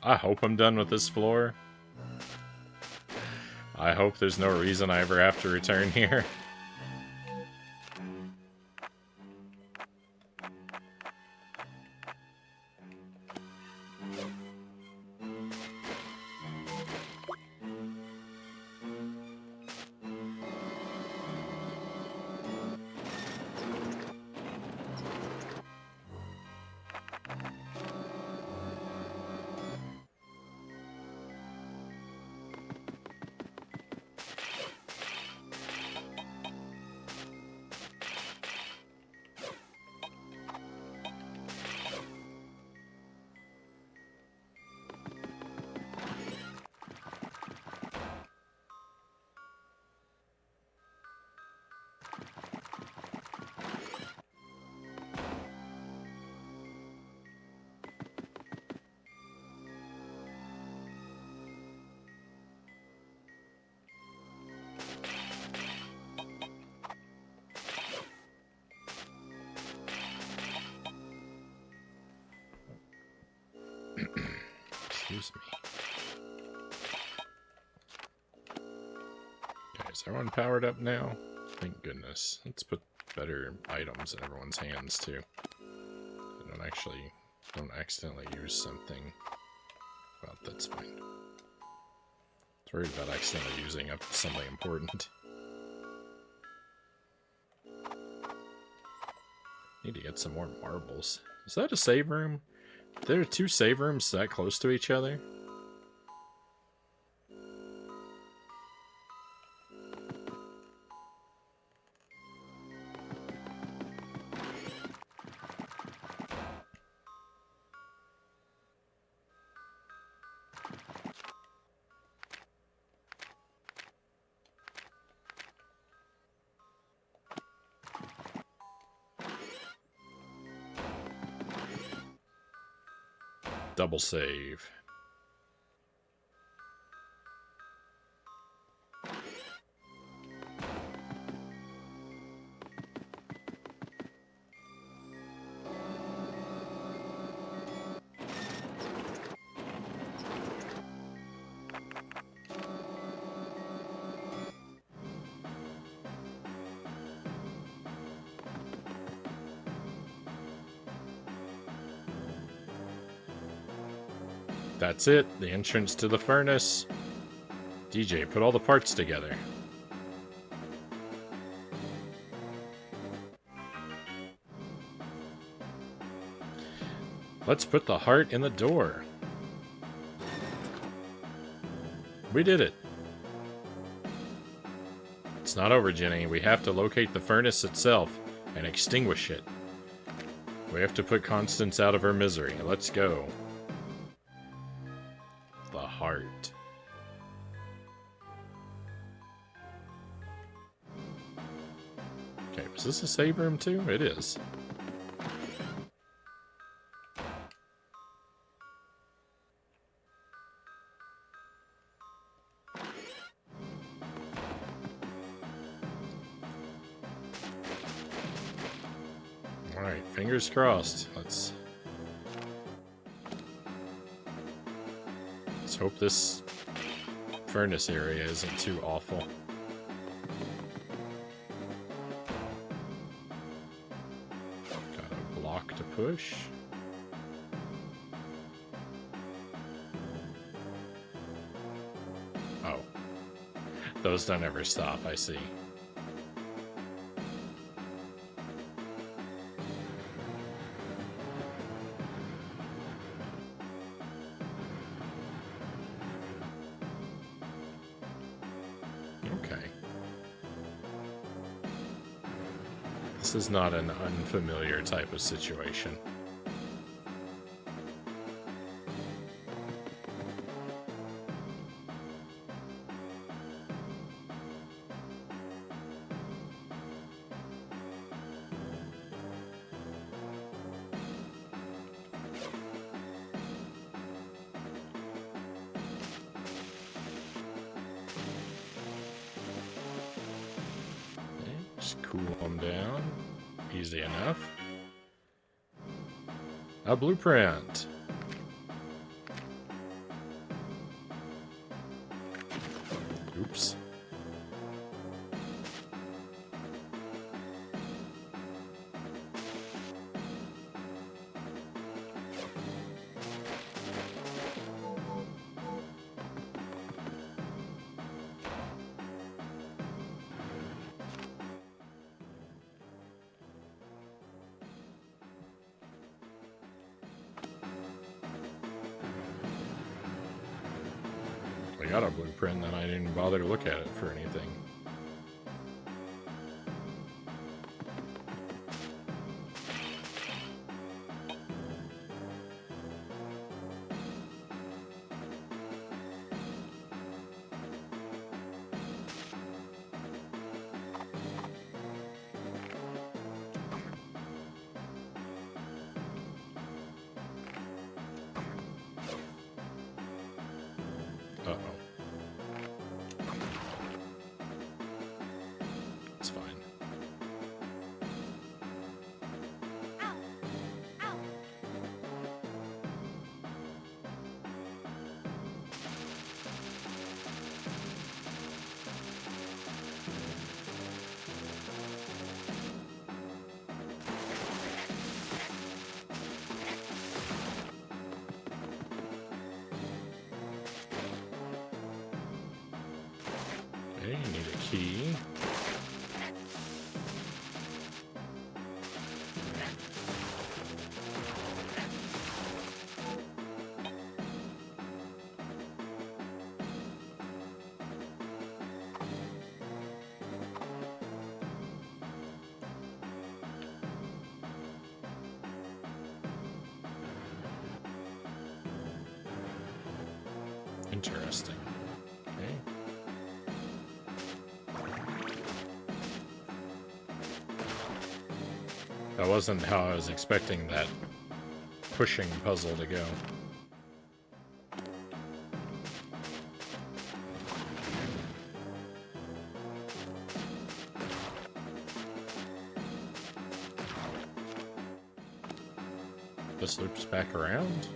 I hope I'm done with this floor. I hope there's no reason I ever have to return here. Excuse me. Okay, is everyone powered up now? Thank goodness. Let's put better items in everyone's hands, too. Don't accidentally use something. Well, that's fine. I was worried about accidentally using up something important. Need to get some more marbles. Is that a save room? There are two save rooms that close to each other? Double save. That's it, the entrance to the furnace. DJ, put all the parts together. Let's put the heart in the door. We did it. It's not over, Jenny. We have to locate the furnace itself and extinguish it. We have to put Constance out of her misery. Let's go. The heart. Okay, was this a save room too? It is. Alright, fingers crossed. Let's hope this furnace area isn't too awful. Got a block to push. Oh. Those don't ever stop, I see. This is not an unfamiliar type of situation. Just cool them down. Easy enough. A blueprint. Oops. I got a blueprint and I didn't even bother to look at it for anything. Uh-oh. It's fine. Okay, you need a key. Interesting. Okay. That wasn't how I was expecting that pushing puzzle to go. This loops back around?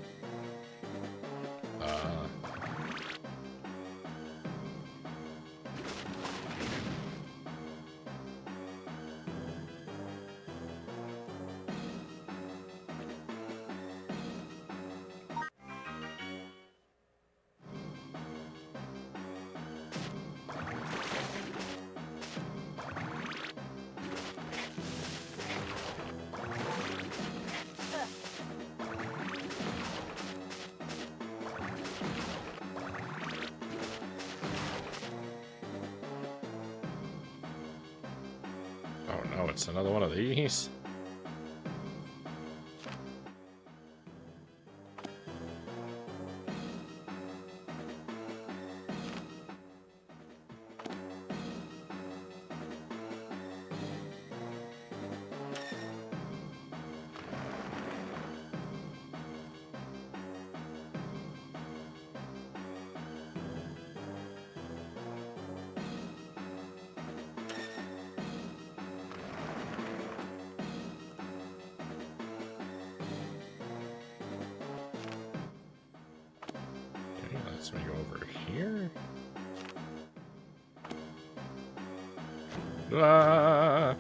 Oh no, it's another one of these? Let's go over here. Ah!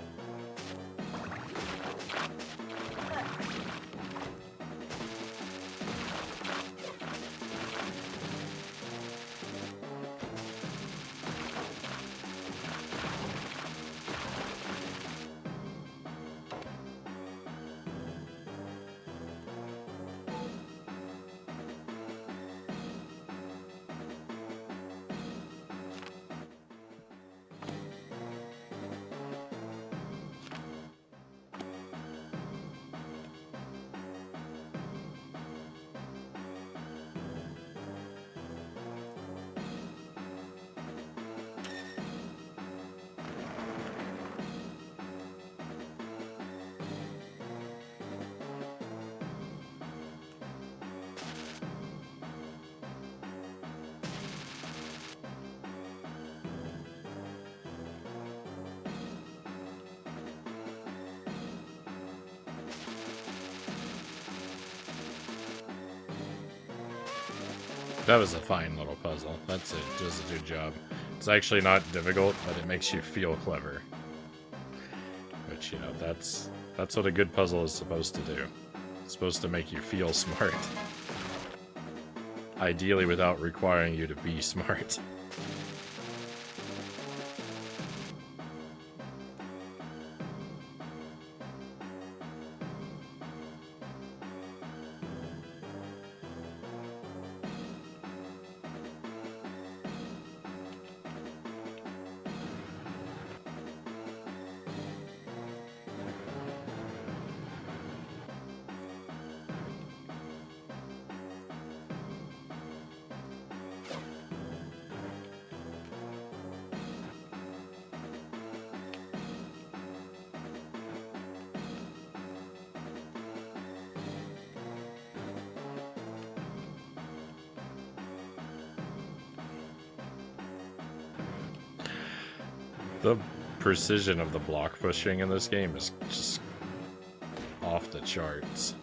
That was a fine little puzzle. That's it. Does a good job. It's actually not difficult, but it makes you feel clever. Which, you know, that's what a good puzzle is supposed to do. It's supposed to make you feel smart. Ideally without requiring you to be smart. The precision of the block pushing in this game is just off the charts.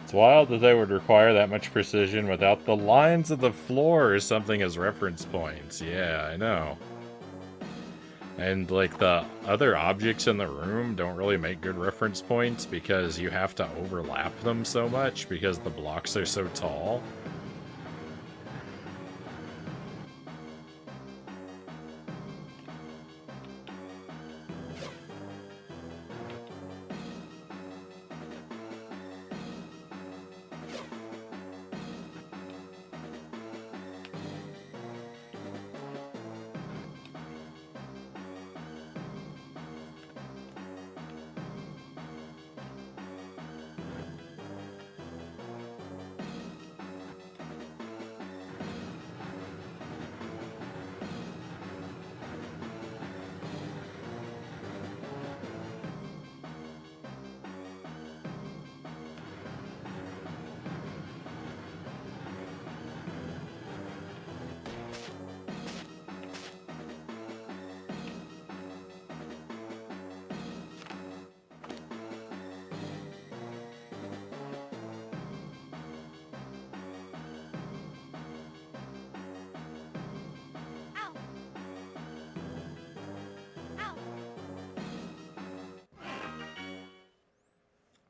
It's wild that they would require that much precision without the lines of the floor or something as reference points. Yeah, I know. And, like, the other objects in the room don't really make good reference points because you have to overlap them so much because the blocks are so tall.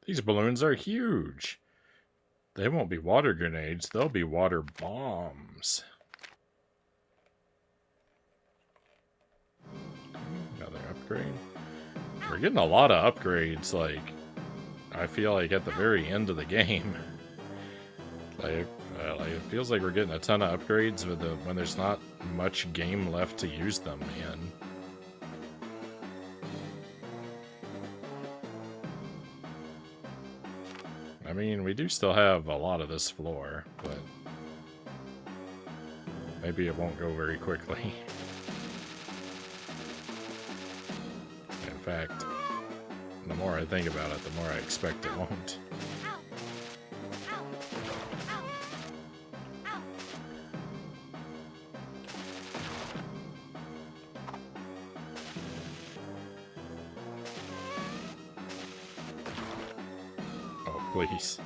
These balloons are huge. They won't be water grenades, they'll be water bombs. Another upgrade. We're getting a lot of upgrades, like, I feel like at the very end of the game. Like, it feels like we're getting a ton of upgrades with when there's not much game left to use them in. I mean, we do still have a lot of this floor, but maybe it won't go very quickly. In fact, the more I think about it, the more I expect it won't. Oh, please.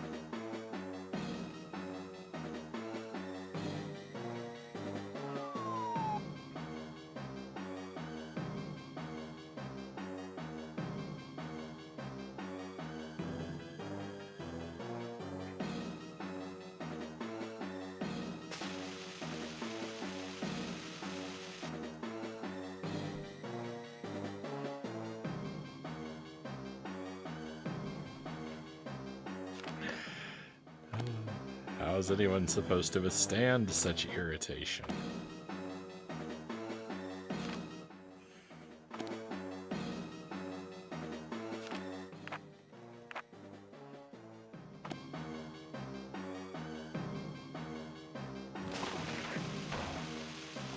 is anyone supposed to withstand such irritation?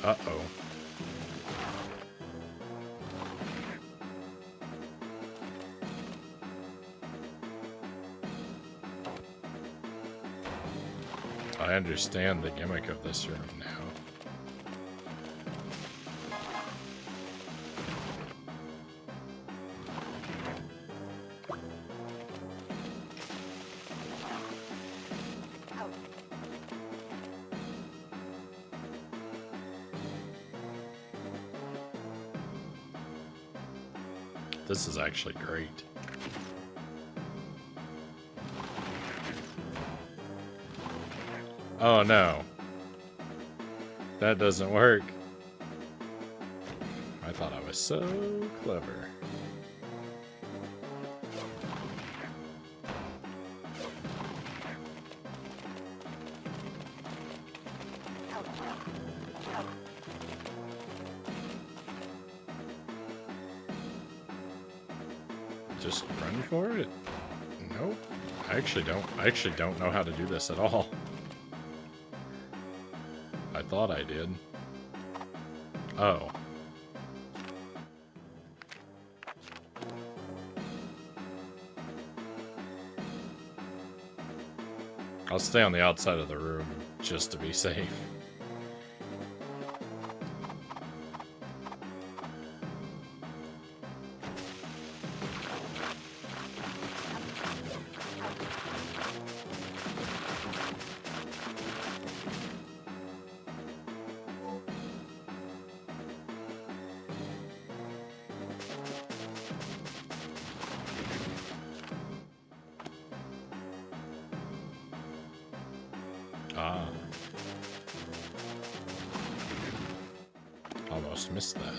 Uh-oh. I understand the gimmick of this room now. This is actually great. Oh no. That doesn't work. I thought I was so clever. Just run for it? Nope. I actually don't know how to do this at all. I thought I did. Oh. I'll stay on the outside of the room just to be safe. Ah. Almost missed that.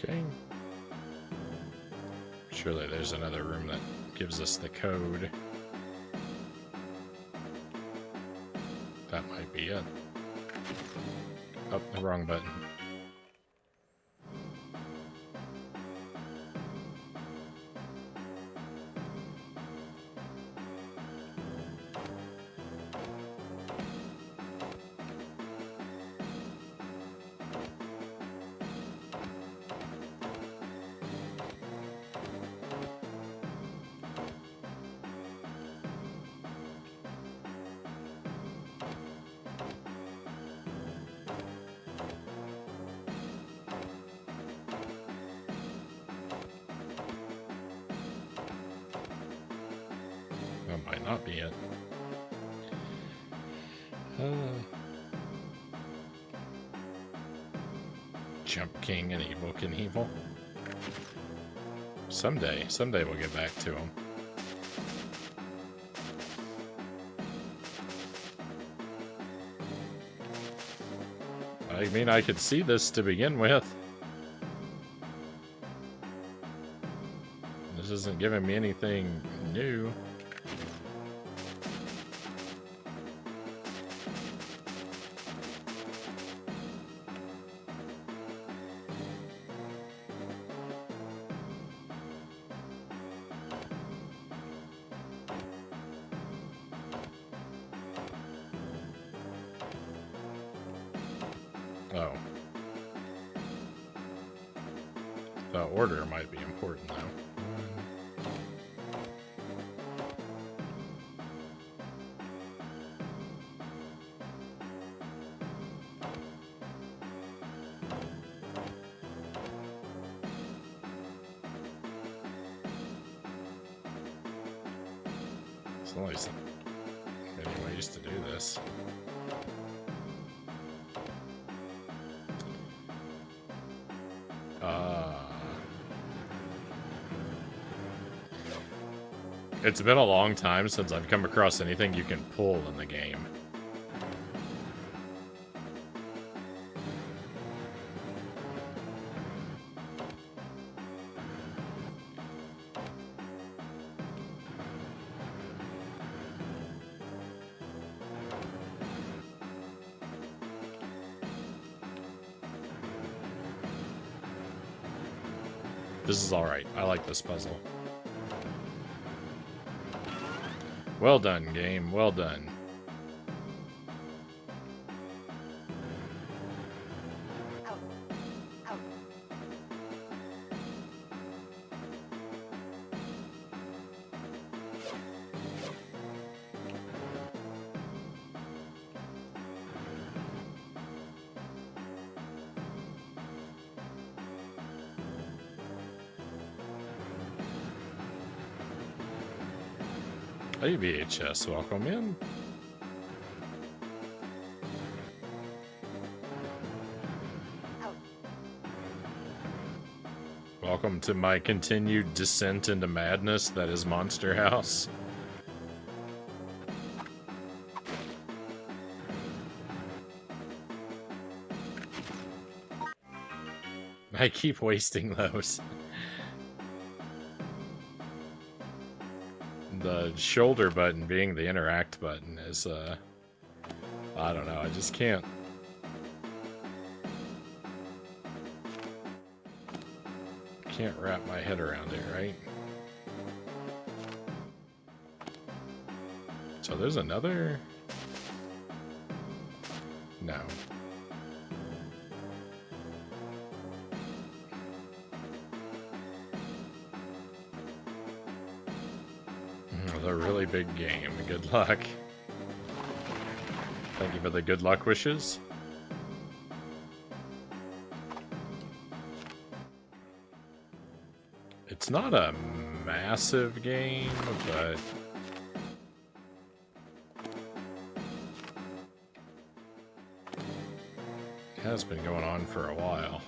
Okay. Surely there's another room that gives us the code. That might be it. Oh, the wrong button. That might not be it. Jump King and Evil Knievel. Someday we'll get back to him. I mean, I could see this to begin with. This isn't giving me anything new. Oh. The order might be important, though. 1, There's only some many ways to do this. It's been a long time since I've come across anything you can pull in the game. This is alright. I like this puzzle. Well done, game. Well done. Hey, VHS, welcome in. Welcome to my continued descent into madness that is Monster House. I keep wasting those. The shoulder button being the interact button is, I don't know, I just can't. Can't wrap my head around it, right? So there's another... No. A really big game. Good luck. Thank you for the good luck wishes. It's not a massive game, but it has been going on for a while.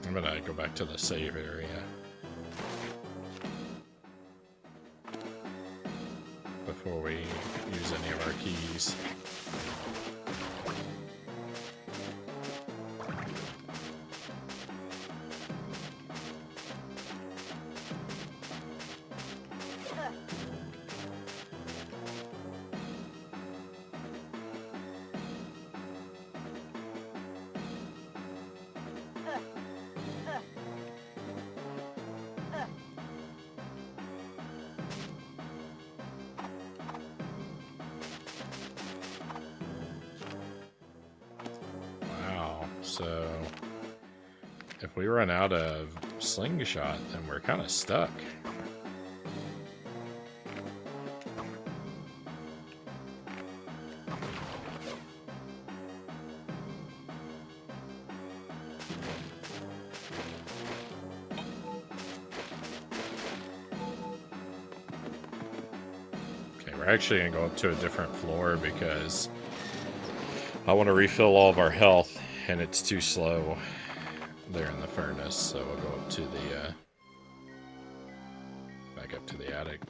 I'm gonna go back to the save area before we use any of our keys. So, if we run out of slingshot, then we're kind of stuck. Okay, we're actually going to go up to a different floor because I want to refill all of our health. And it's too slow there in the furnace, so we'll go up to the, back up to the attic.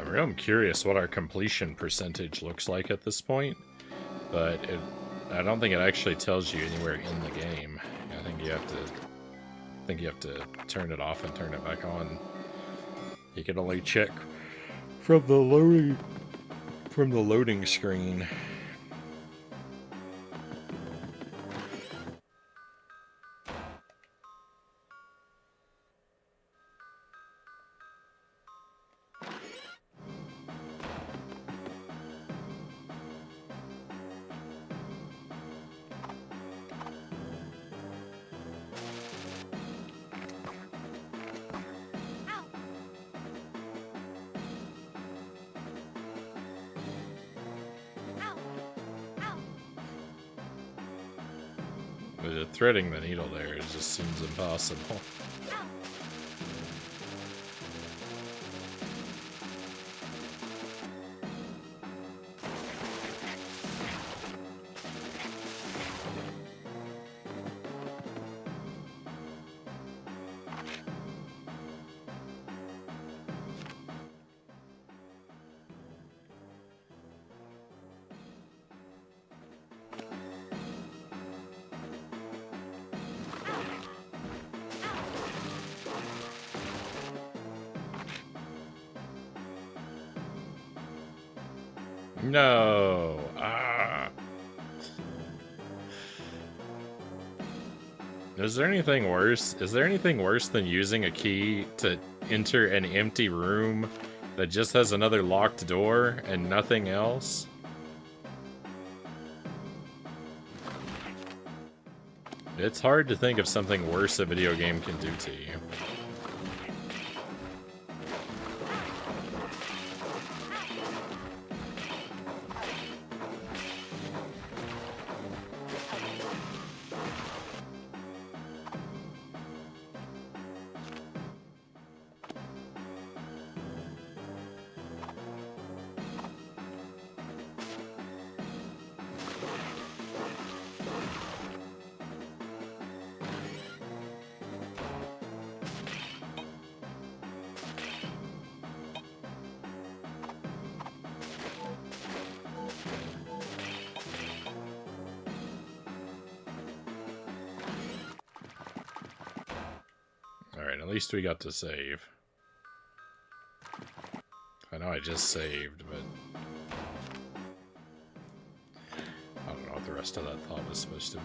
I'm curious what our completion percentage looks like at this point, but I don't think it actually tells you anywhere in the game. I think you have to turn it off and turn it back on. You can only check from the loading screen. Threading the needle there just seems impossible. No! Ah! Is there anything worse? Is there anything worse than using a key to enter an empty room that just has another locked door and nothing else? It's hard to think of something worse a video game can do to you. Alright, at least we got to save. I know I just saved, but I don't know what the rest of that thought was supposed to be.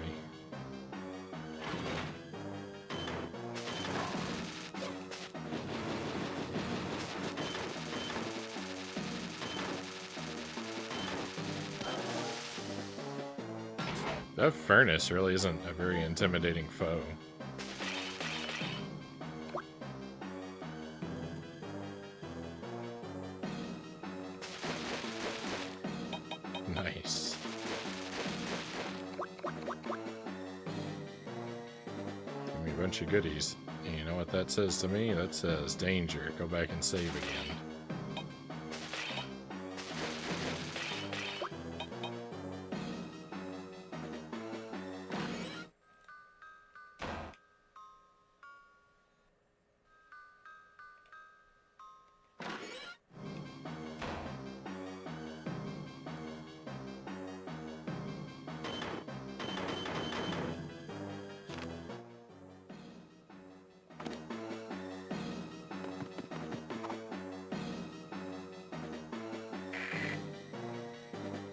That furnace really isn't a very intimidating foe. Nice. Give me a bunch of goodies. And you know what that says to me? That says danger. Go back and save again.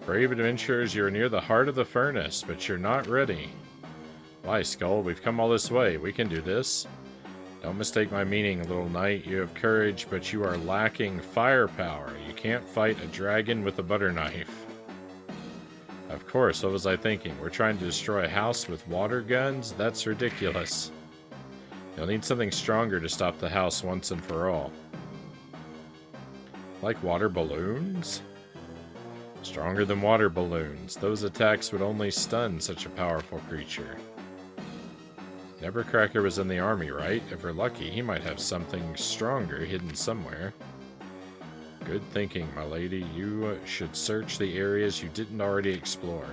Brave adventurers, you're near the heart of the furnace, but you're not ready. Why, Skull? We've come all this way. We can do this. Don't mistake my meaning, little knight. You have courage, but you are lacking firepower. You can't fight a dragon with a butter knife. Of course, what was I thinking? We're trying to destroy a house with water guns? That's ridiculous. You'll need something stronger to stop the house once and for all. Like water balloons? Stronger than water balloons. Those attacks would only stun such a powerful creature. Nevercracker was in the army, right? If we're lucky, he might have something stronger hidden somewhere. Good thinking, my lady. You should search the areas you didn't already explore.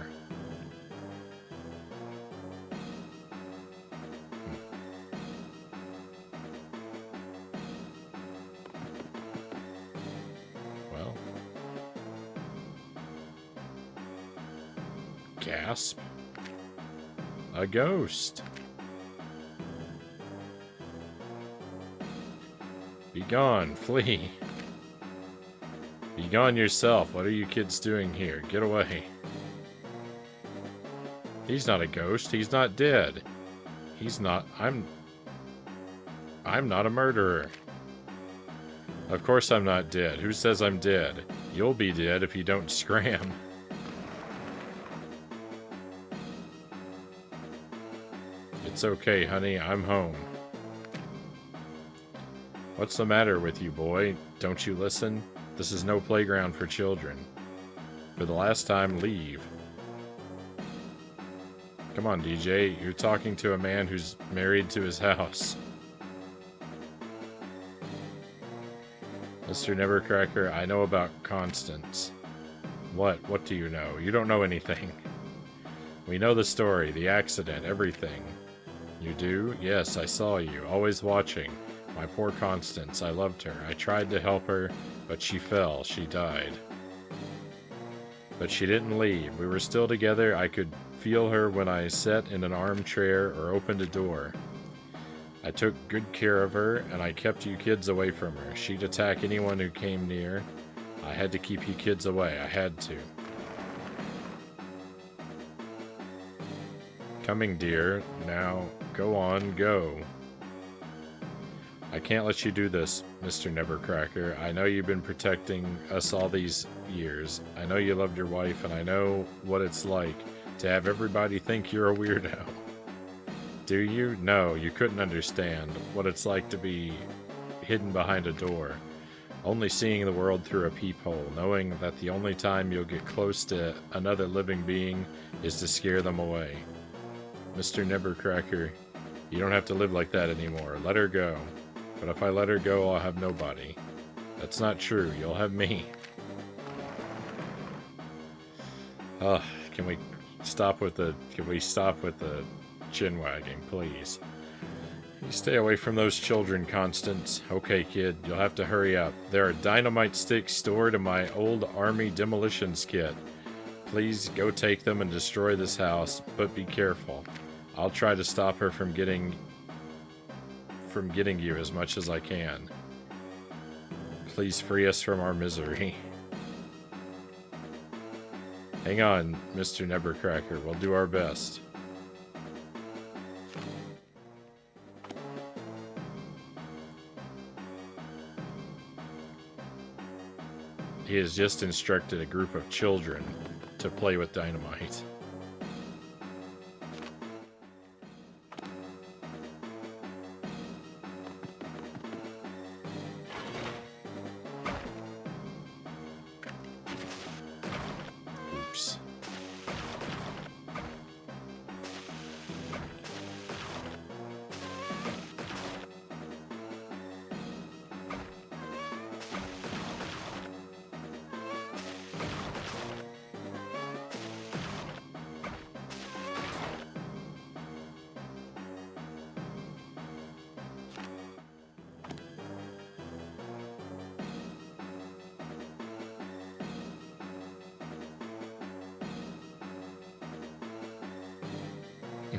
Gasp. A ghost. Be gone, flee. Be gone yourself. What are you kids doing here? Get away. He's not a ghost. He's not dead. He's not... I'm not a murderer. Of course I'm not dead. Who says I'm dead? You'll be dead if you don't scram. It's okay, honey. I'm home. What's the matter with you, boy? Don't you listen? This is no playground for children. For the last time, leave. Come on, DJ. You're talking to a man who's married to his house. Mr. Nevercracker, I know about Constance. What? What do you know? You don't know anything. We know the story, the accident, everything. You do? Yes, I saw you, always watching. My poor Constance, I loved her. I tried to help her, but she fell. She died. But she didn't leave. We were still together. I could feel her when I sat in an armchair or opened a door. I took good care of her, and I kept you kids away from her. She'd attack anyone who came near. I had to keep you kids away. I had to. Coming, dear. Now, go on, go. I can't let you do this, Mr. Nevercracker. I know you've been protecting us all these years. I know you loved your wife, and I know what it's like to have everybody think you're a weirdo. Do you? No, you couldn't understand what it's like to be hidden behind a door, only seeing the world through a peephole, knowing that the only time you'll get close to another living being is to scare them away. Mr. Nevercracker, you don't have to live like that anymore. Let her go. But if I let her go, I'll have nobody. That's not true. You'll have me. Can we stop with the chin wagging, please? You stay away from those children, Constance. Okay, kid, you'll have to hurry up. There are dynamite sticks stored in my old army demolitions kit. Please go take them and destroy this house, but be careful. I'll try to stop her from getting you as much as I can. Please free us from our misery. Hang on, Mr. Nevercracker. We'll do our best. He has just instructed a group of children to play with dynamite. Oops.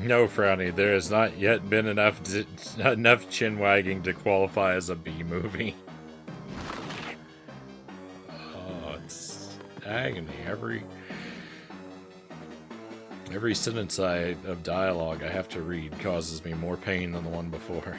No, Frownie, there has not yet been enough chin wagging to qualify as a B movie. Oh, it's agony. Every sentence of dialogue I have to read causes me more pain than the one before.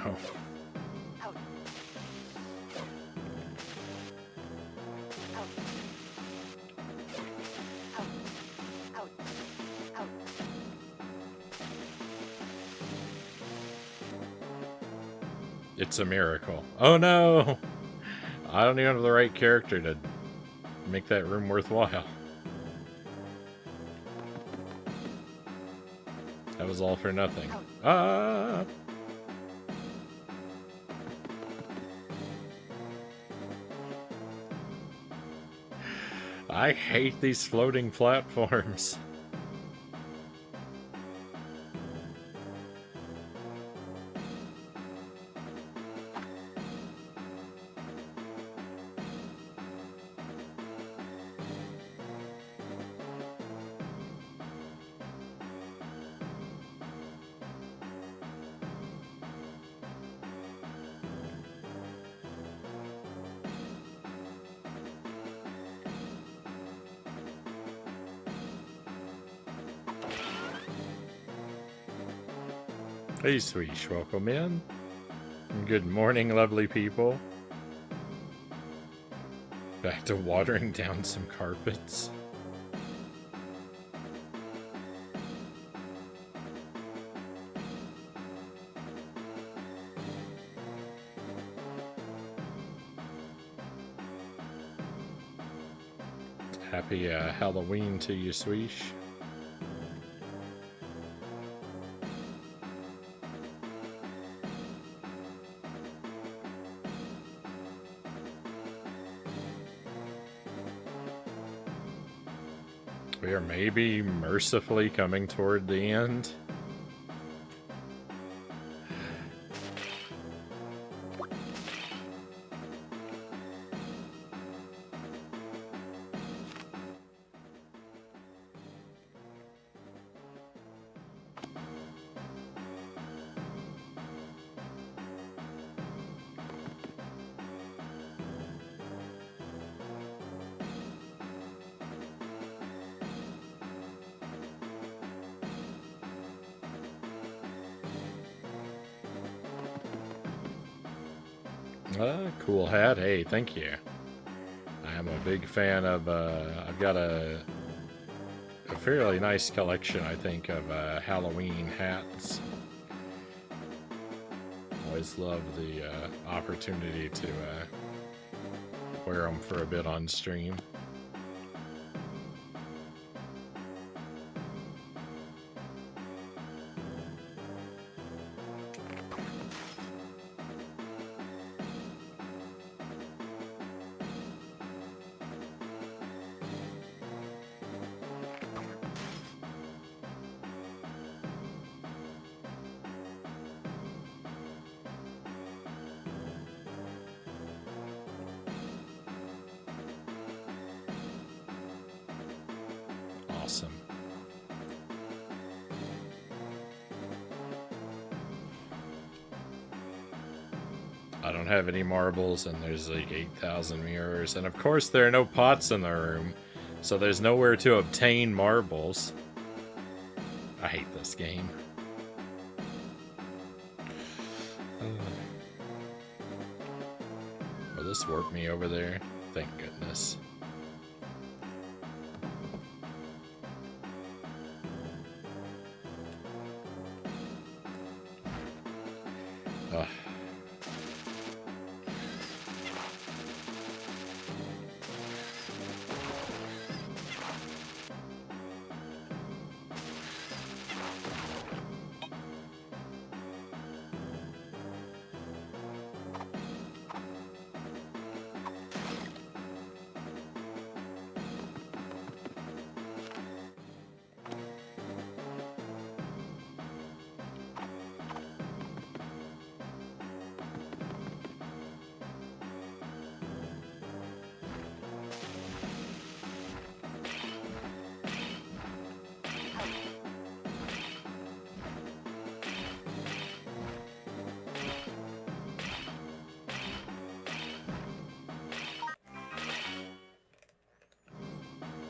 no. It's a miracle. Oh no! I don't even have the right character to make that room worthwhile. That was all for nothing. Ah! I hate these floating platforms. Hey, Sweesh, welcome in. Good morning, lovely people. Back to watering down some carpets. Happy Halloween to you, Sweesh. We are maybe mercifully coming toward the end. Cool hat. Hey, thank you. I am a big fan of, I've got a fairly nice collection, I think, of Halloween hats. Always love the opportunity to wear them for a bit on stream. Awesome. I don't have any marbles, and there's like 8,000 mirrors, and of course there are no pots in the room, so there's nowhere to obtain marbles. I hate this game. Will this warp me over there? Thank goodness. Ugh.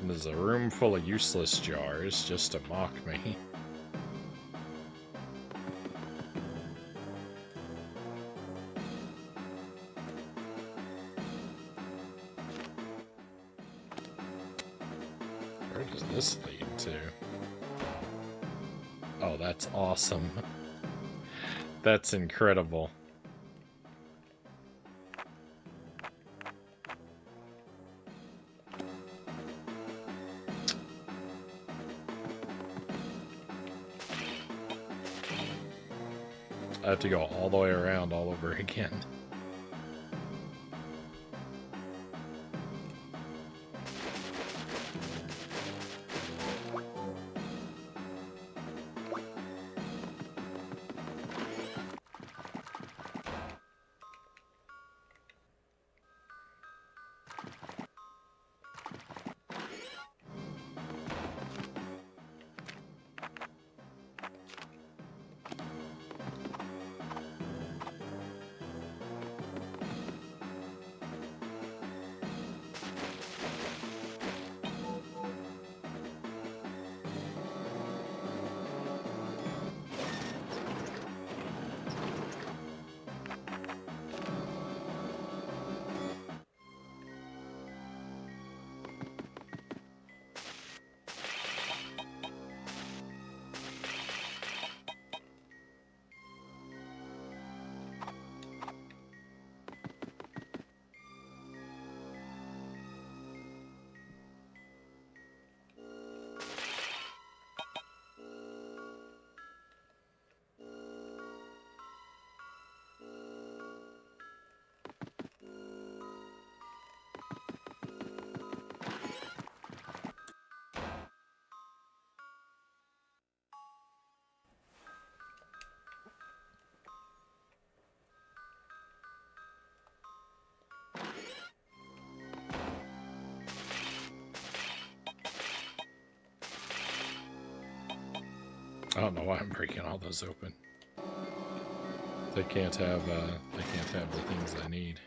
There's a room full of useless jars just to mock me. does this lead to? Oh, that's awesome. That's incredible. I have to go all the way around all over again. I don't know why I'm breaking all those open. They can't have the things I need.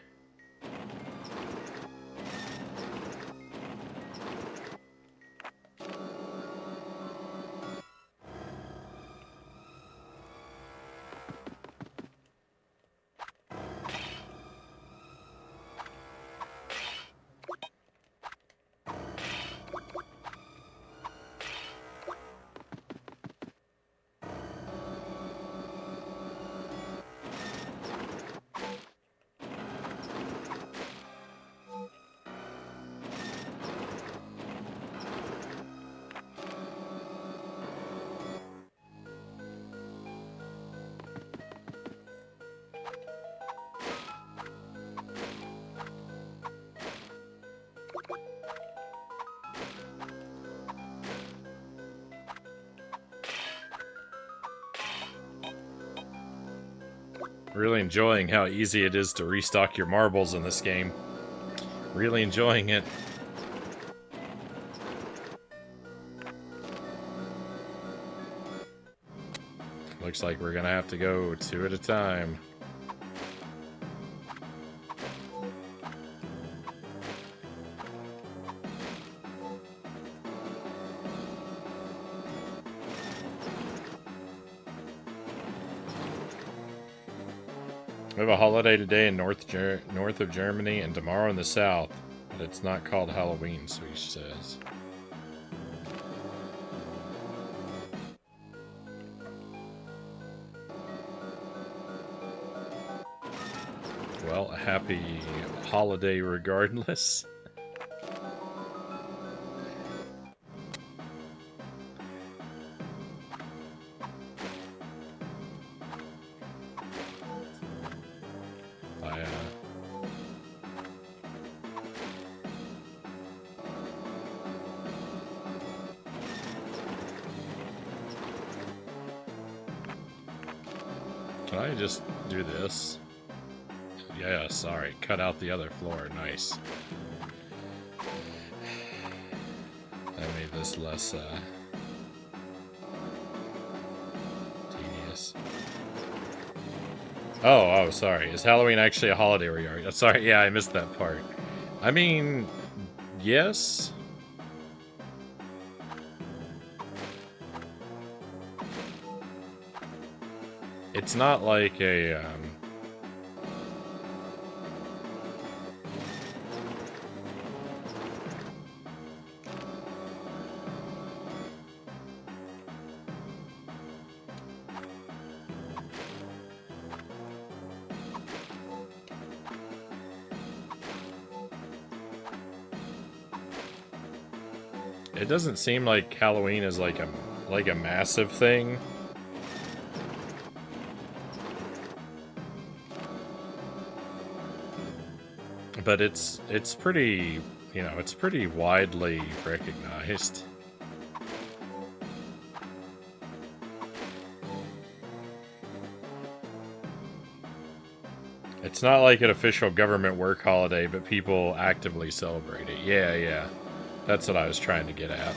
Really enjoying how easy it is to restock your marbles in this game. Really enjoying it. Looks like we're gonna have to go 2 at a time. We have a holiday today in north of Germany and tomorrow in the south, but it's not called Halloween, Swedish says. Well, a happy holiday regardless. Can I just do this? Yeah, sorry. Cut out the other floor. Nice. That made this less, tedious. Oh, sorry. Is Halloween actually a holiday where you are? Sorry, yeah, I missed that part. I mean, yes. It's not like a, it doesn't seem like Halloween is like a massive thing. But it's pretty, you know, it's pretty widely recognized. It's not like an official government work holiday, but people actively celebrate it. Yeah, yeah. That's what I was trying to get at.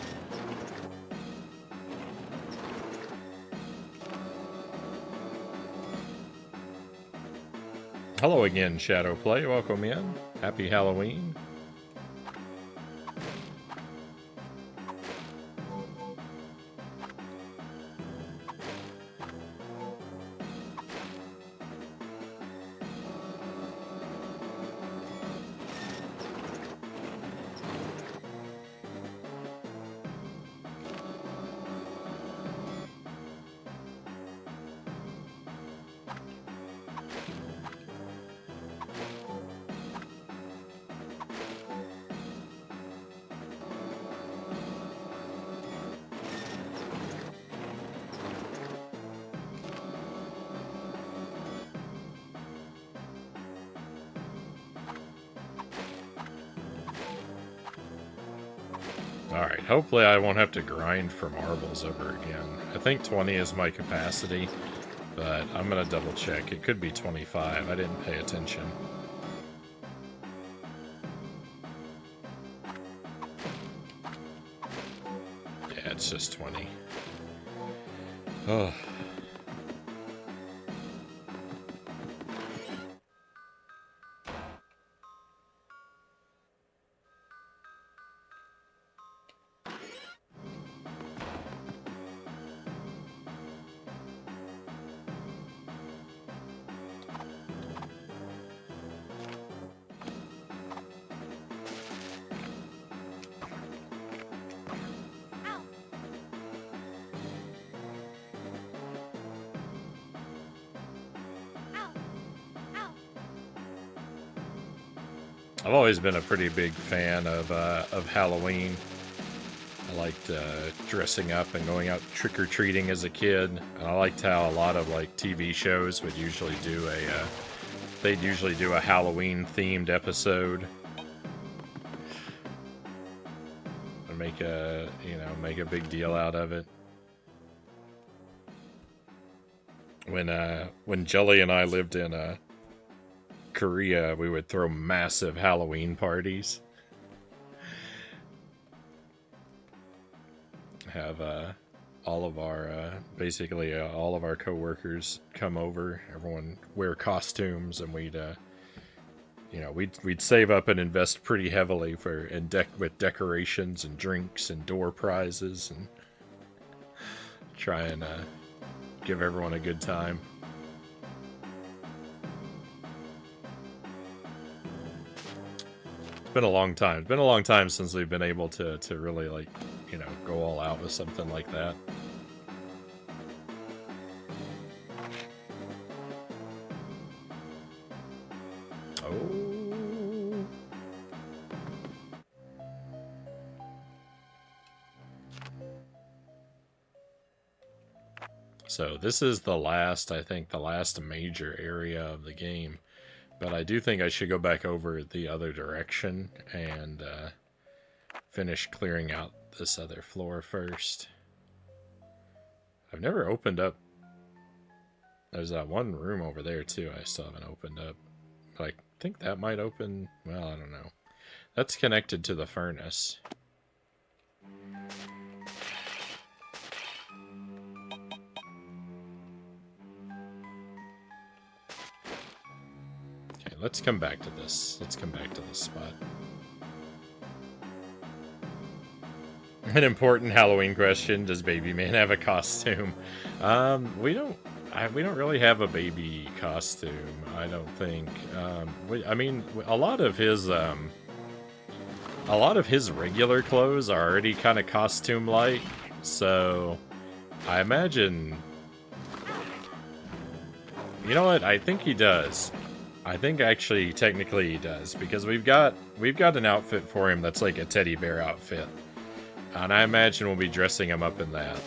Hello again, Shadowplay. Welcome in. Happy Halloween. Alright, hopefully I won't have to grind for marbles ever again. I think 20 is my capacity, but I'm gonna double check. It could be 25. I didn't pay attention. Yeah, it's just 20. Oh. I've always been a pretty big fan of Halloween. I liked dressing up and going out trick-or-treating as a kid. And I liked how a lot of like TV shows would usually do they'd usually do a Halloween-themed episode. And make a big deal out of it. When Jelly and I lived in Korea, we would throw massive Halloween parties. Have all of our basically all of our coworkers come over. Everyone wear costumes, and we'd save up and invest pretty heavily with decorations and drinks and door prizes, and try and give everyone a good time. It's been a long time. It's been a long time since we've been able to really, like, you know, go all out with something like that. Oh. So this is the last major area of the game. But I do think I should go back over the other direction and finish clearing out this other floor first. I've never opened up. There's that one room over there too I still haven't opened up. But I think that might open. Well, I don't know. That's connected to the furnace. Let's come back to this. Let's come back to this spot. An important Halloween question: does Baby Man have a costume? We don't really have a baby costume. I don't think. I mean, a lot of his regular clothes are already kind of costume-like. So, I imagine. You know what? I think he does. I think actually, technically he does, because we've got an outfit for him that's like a teddy bear outfit. And I imagine we'll be dressing him up in that.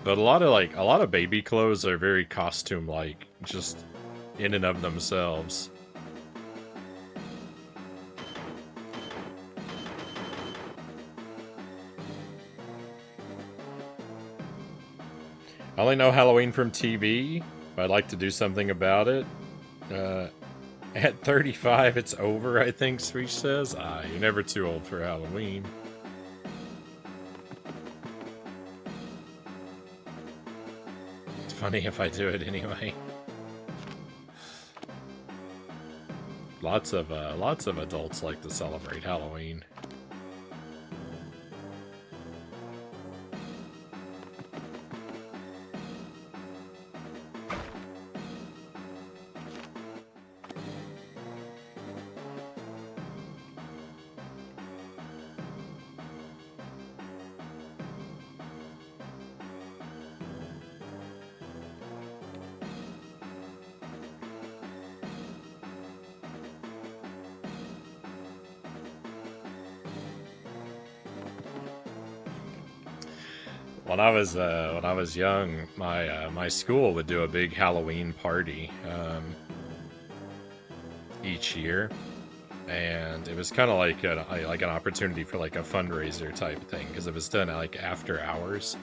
But a lot of baby clothes are very costume-like, just in and of themselves. I only know Halloween from TV, but I'd like to do something about it. At 35, it's over, I think Switch says. You're never too old for Halloween. It's funny if I do it anyway. Lots of adults like to celebrate Halloween. When I was young, my school would do a big Halloween party each year, and it was kind of like an opportunity for like a fundraiser type thing, because it was done like after hours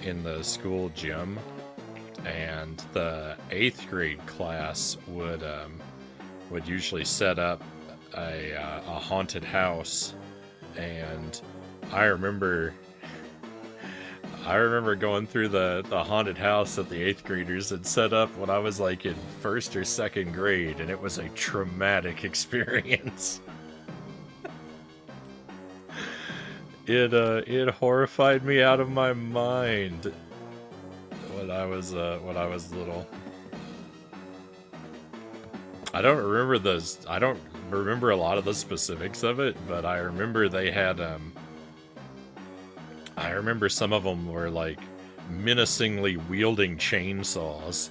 in the school gym, and the 8th grade class would usually set up a haunted house, and I remember going through the haunted house that the 8th graders had set up when I was like in 1st or 2nd grade, and it was a traumatic experience. It horrified me out of my mind when I was little. I don't remember a lot of the specifics of it, but I remember they had I remember some of them were like menacingly wielding chainsaws.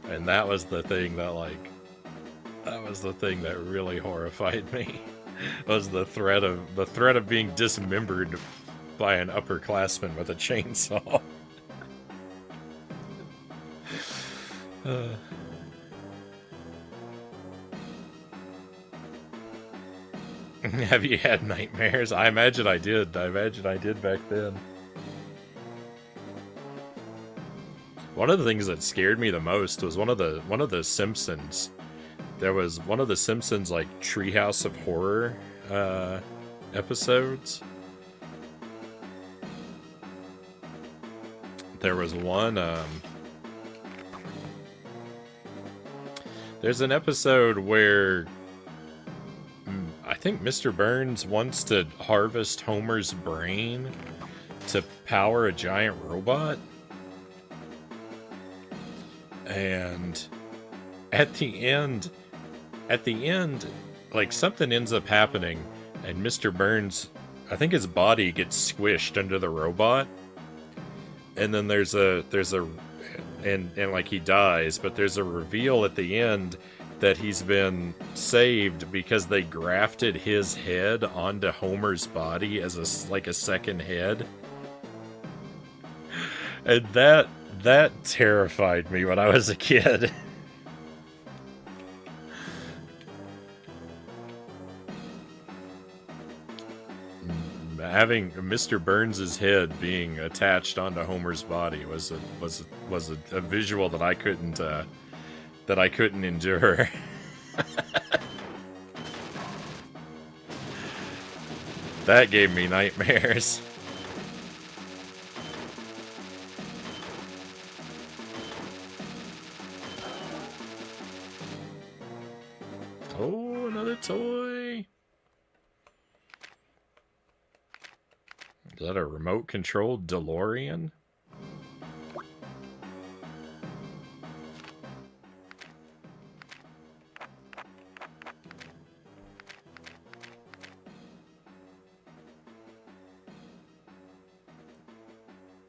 And that was the thing that really horrified me. Was the threat of being dismembered by an upperclassman with a chainsaw. Have you had nightmares? I imagine I did. I imagine I did back then. One of the things that scared me the most was one of the Simpsons. There was one of the Simpsons like Treehouse of Horror episodes. There was one there's an episode where I think Mr. Burns wants to harvest Homer's brain to power a giant robot. And at the end, like something ends up happening, and Mr. Burns, I think his body gets squished under the robot. And then there's like he dies, but there's a reveal at the end that he's been saved because they grafted his head onto Homer's body as a second head. And that terrified me when I was a kid. Having Mr. Burns' head being attached onto Homer's body was a visual that I couldn't endure. That gave me nightmares. Oh, another toy. Is that a remote-controlled DeLorean?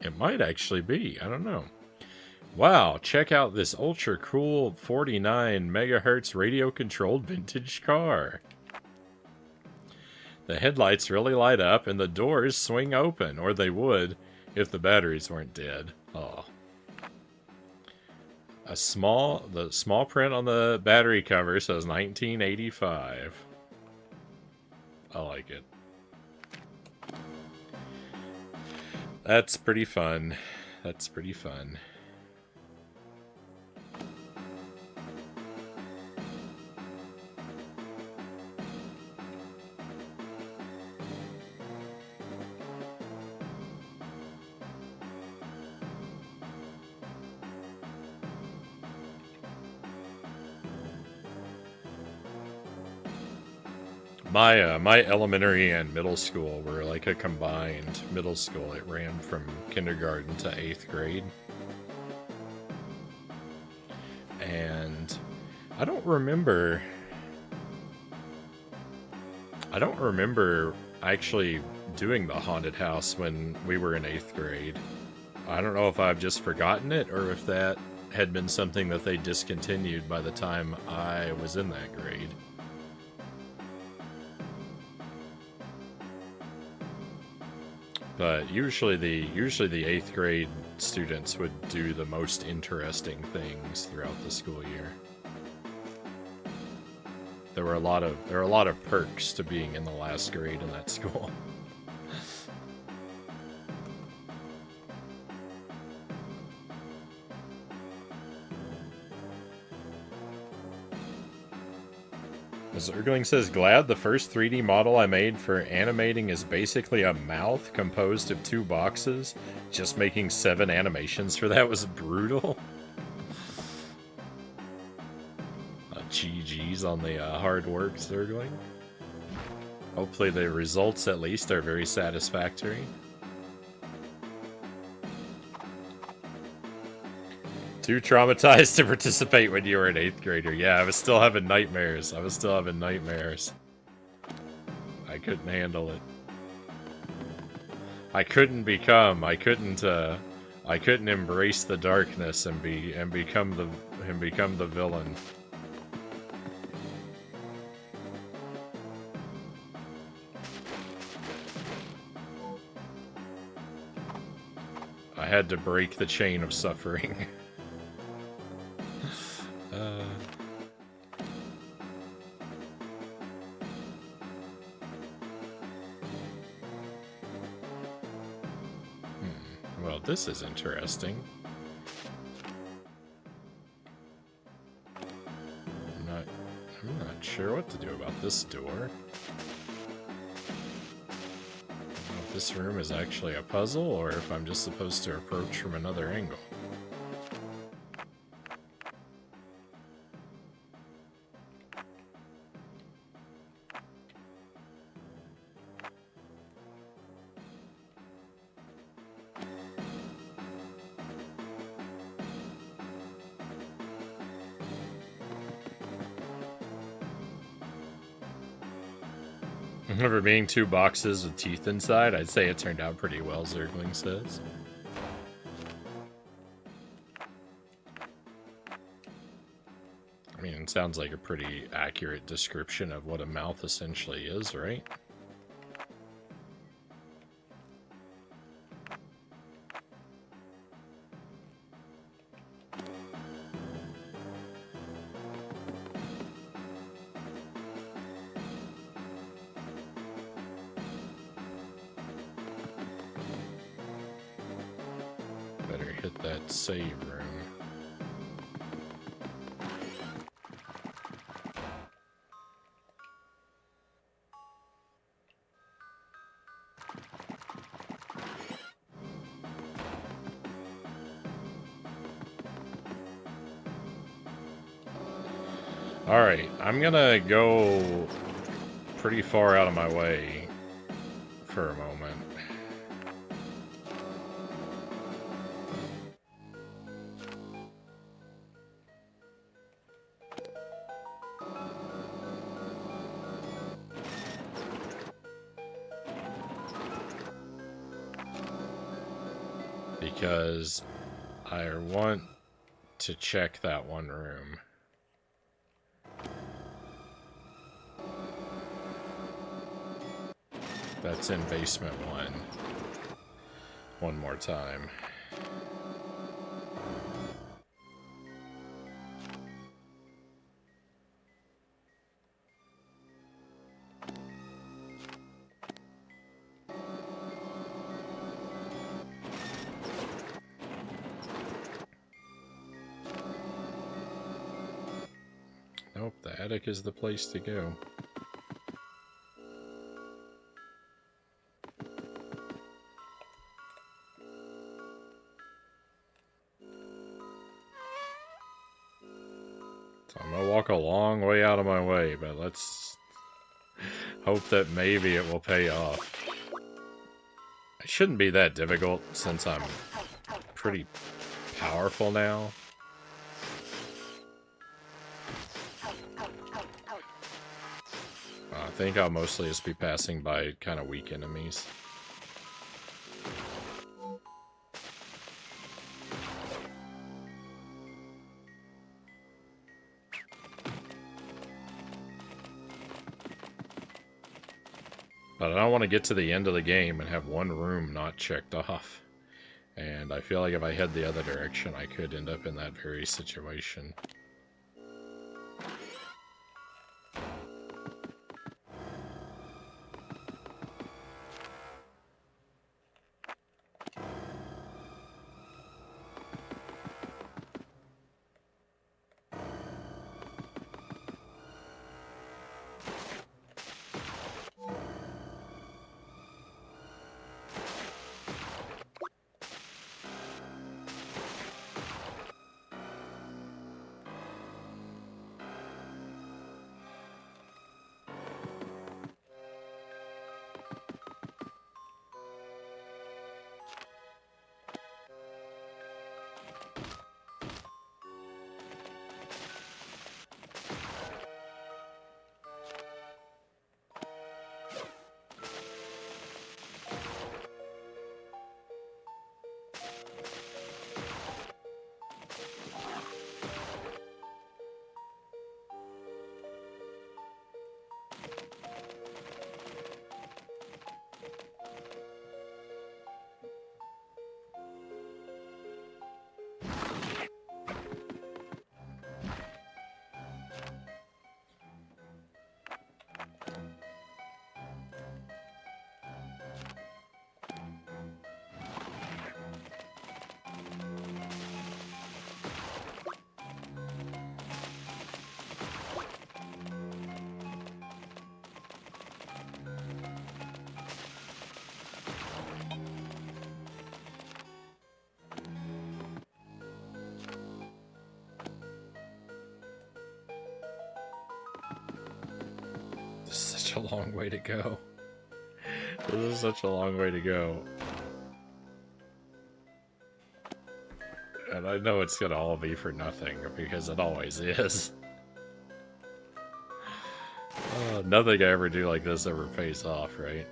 It might actually be. I don't know. Wow, check out this ultra cool 49 megahertz radio controlled vintage car. The headlights really light up and the doors swing open, or they would if the batteries weren't dead. Oh. The small print on the battery cover says 1985. I like it. That's pretty fun. That's pretty fun. My elementary and middle school were like a combined middle school. It ran from kindergarten to 8th grade. And I don't remember actually doing the haunted house when we were in 8th grade. I don't know if I've just forgotten it or if that had been something that they discontinued by the time I was in that grade. But usually the 8th grade students would do the most interesting things throughout the school year. There were a lot of perks to being in the last grade in that school. As Ergling says, glad the first 3D model I made for animating is basically a mouth composed of 2 boxes. Just making 7 animations for that was brutal. GG's on the hard work, Zergling. Hopefully the results at least are very satisfactory. Too traumatized to participate when you were an 8th grader. Yeah, I was still having nightmares. I couldn't handle it. I couldn't embrace the darkness and become the villain. I had to break the chain of suffering. Well, this is interesting. I'm not sure what to do about this door. I don't know if this room is actually a puzzle or if I'm just supposed to approach from another angle. For being 2 boxes with teeth inside, I'd say it turned out pretty well, Zergling says. I mean, it sounds like a pretty accurate description of what a mouth essentially is, right? Save room. Alright, I'm gonna go pretty far out of my way for a moment. Because I want to check that one room. That's in basement 1. One more time. Nope, the attic is the place to go. So I'm gonna walk a long way out of my way, but let's hope that maybe it will pay off. It shouldn't be that difficult since I'm pretty powerful now. I think I'll mostly just be passing by kind of weak enemies. But I don't want to get to the end of the game and have one room not checked off. And I feel like if I head the other direction, I could end up in that very situation. This is such a long way to go. This is such a long way to go. And I know it's gonna all be for nothing, because it always is. Nothing I ever do like this ever pays off, right?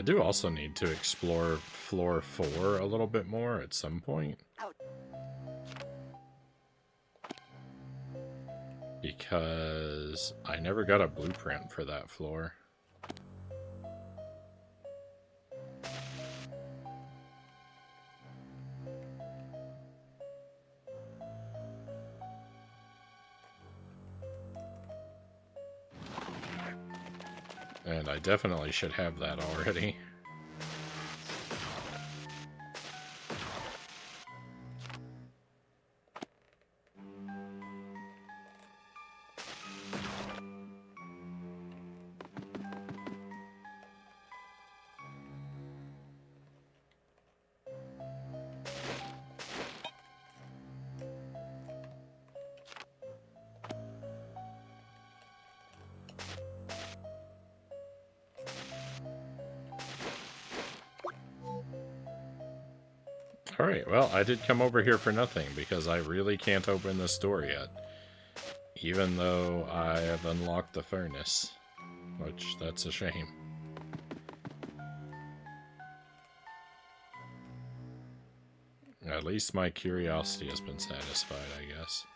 I do also need to explore floor 4 a little bit more at some point. Because I never got a blueprint for that floor. And I definitely should have that already. Alright, well, I did come over here for nothing, because I really can't open this door yet. Even though I have unlocked the furnace. Which, that's a shame. At least my curiosity has been satisfied, I guess.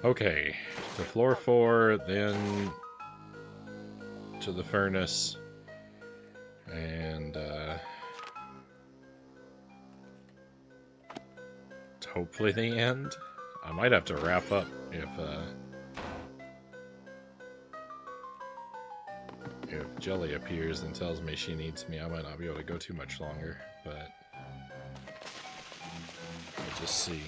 Okay, to floor 4, then to the furnace, and hopefully the end. I might have to wrap up if Jelly appears and tells me she needs me. I might not be able to go too much longer, but we'll just see.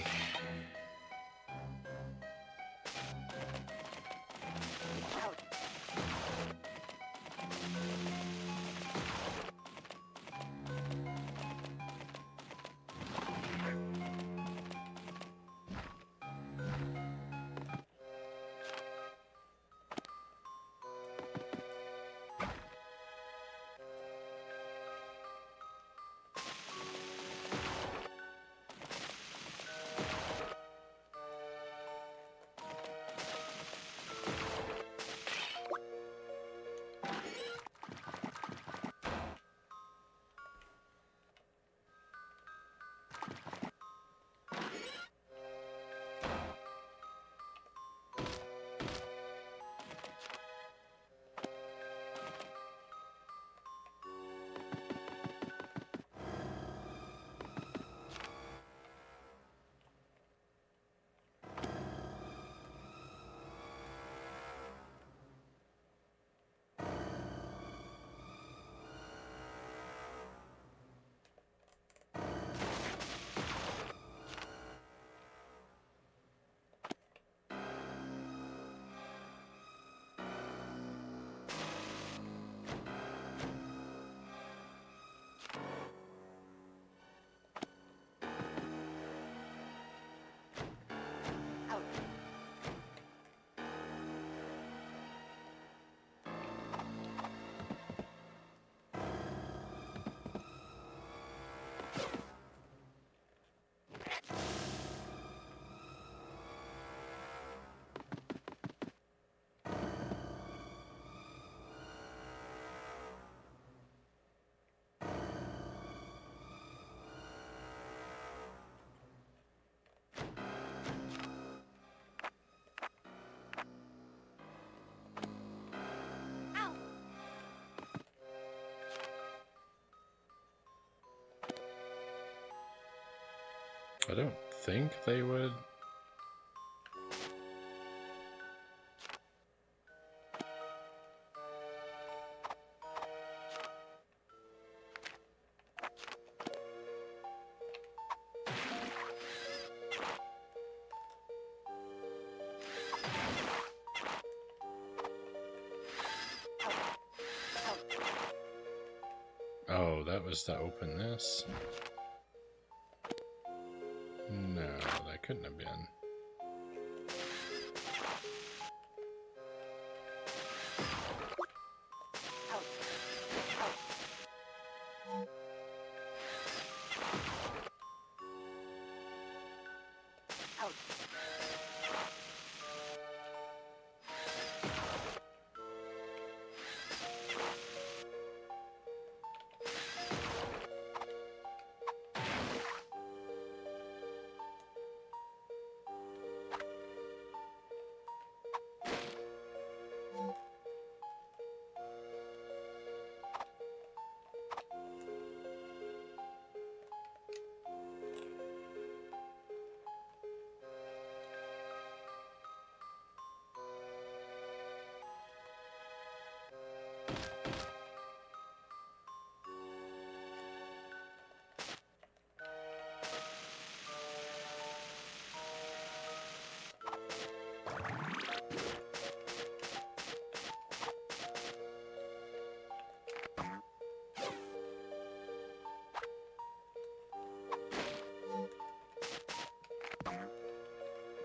I don't think they would. Oh, that was to open this? No, that couldn't have been.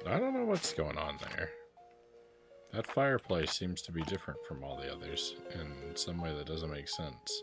I don't know what's going on there. That fireplace seems to be different from all the others in some way that doesn't make sense.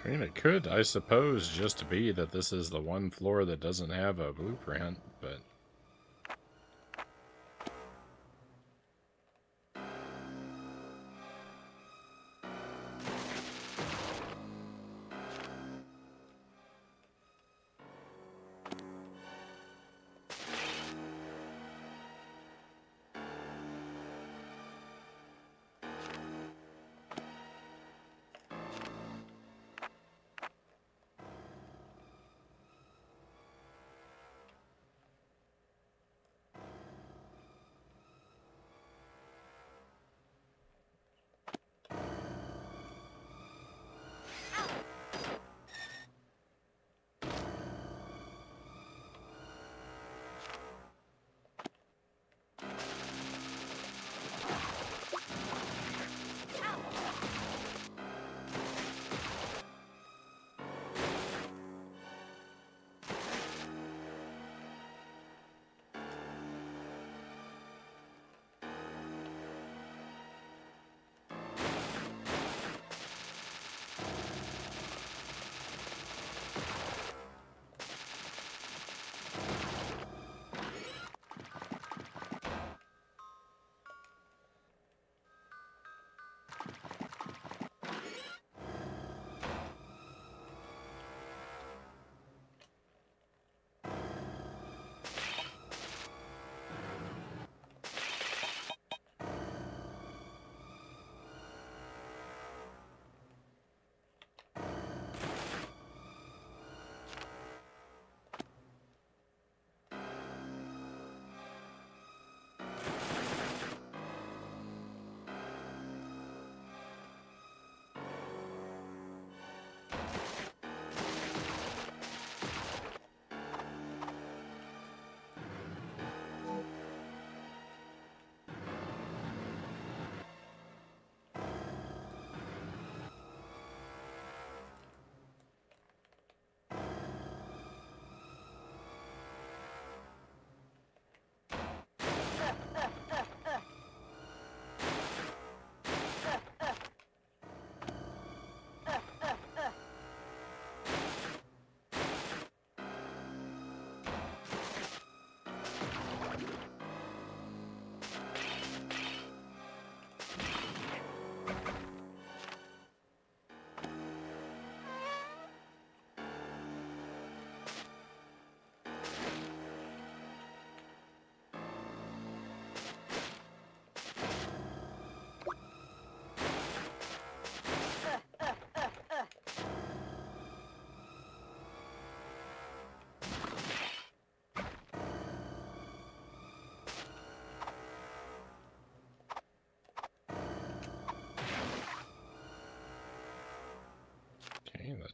I mean, it could, I suppose, just be that this is the one floor that doesn't have a blueprint, but...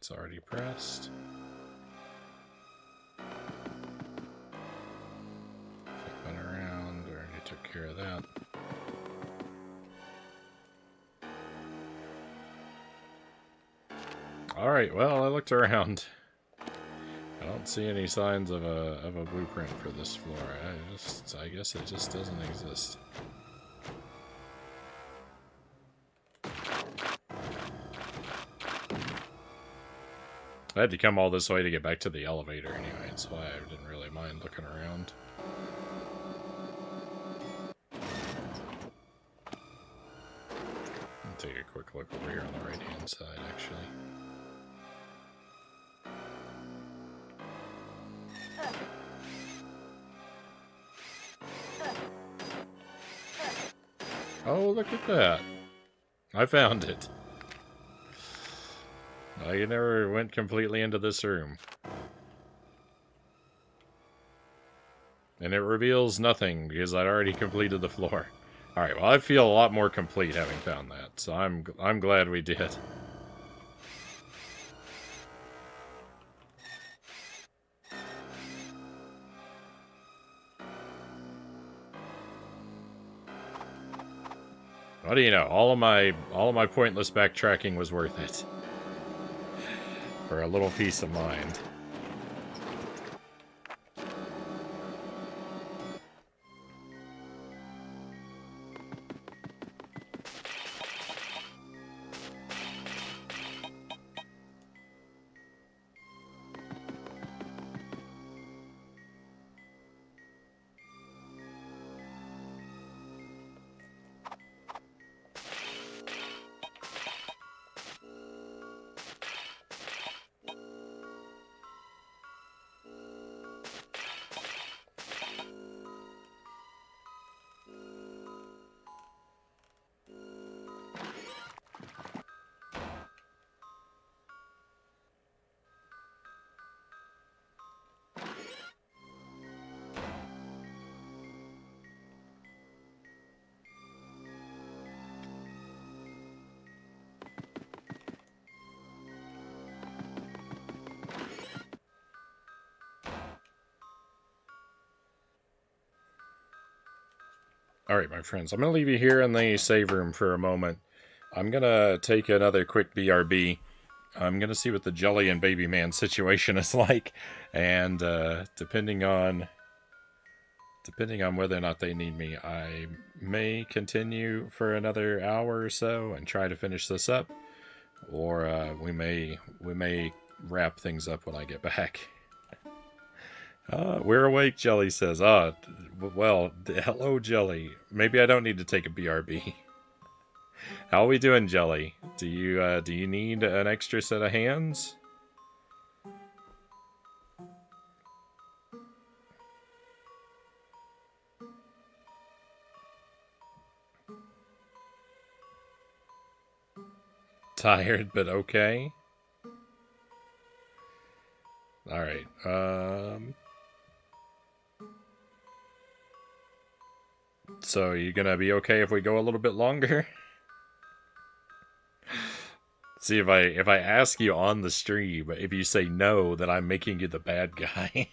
It's already pressed. Flipping around, already took care of that. Alright, well, I looked around. I don't see any signs of a blueprint for this floor. I guess it just doesn't exist. I had to come all this way to get back to the elevator anyway, that's why I didn't really mind looking around. I'll take a quick look over here on the right-hand side, actually. Oh, look at that. I found it. I never went completely into this room. And it reveals nothing, because I'd already completed the floor. Alright, well, I feel a lot more complete having found that, so I'm glad we did. What do you know? All of my pointless backtracking was worth it. For a little peace of mind. Alright, my friends, I'm going to leave you here in the save room for a moment. I'm going to take another quick BRB. I'm going to see what the Jelly and Baby Man situation is like. And depending on whether or not they need me, I may continue for another hour or so and try to finish this up. Or we may wrap things up when I get back. We're awake, Jelly says. Well, hello, Jelly. Maybe I don't need to take a BRB. How are we doing, Jelly? Do you need an extra set of hands? Tired, but okay. Alright, so you gonna be okay if we go a little bit longer? See, if I ask you on the stream, if you say no, then I'm making you the bad guy.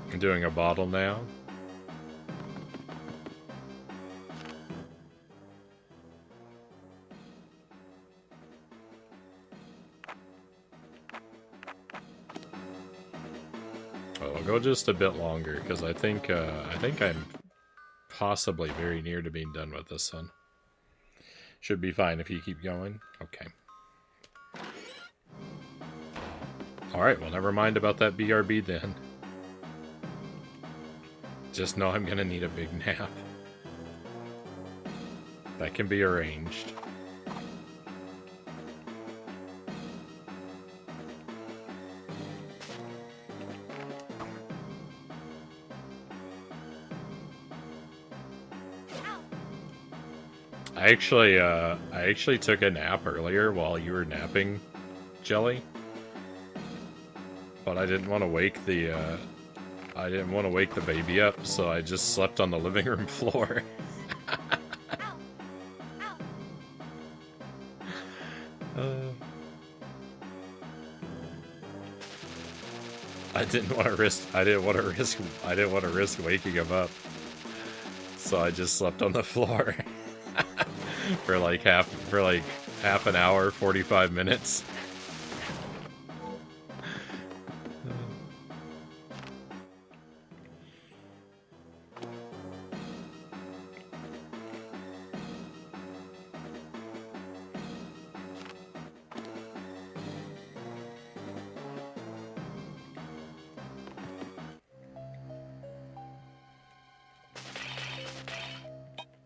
I'm doing a bottle now. Oh, I'll go just a bit longer because I think I'm possibly very near to being done with this one. Should be fine if you keep going. Okay. Alright, well, never mind about that BRB then. Just know I'm gonna need a big nap. That can be arranged. I actually took a nap earlier while you were napping, Jelly. But I didn't want to wake the baby up, so I just slept on the living room floor. I didn't want to risk waking him up. So I just slept on the floor for like half an hour, 45 minutes.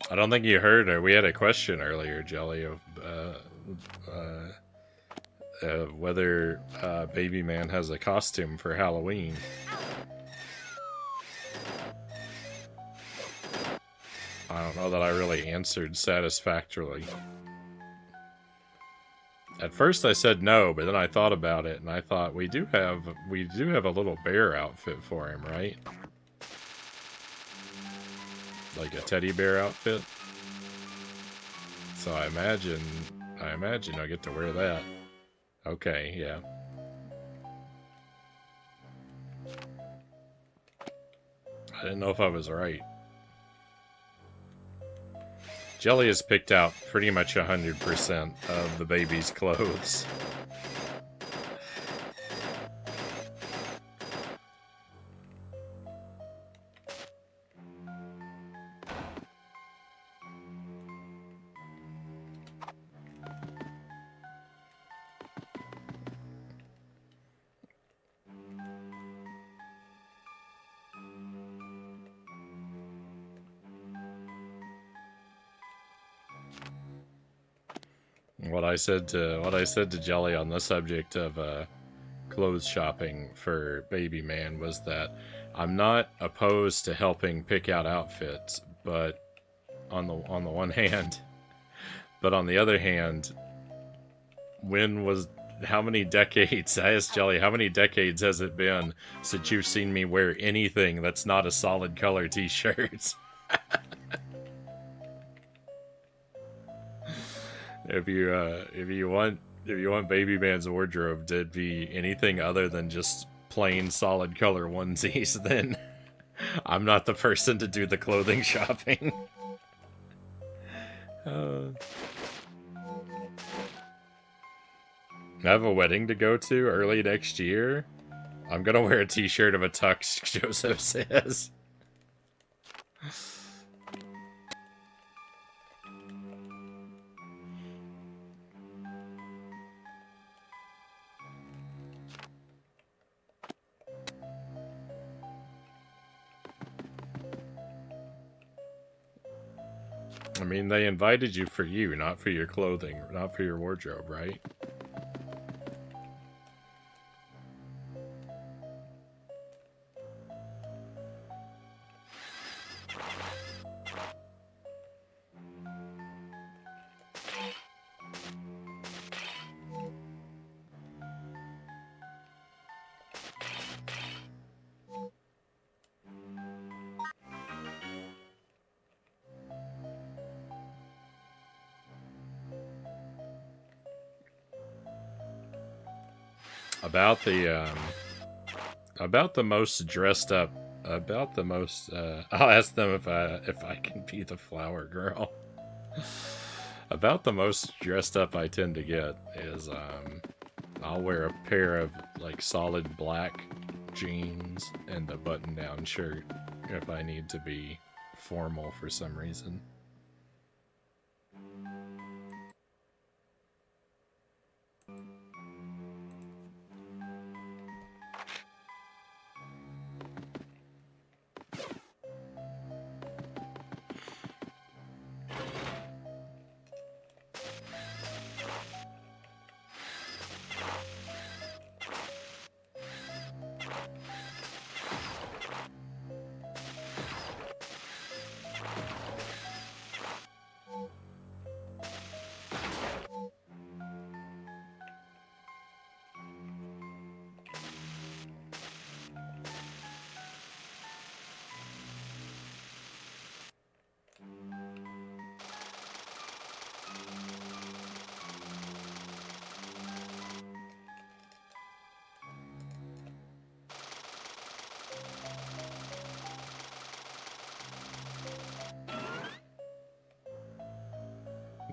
I don't think you heard her. We had a question earlier, Jelly, of whether Baby Man has a costume for Halloween. I don't know that I really answered satisfactorily. At first I said no, but then I thought about it, and I thought we do have a little bear outfit for him, right? Like a teddy bear outfit. So I imagine I'll get to wear that. Okay, yeah. I didn't know if I was right. Jelly has picked out pretty much 100% of the baby's clothes. What I said to Jelly on the subject of clothes shopping for Baby Man was that I'm not opposed to helping pick out outfits, but on the one hand, but on the other hand, how many decades? I asked Jelly, how many decades has it been since you've seen me wear anything that's not a solid color t-shirt? If you want Baby Man's wardrobe to be anything other than just plain solid color onesies, then I'm not the person to do the clothing shopping. I have a wedding to go to early next year. I'm gonna wear a t-shirt of a tux, Joseph says. I mean, they invited you for you, not for your clothing, not for your wardrobe, right? About the most dressed up, I'll ask them if I can be the flower girl. About the most dressed up I tend to get is I'll wear a pair of like solid black jeans and a button-down shirt if I need to be formal for some reason.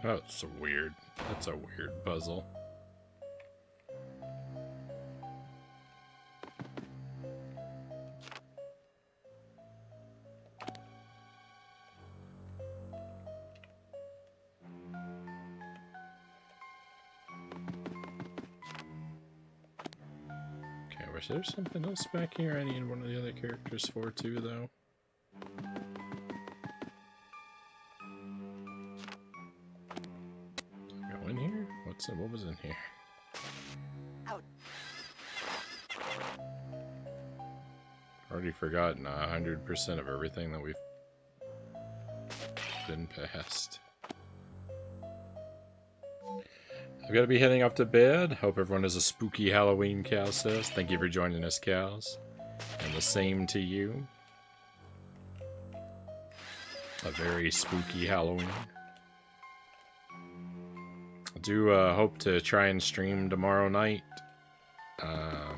Oh, it's a weird. That's a weird puzzle. Okay, was there something else back here I need one of the other characters for too, though? Go in here? What was in here? Out. Already forgotten 100% of everything that we've been past. I've got to be heading off to bed. Hope everyone has a spooky Halloween, Cal says. Thank you for joining us, Cows. And the same to you. A very spooky Halloween. I do hope to try and stream tomorrow night. I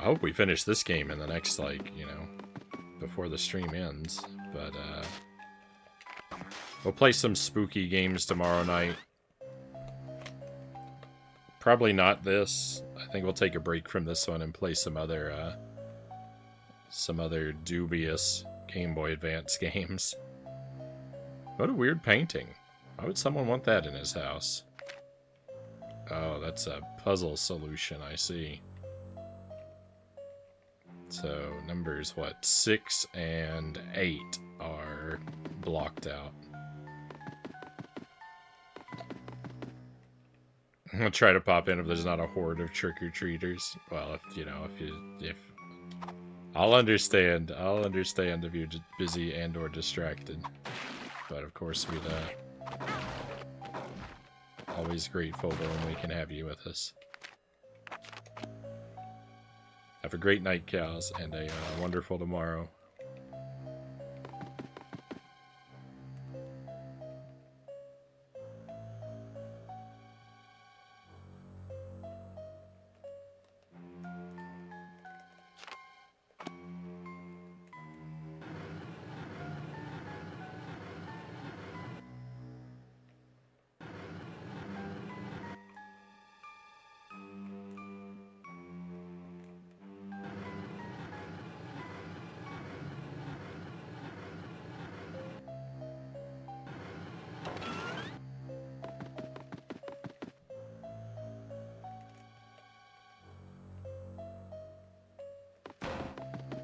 hope we finish this game in the next, before the stream ends. But, we'll play some spooky games tomorrow night. Probably not this. I think we'll take a break from this one and play some other dubious Game Boy Advance games. What a weird painting. Why would someone want that in his house? Oh, that's a puzzle solution, I see. So, numbers, 6 and 8 are blocked out. I'm gonna try to pop in if there's not a horde of trick-or-treaters. Well, if I'll understand if you're busy and or distracted. But of course, we'd always grateful when we can have you with us. Have a great night, Cows, and a wonderful tomorrow.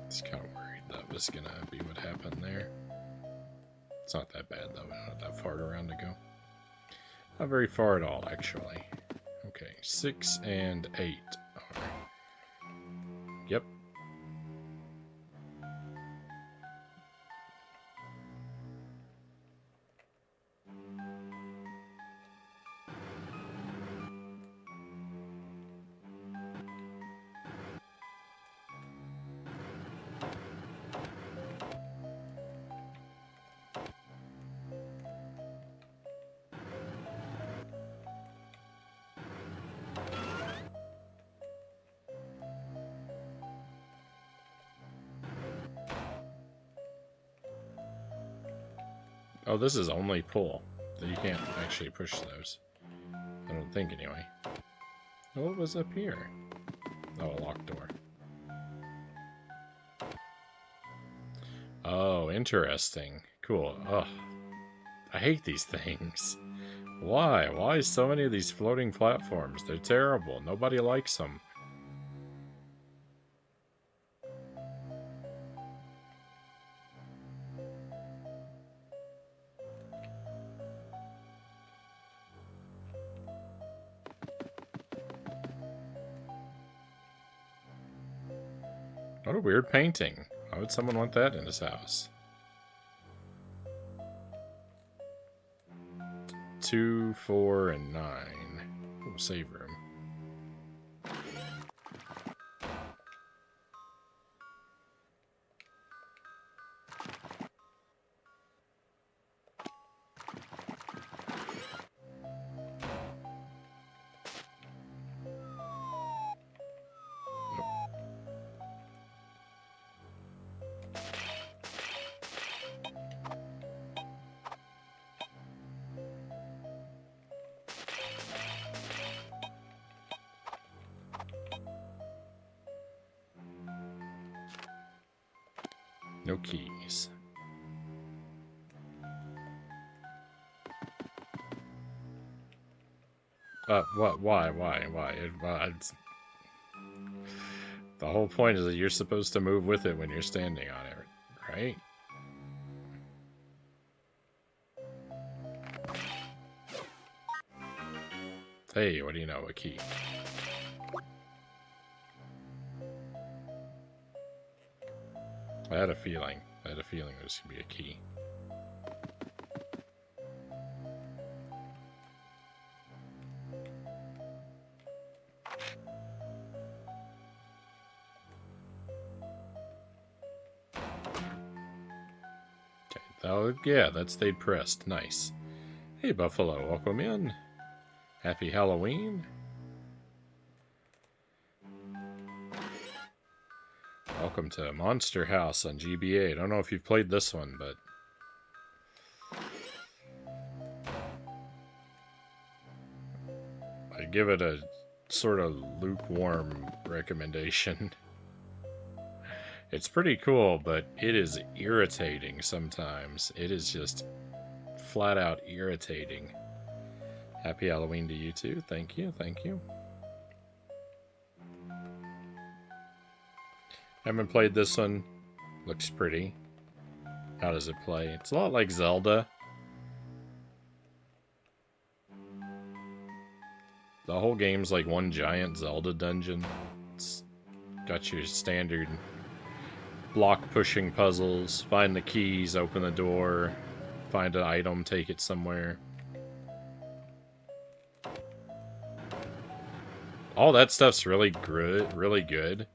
Just kind of worried that was gonna be what happened there. It's not that bad though, we don't have that far around to go. Not very far at all, actually. Okay, 6 and 8 are... Yep. Oh, this is only pull. You can't actually push those. I don't think, anyway. Oh, what was up here? Oh, a locked door. Oh, interesting. Cool. Ugh. I hate these things. Why? Why so many of these floating platforms? They're terrible. Nobody likes them. What a weird painting. Why would someone want that in his house? 2, 4, and 9. Ooh, save room. No keys. What? Why? The whole point is that you're supposed to move with it when you're standing on it, right? Hey, what do you know? A key. I had a feeling. This could be a key. Okay. Oh, yeah, that stayed pressed. Nice. Hey, Buffalo, welcome in. Happy Halloween. Welcome to Monster House on GBA. I don't know if you've played this one, but I'd give it a sort of lukewarm recommendation. It's pretty cool, but it is irritating sometimes. It is just flat out irritating. Happy Halloween to you too. Thank you, thank you. Haven't played this one. Looks pretty. How does it play? It's a lot like Zelda. The whole game's like one giant Zelda dungeon. It's got your standard block pushing puzzles. Find the keys, open the door, find an item, take it somewhere. All that stuff's really good.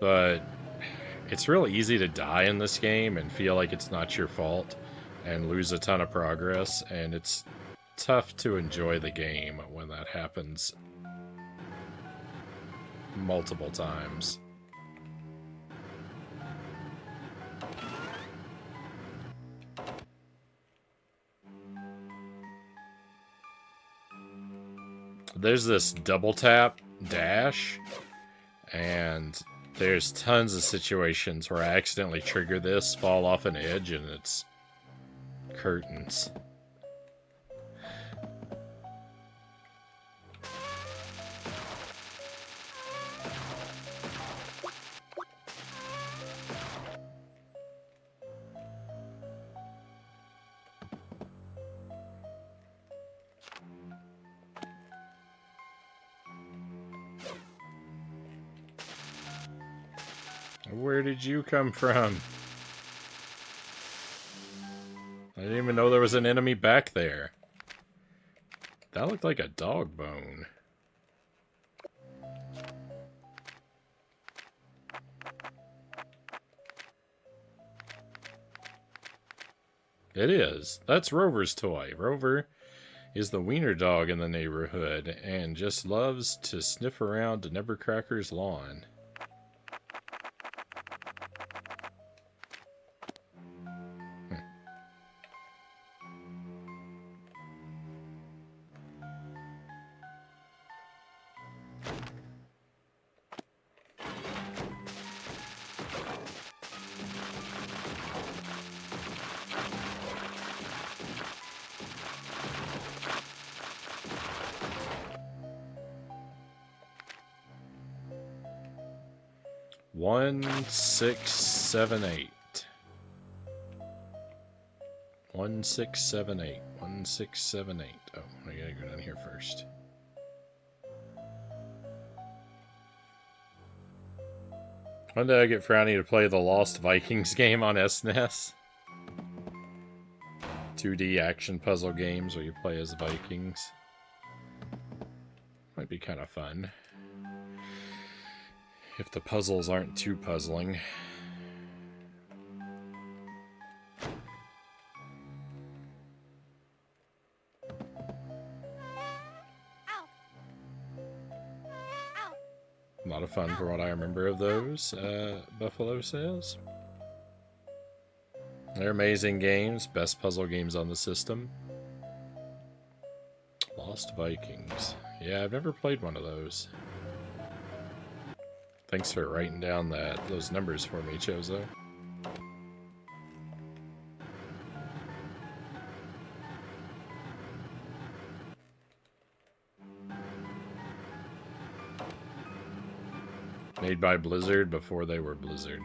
But it's real easy to die in this game and feel like it's not your fault and lose a ton of progress, and it's tough to enjoy the game when that happens multiple times. There's this double tap dash, and there's tons of situations where I accidentally trigger this, fall off an edge, and it's curtains. Where did you come from? I didn't even know there was an enemy back there. That looked like a dog bone. It is. That's Rover's toy. Rover is the wiener dog in the neighborhood and just loves to sniff around Nevercracker's lawn. One, 6, 7, 8. 1, 6, 7, 8. 1, 6, 7, 8. Oh, I gotta go down here first. When did I get Frownie to play the Lost Vikings game on SNES? 2D action puzzle games where you play as Vikings. Might be kind of fun. If the puzzles aren't too puzzling. A lot of fun for what I remember of those, Buffalo says. They're amazing games, best puzzle games on the system. Lost Vikings. Yeah, I've never played one of those. Thanks for writing down those numbers for me, Chozo. made by Blizzard before they were Blizzard.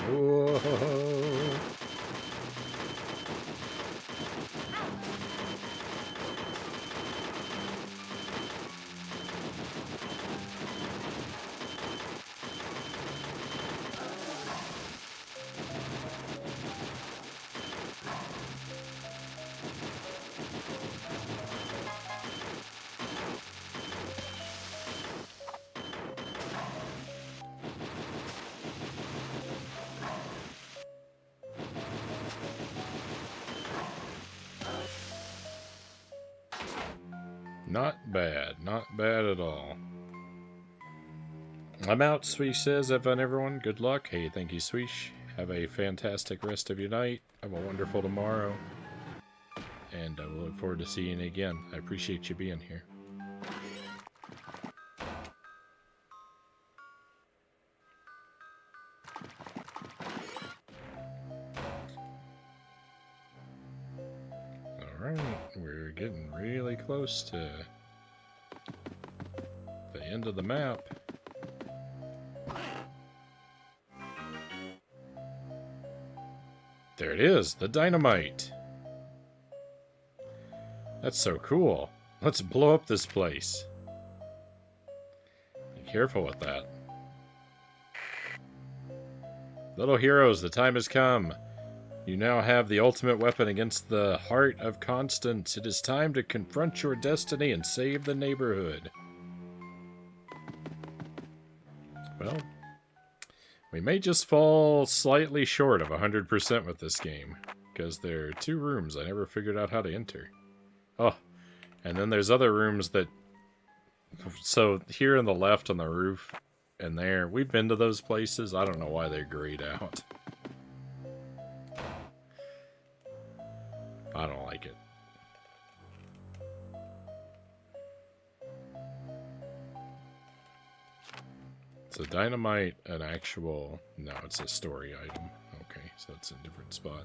Whoa. Not bad. Not bad at all. I'm out, Swish says. Have fun, everyone. Good luck. Hey, thank you, Swish. Have a fantastic rest of your night. Have a wonderful tomorrow. And I will look forward to seeing you again. I appreciate you being here. Alright, we're getting really close to the end of the map. There it is, the dynamite. That's so cool. Let's blow up this place. Be careful with that. Little heroes, the time has come. You now have the ultimate weapon against the heart of Constance. It is time to confront your destiny and save the neighborhood. Well, we may just fall slightly short of 100% with this game, because there are 2 rooms I never figured out how to enter. Oh, and then there's other rooms that... So, here on the left on the roof, and there, we've been to those places. I don't know why they're grayed out. I don't like it. So dynamite, an actual... No, it's a story item. Okay, so it's a different spot.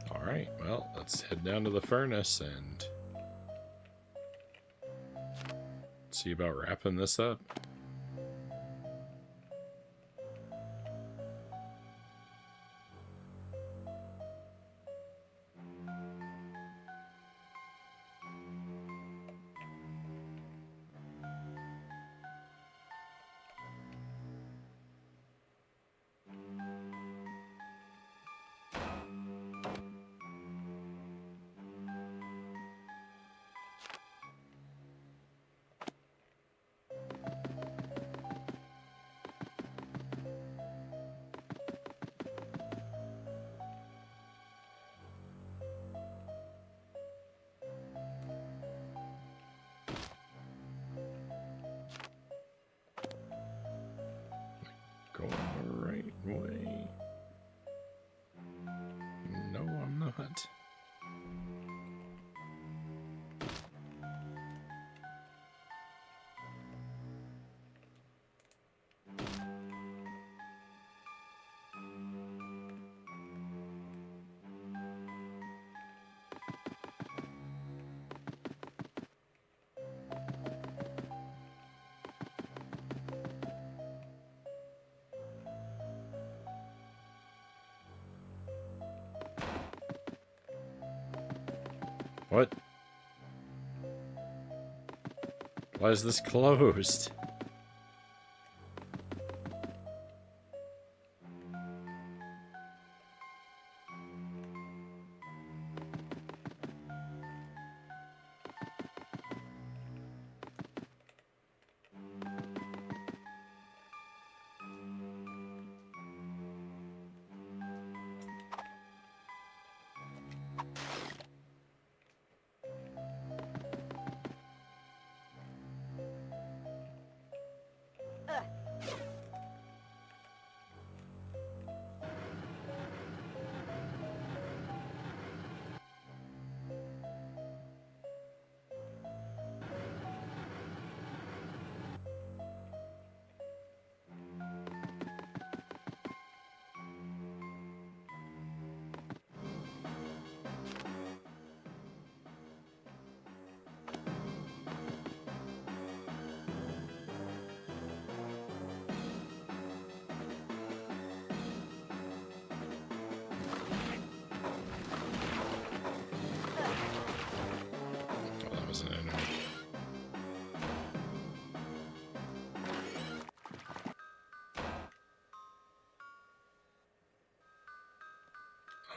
Alright, well, let's head down to the furnace and see about wrapping this up. Going the right way. No, I'm not. What? Why is this closed?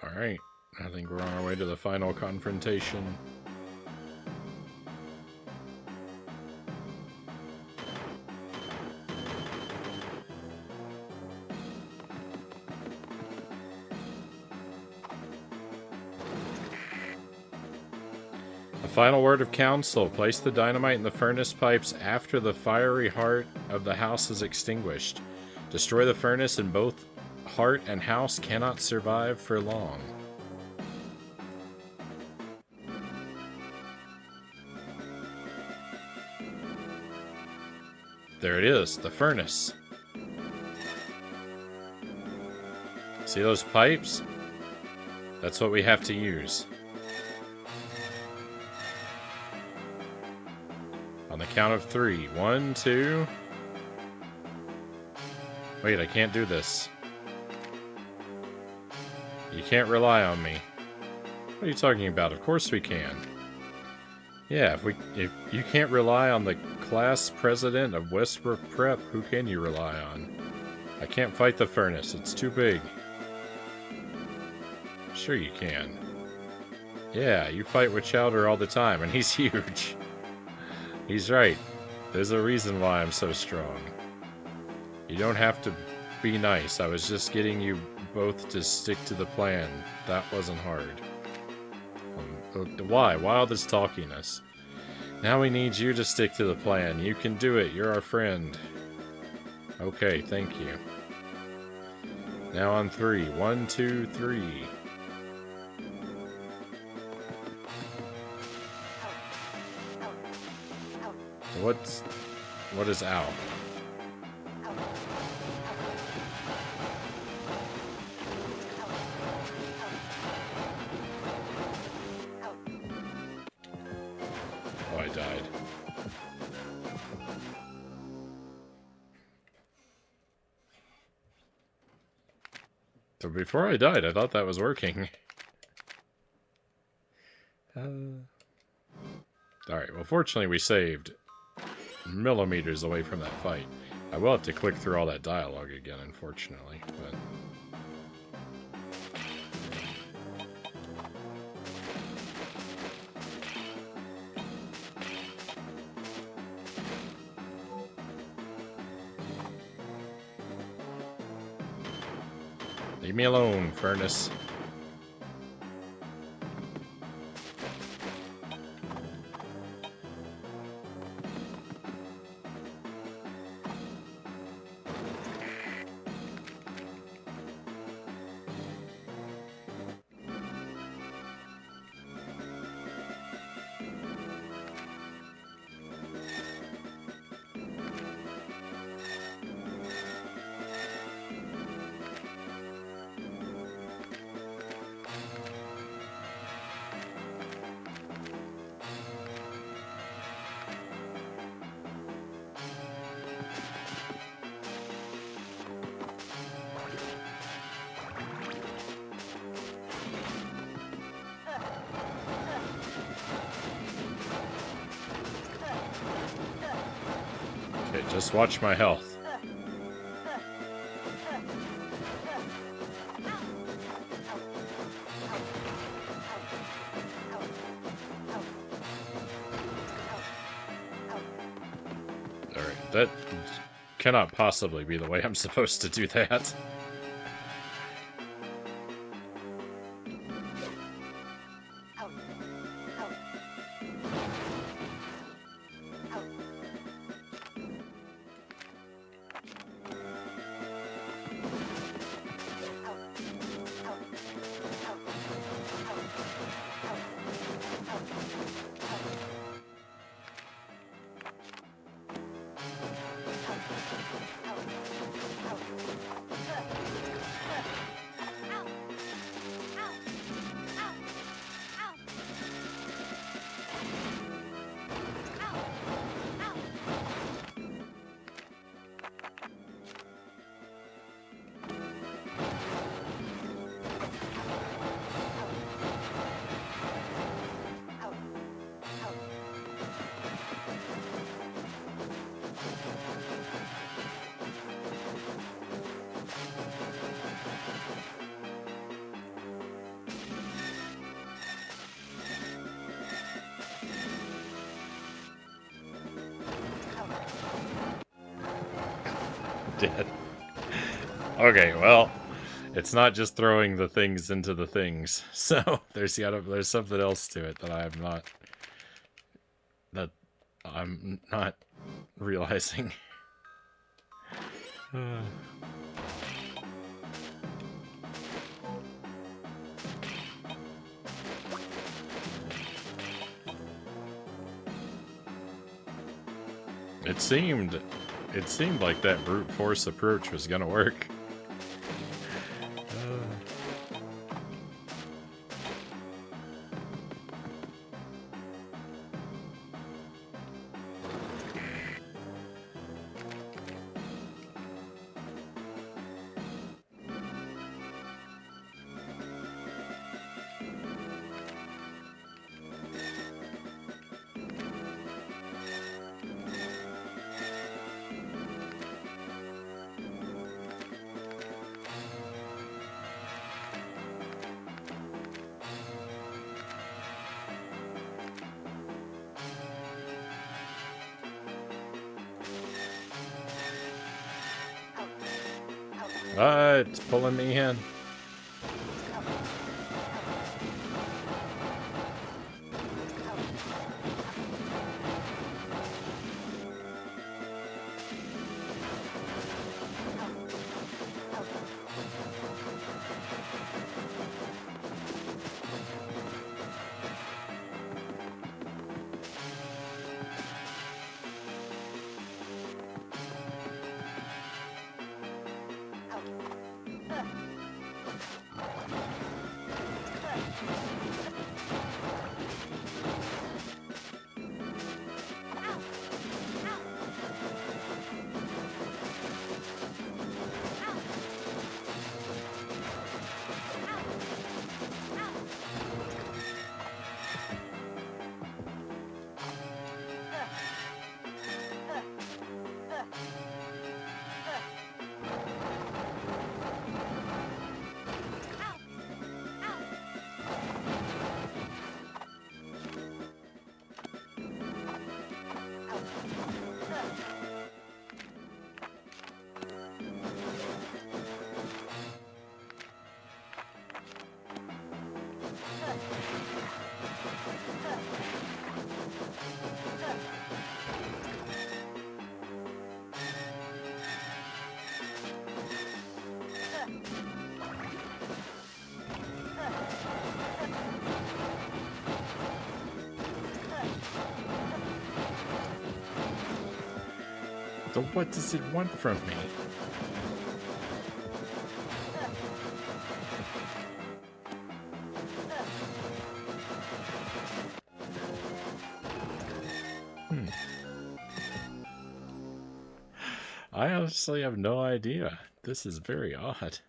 Alright, I think we're on our way to the final confrontation. A final word of counsel. Place the dynamite in the furnace pipes after the fiery heart of the house is extinguished. Destroy the furnace and both heart and house cannot survive for long. There it is, the furnace. See those pipes? That's what we have to use. On the count of 3. 1, 2... Wait, I can't do this. You can't rely on me. What are you talking about? Of course we can. Yeah, if you can't rely on the class president of Westbrook Prep, who can you rely on? I can't fight the furnace, it's too big. Sure you can. Yeah, you fight with Chowder all the time, and he's huge. He's right. There's a reason why I'm so strong. You don't have to be nice. I was just getting you both to stick to the plan. That wasn't hard. Why? Why all this talkiness? Now we need you to stick to the plan. You can do it. You're our friend. Okay, thank you. Now on 3. 1, 2, 3. What is out? Oh, I died. So before I died, I thought that was working. Alright, well fortunately we saved millimeters away from that fight. I will have to click through all that dialogue again, unfortunately, but... Leave me alone, furnace. Okay, just watch my health. Alright, that cannot possibly be the way I'm supposed to do that. Dead. Okay, well, it's not just throwing the things into the things. So there's something else to it that I'm not realizing. It seemed like that brute force approach was gonna work. It's pulling me in. So what does it want from me? I honestly have no idea. This is very odd.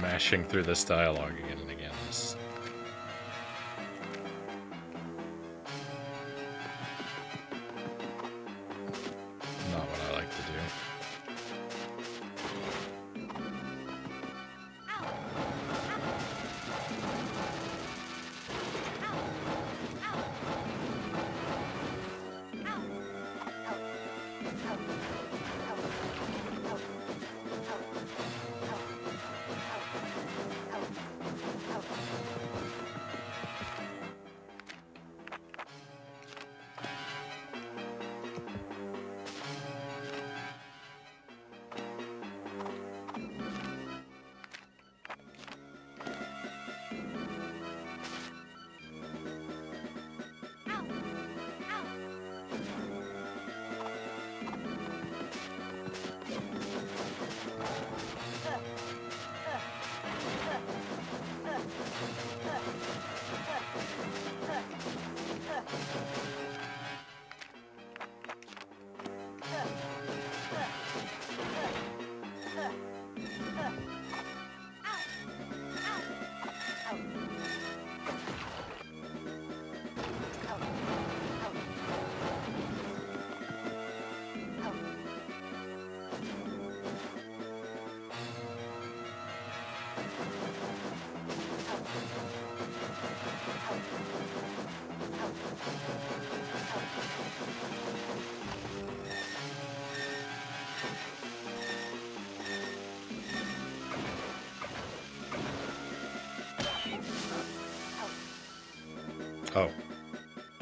Mashing through this dialogue again and again. This is not what I like to do.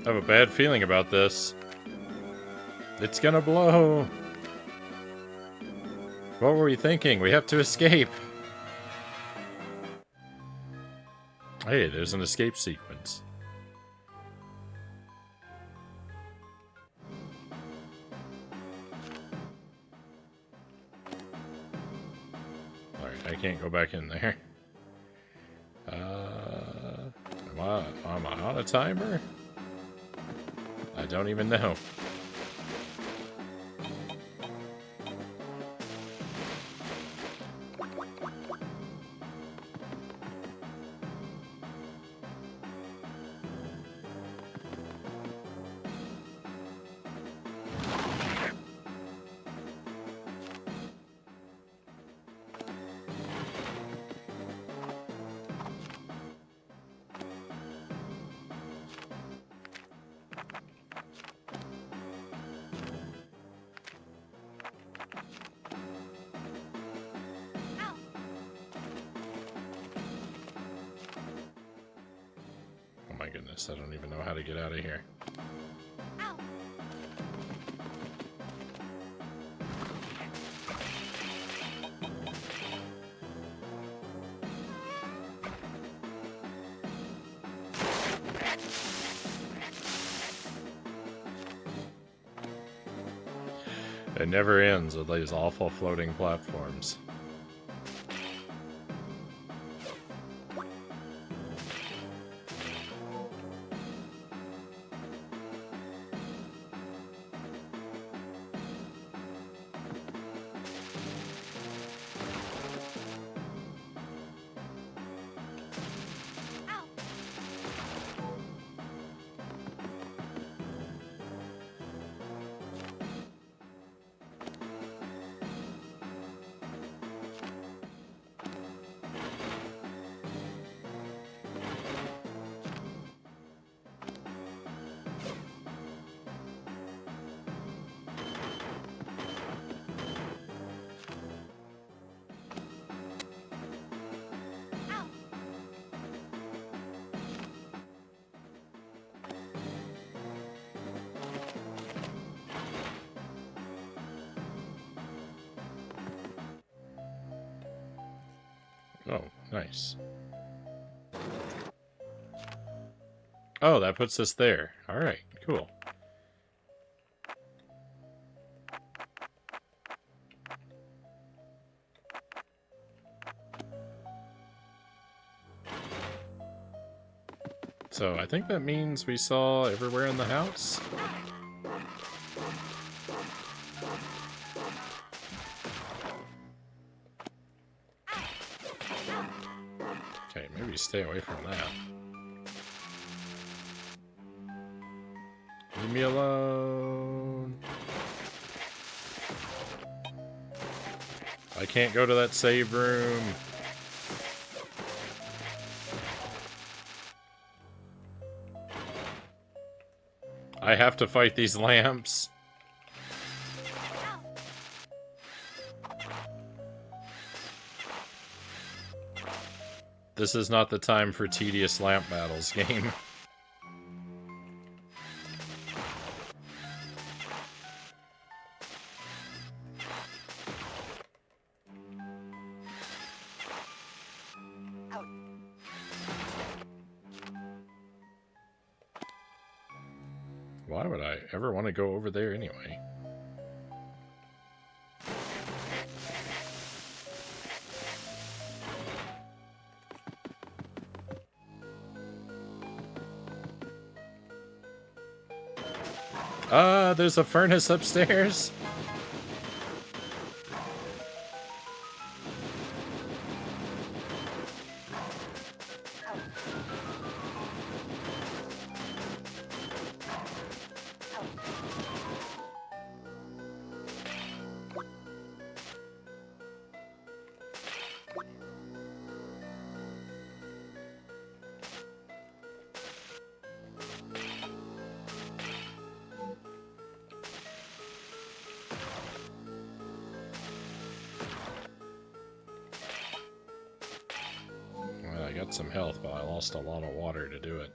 I have a bad feeling about this. It's gonna blow. What were we thinking? We have to escape. Hey, there's an escape sequence. Alright, I can't go back in there. Am I on a timer? I don't even know. Oh my goodness, I don't even know how to get out of here. Ow. It never ends with these awful floating platforms. Oh, nice. Oh, that puts us there. Alright, cool. So I think that means we saw everywhere in the house. Okay, maybe stay away from that. Leave me alone. I can't go to that save room. I have to fight these lamps. This is not the time for tedious lamp battles, game. Out. Why would I ever want to go over there anyway? There's a furnace upstairs. Well, I got some health, but I lost a lot of water to do it.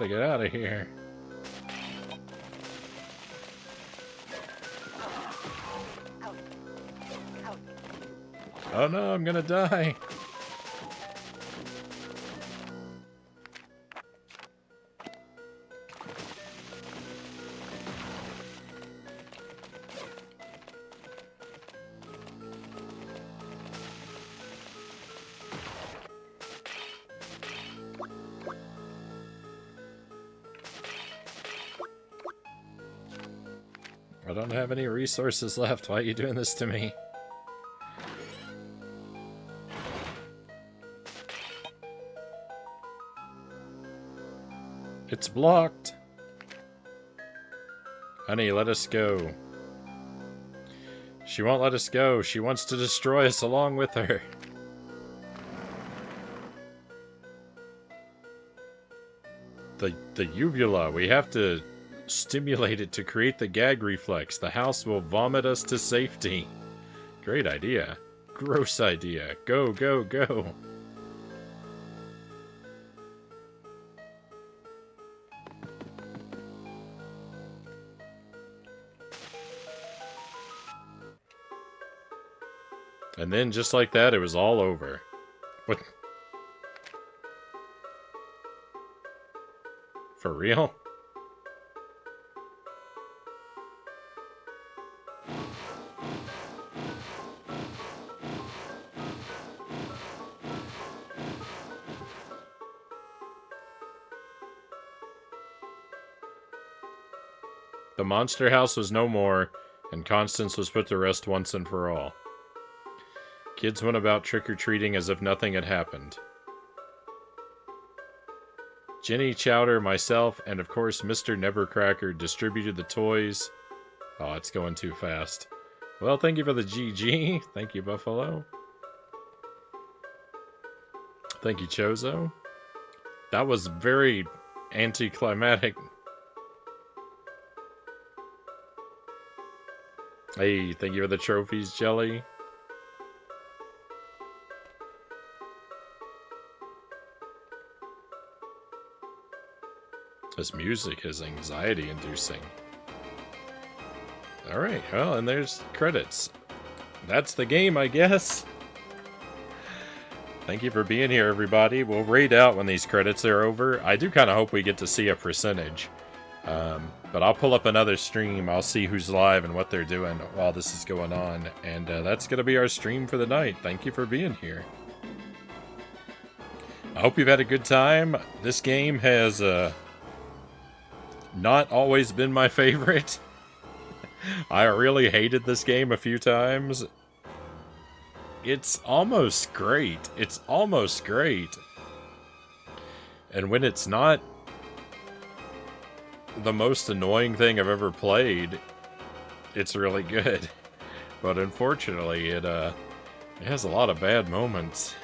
gotta get out of here. Out. Out. Oh no, I'm gonna die. I don't have any resources left. Why are you doing this to me? It's blocked. Honey, let us go. She won't let us go. She wants to destroy us along with her. The uvula, we have to stimulate it to create the gag reflex. The house will vomit us to safety. Great idea. Gross idea. Go, go, go. And then, just like that, it was all over. What? For real? The monster house was no more, and Constance was put to rest once and for all. Kids went about trick-or-treating as if nothing had happened. Jenny, Chowder, myself, and of course Mr. Nevercracker distributed the toys. Oh, it's going too fast. Well, thank you for the GG. Thank you, Buffalo. Thank you, Chozo. That was very anticlimactic. Hey, thank you for the trophies, Jelly. This music is anxiety-inducing. Alright, well, and there's credits. That's the game, I guess. Thank you for being here, everybody. We'll raid out when these credits are over. I do kind of hope we get to see a percentage. But I'll pull up another stream. I'll see who's live and what they're doing while this is going on. And that's going to be our stream for the night. Thank you for being here. I hope you've had a good time. This game has not always been my favorite. I really hated this game a few times. It's almost great. It's almost great. And when it's not the most annoying thing I've ever played, it's really good. But unfortunately, it has a lot of bad moments.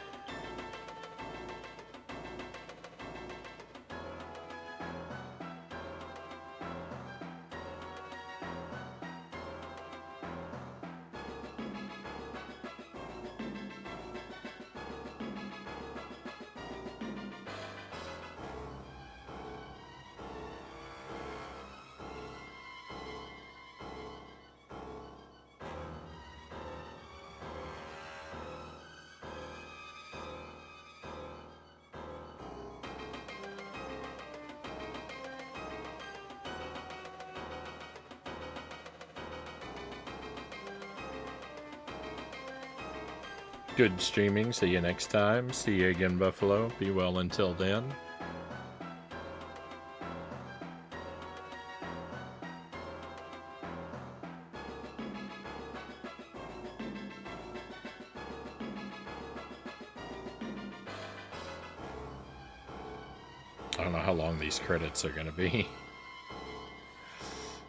Good streaming. See you next time. See you again, Buffalo. Be well until then. I don't know how long these credits are going to be.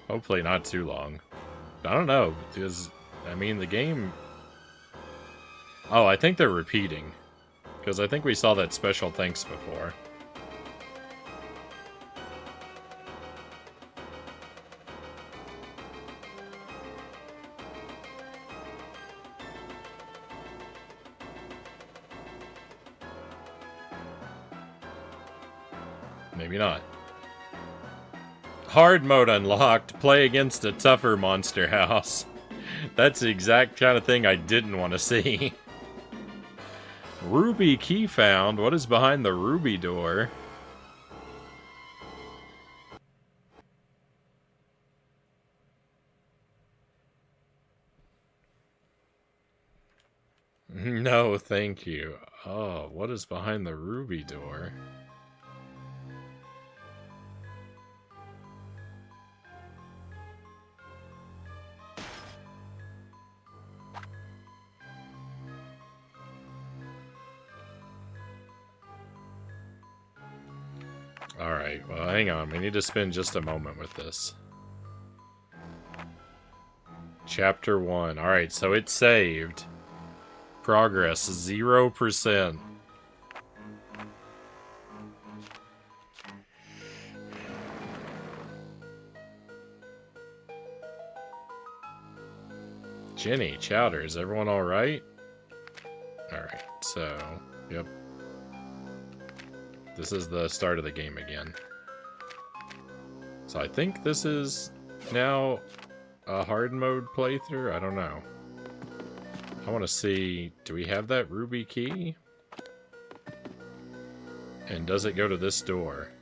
Hopefully not too long. I don't know, because, I mean, the game... Oh, I think they're repeating. Because I think we saw that special thanks before. Maybe not. Hard mode unlocked. Play against a tougher monster house. That's the exact kind of thing I didn't want to see. Ruby key found. What is behind the ruby door? No, thank you. Oh, what is behind the ruby door? Alright, well, hang on. We need to spend just a moment with this. Chapter 1. Alright, so it's saved. Progress 0%. Jenny, Chowder, is everyone alright? Alright, so, yep. This is the start of the game again. So I think this is now a hard mode playthrough? I don't know. I want to see, do we have that ruby key? And does it go to this door?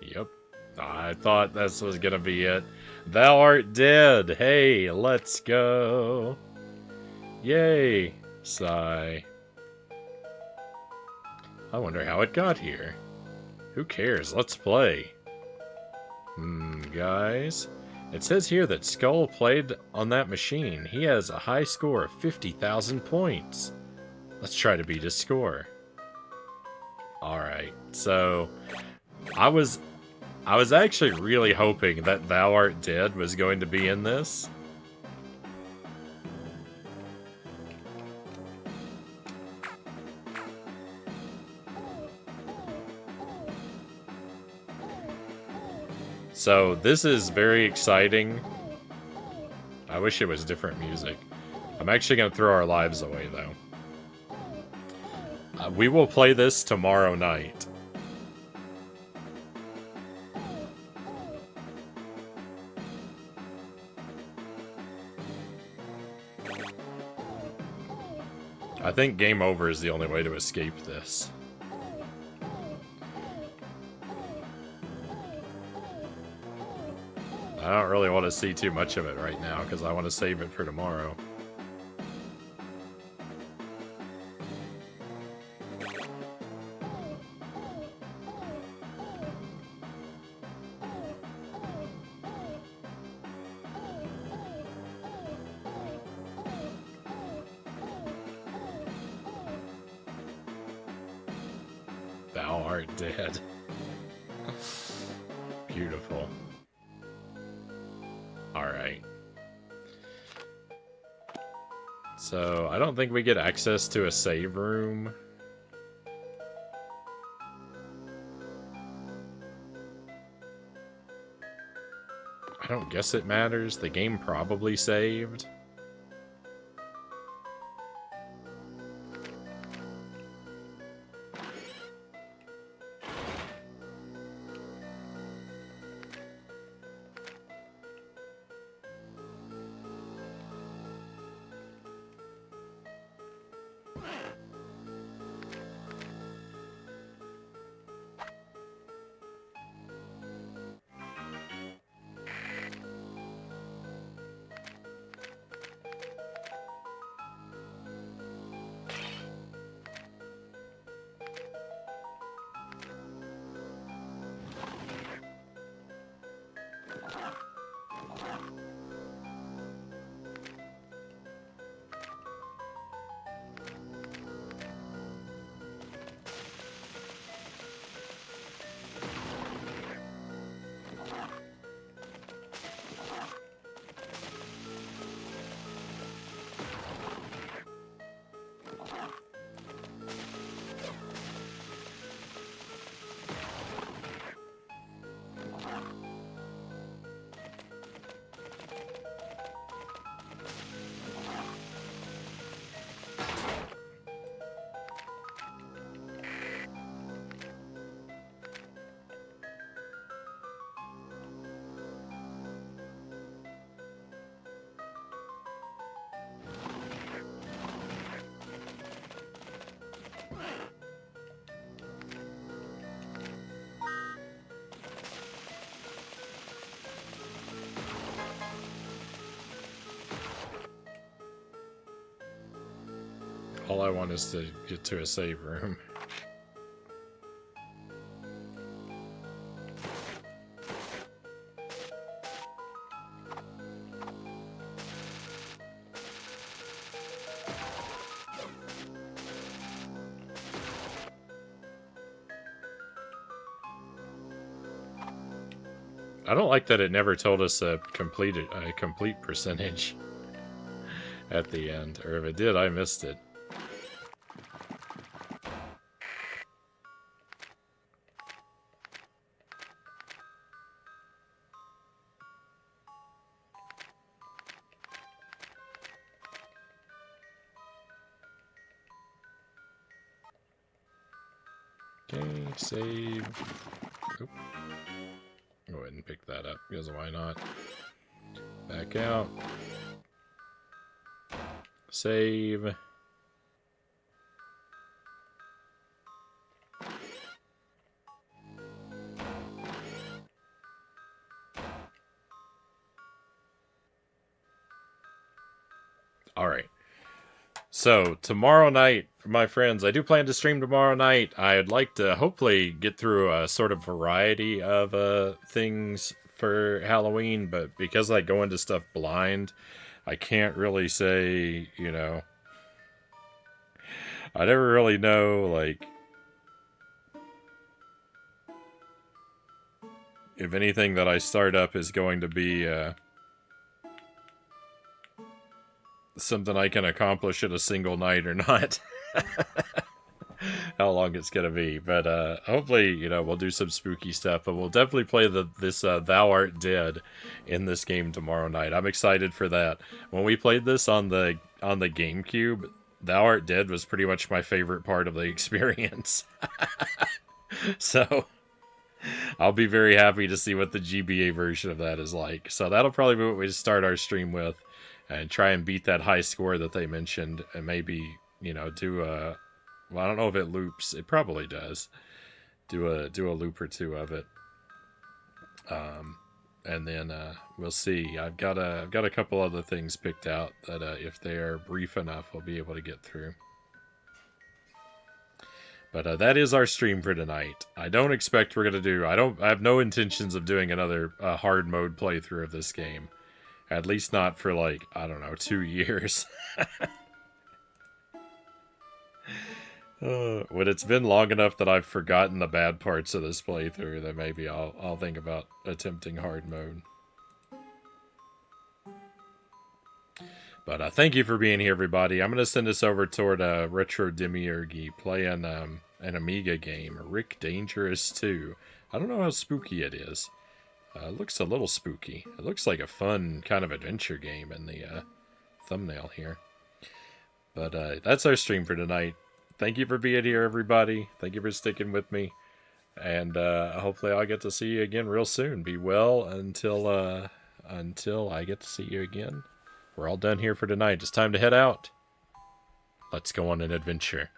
Yep. I thought this was gonna be it. Thou art dead! Hey, let's go! Yay! Sigh. I wonder how it got here. Who cares? Let's play. Guys. It says here that Skull played on that machine. He has a high score of 50,000 points. Let's try to beat his score. Alright, so... I was actually really hoping that Thou Art Dead was going to be in this. So, this is very exciting. I wish it was different music. I'm actually going to throw our lives away, though. We will play this tomorrow night. I think game over is the only way to escape this. I don't really want to see too much of it right now, because I want to save it for tomorrow. Thou art dead. Beautiful. Alright. So, I don't think we get access to a save room. I don't guess it matters. The game probably saved. all I want is to get to a save room. I don't like that it never told us a complete percentage at the end. Or if it did, I missed it. Okay, save. Oop. Go ahead and pick that up, because why not? Back out. Save. Alright. So, tomorrow night, my friends, I do plan to stream tomorrow night. I'd like to hopefully get through a sort of variety of things for Halloween, but because I go into stuff blind, I can't really say, you know... I never really know, like... if anything that I start up is going to be, something I can accomplish in a single night or not. How long it's gonna be, but hopefully, you know, we'll do some spooky stuff, but we'll definitely play this Thou Art Dead in this game tomorrow night. I'm excited for that. When we played this on the GameCube, Thou Art Dead was pretty much my favorite part of the experience. So I'll be very happy to see what the GBA version of that is like. So that'll probably be what we start our stream with, and try and beat that high score that they mentioned, and maybe, you know, do a... well, I don't know if it loops. It probably does. Do a loop or two of it. And then we'll see. I've got a couple other things picked out that if they are brief enough, we'll be able to get through. But that is our stream for tonight. I don't expect we're gonna do... I have no intentions of doing another hard mode playthrough of this game. At least not for, like, I don't know, 2 years. When it's been long enough that I've forgotten the bad parts of this playthrough, then maybe I'll think about attempting hard mode. But thank you for being here, everybody. I'm going to send this over toward Retro Demiurgy playing an Amiga game, Rick Dangerous 2. I don't know how spooky it is. It looks a little spooky. It looks like a fun kind of adventure game in the thumbnail here. But that's our stream for tonight. Thank you for being here, everybody. Thank you for sticking with me. And hopefully I'll get to see you again real soon. Be well until I get to see you again. We're all done here for tonight. It's time to head out. Let's go on an adventure.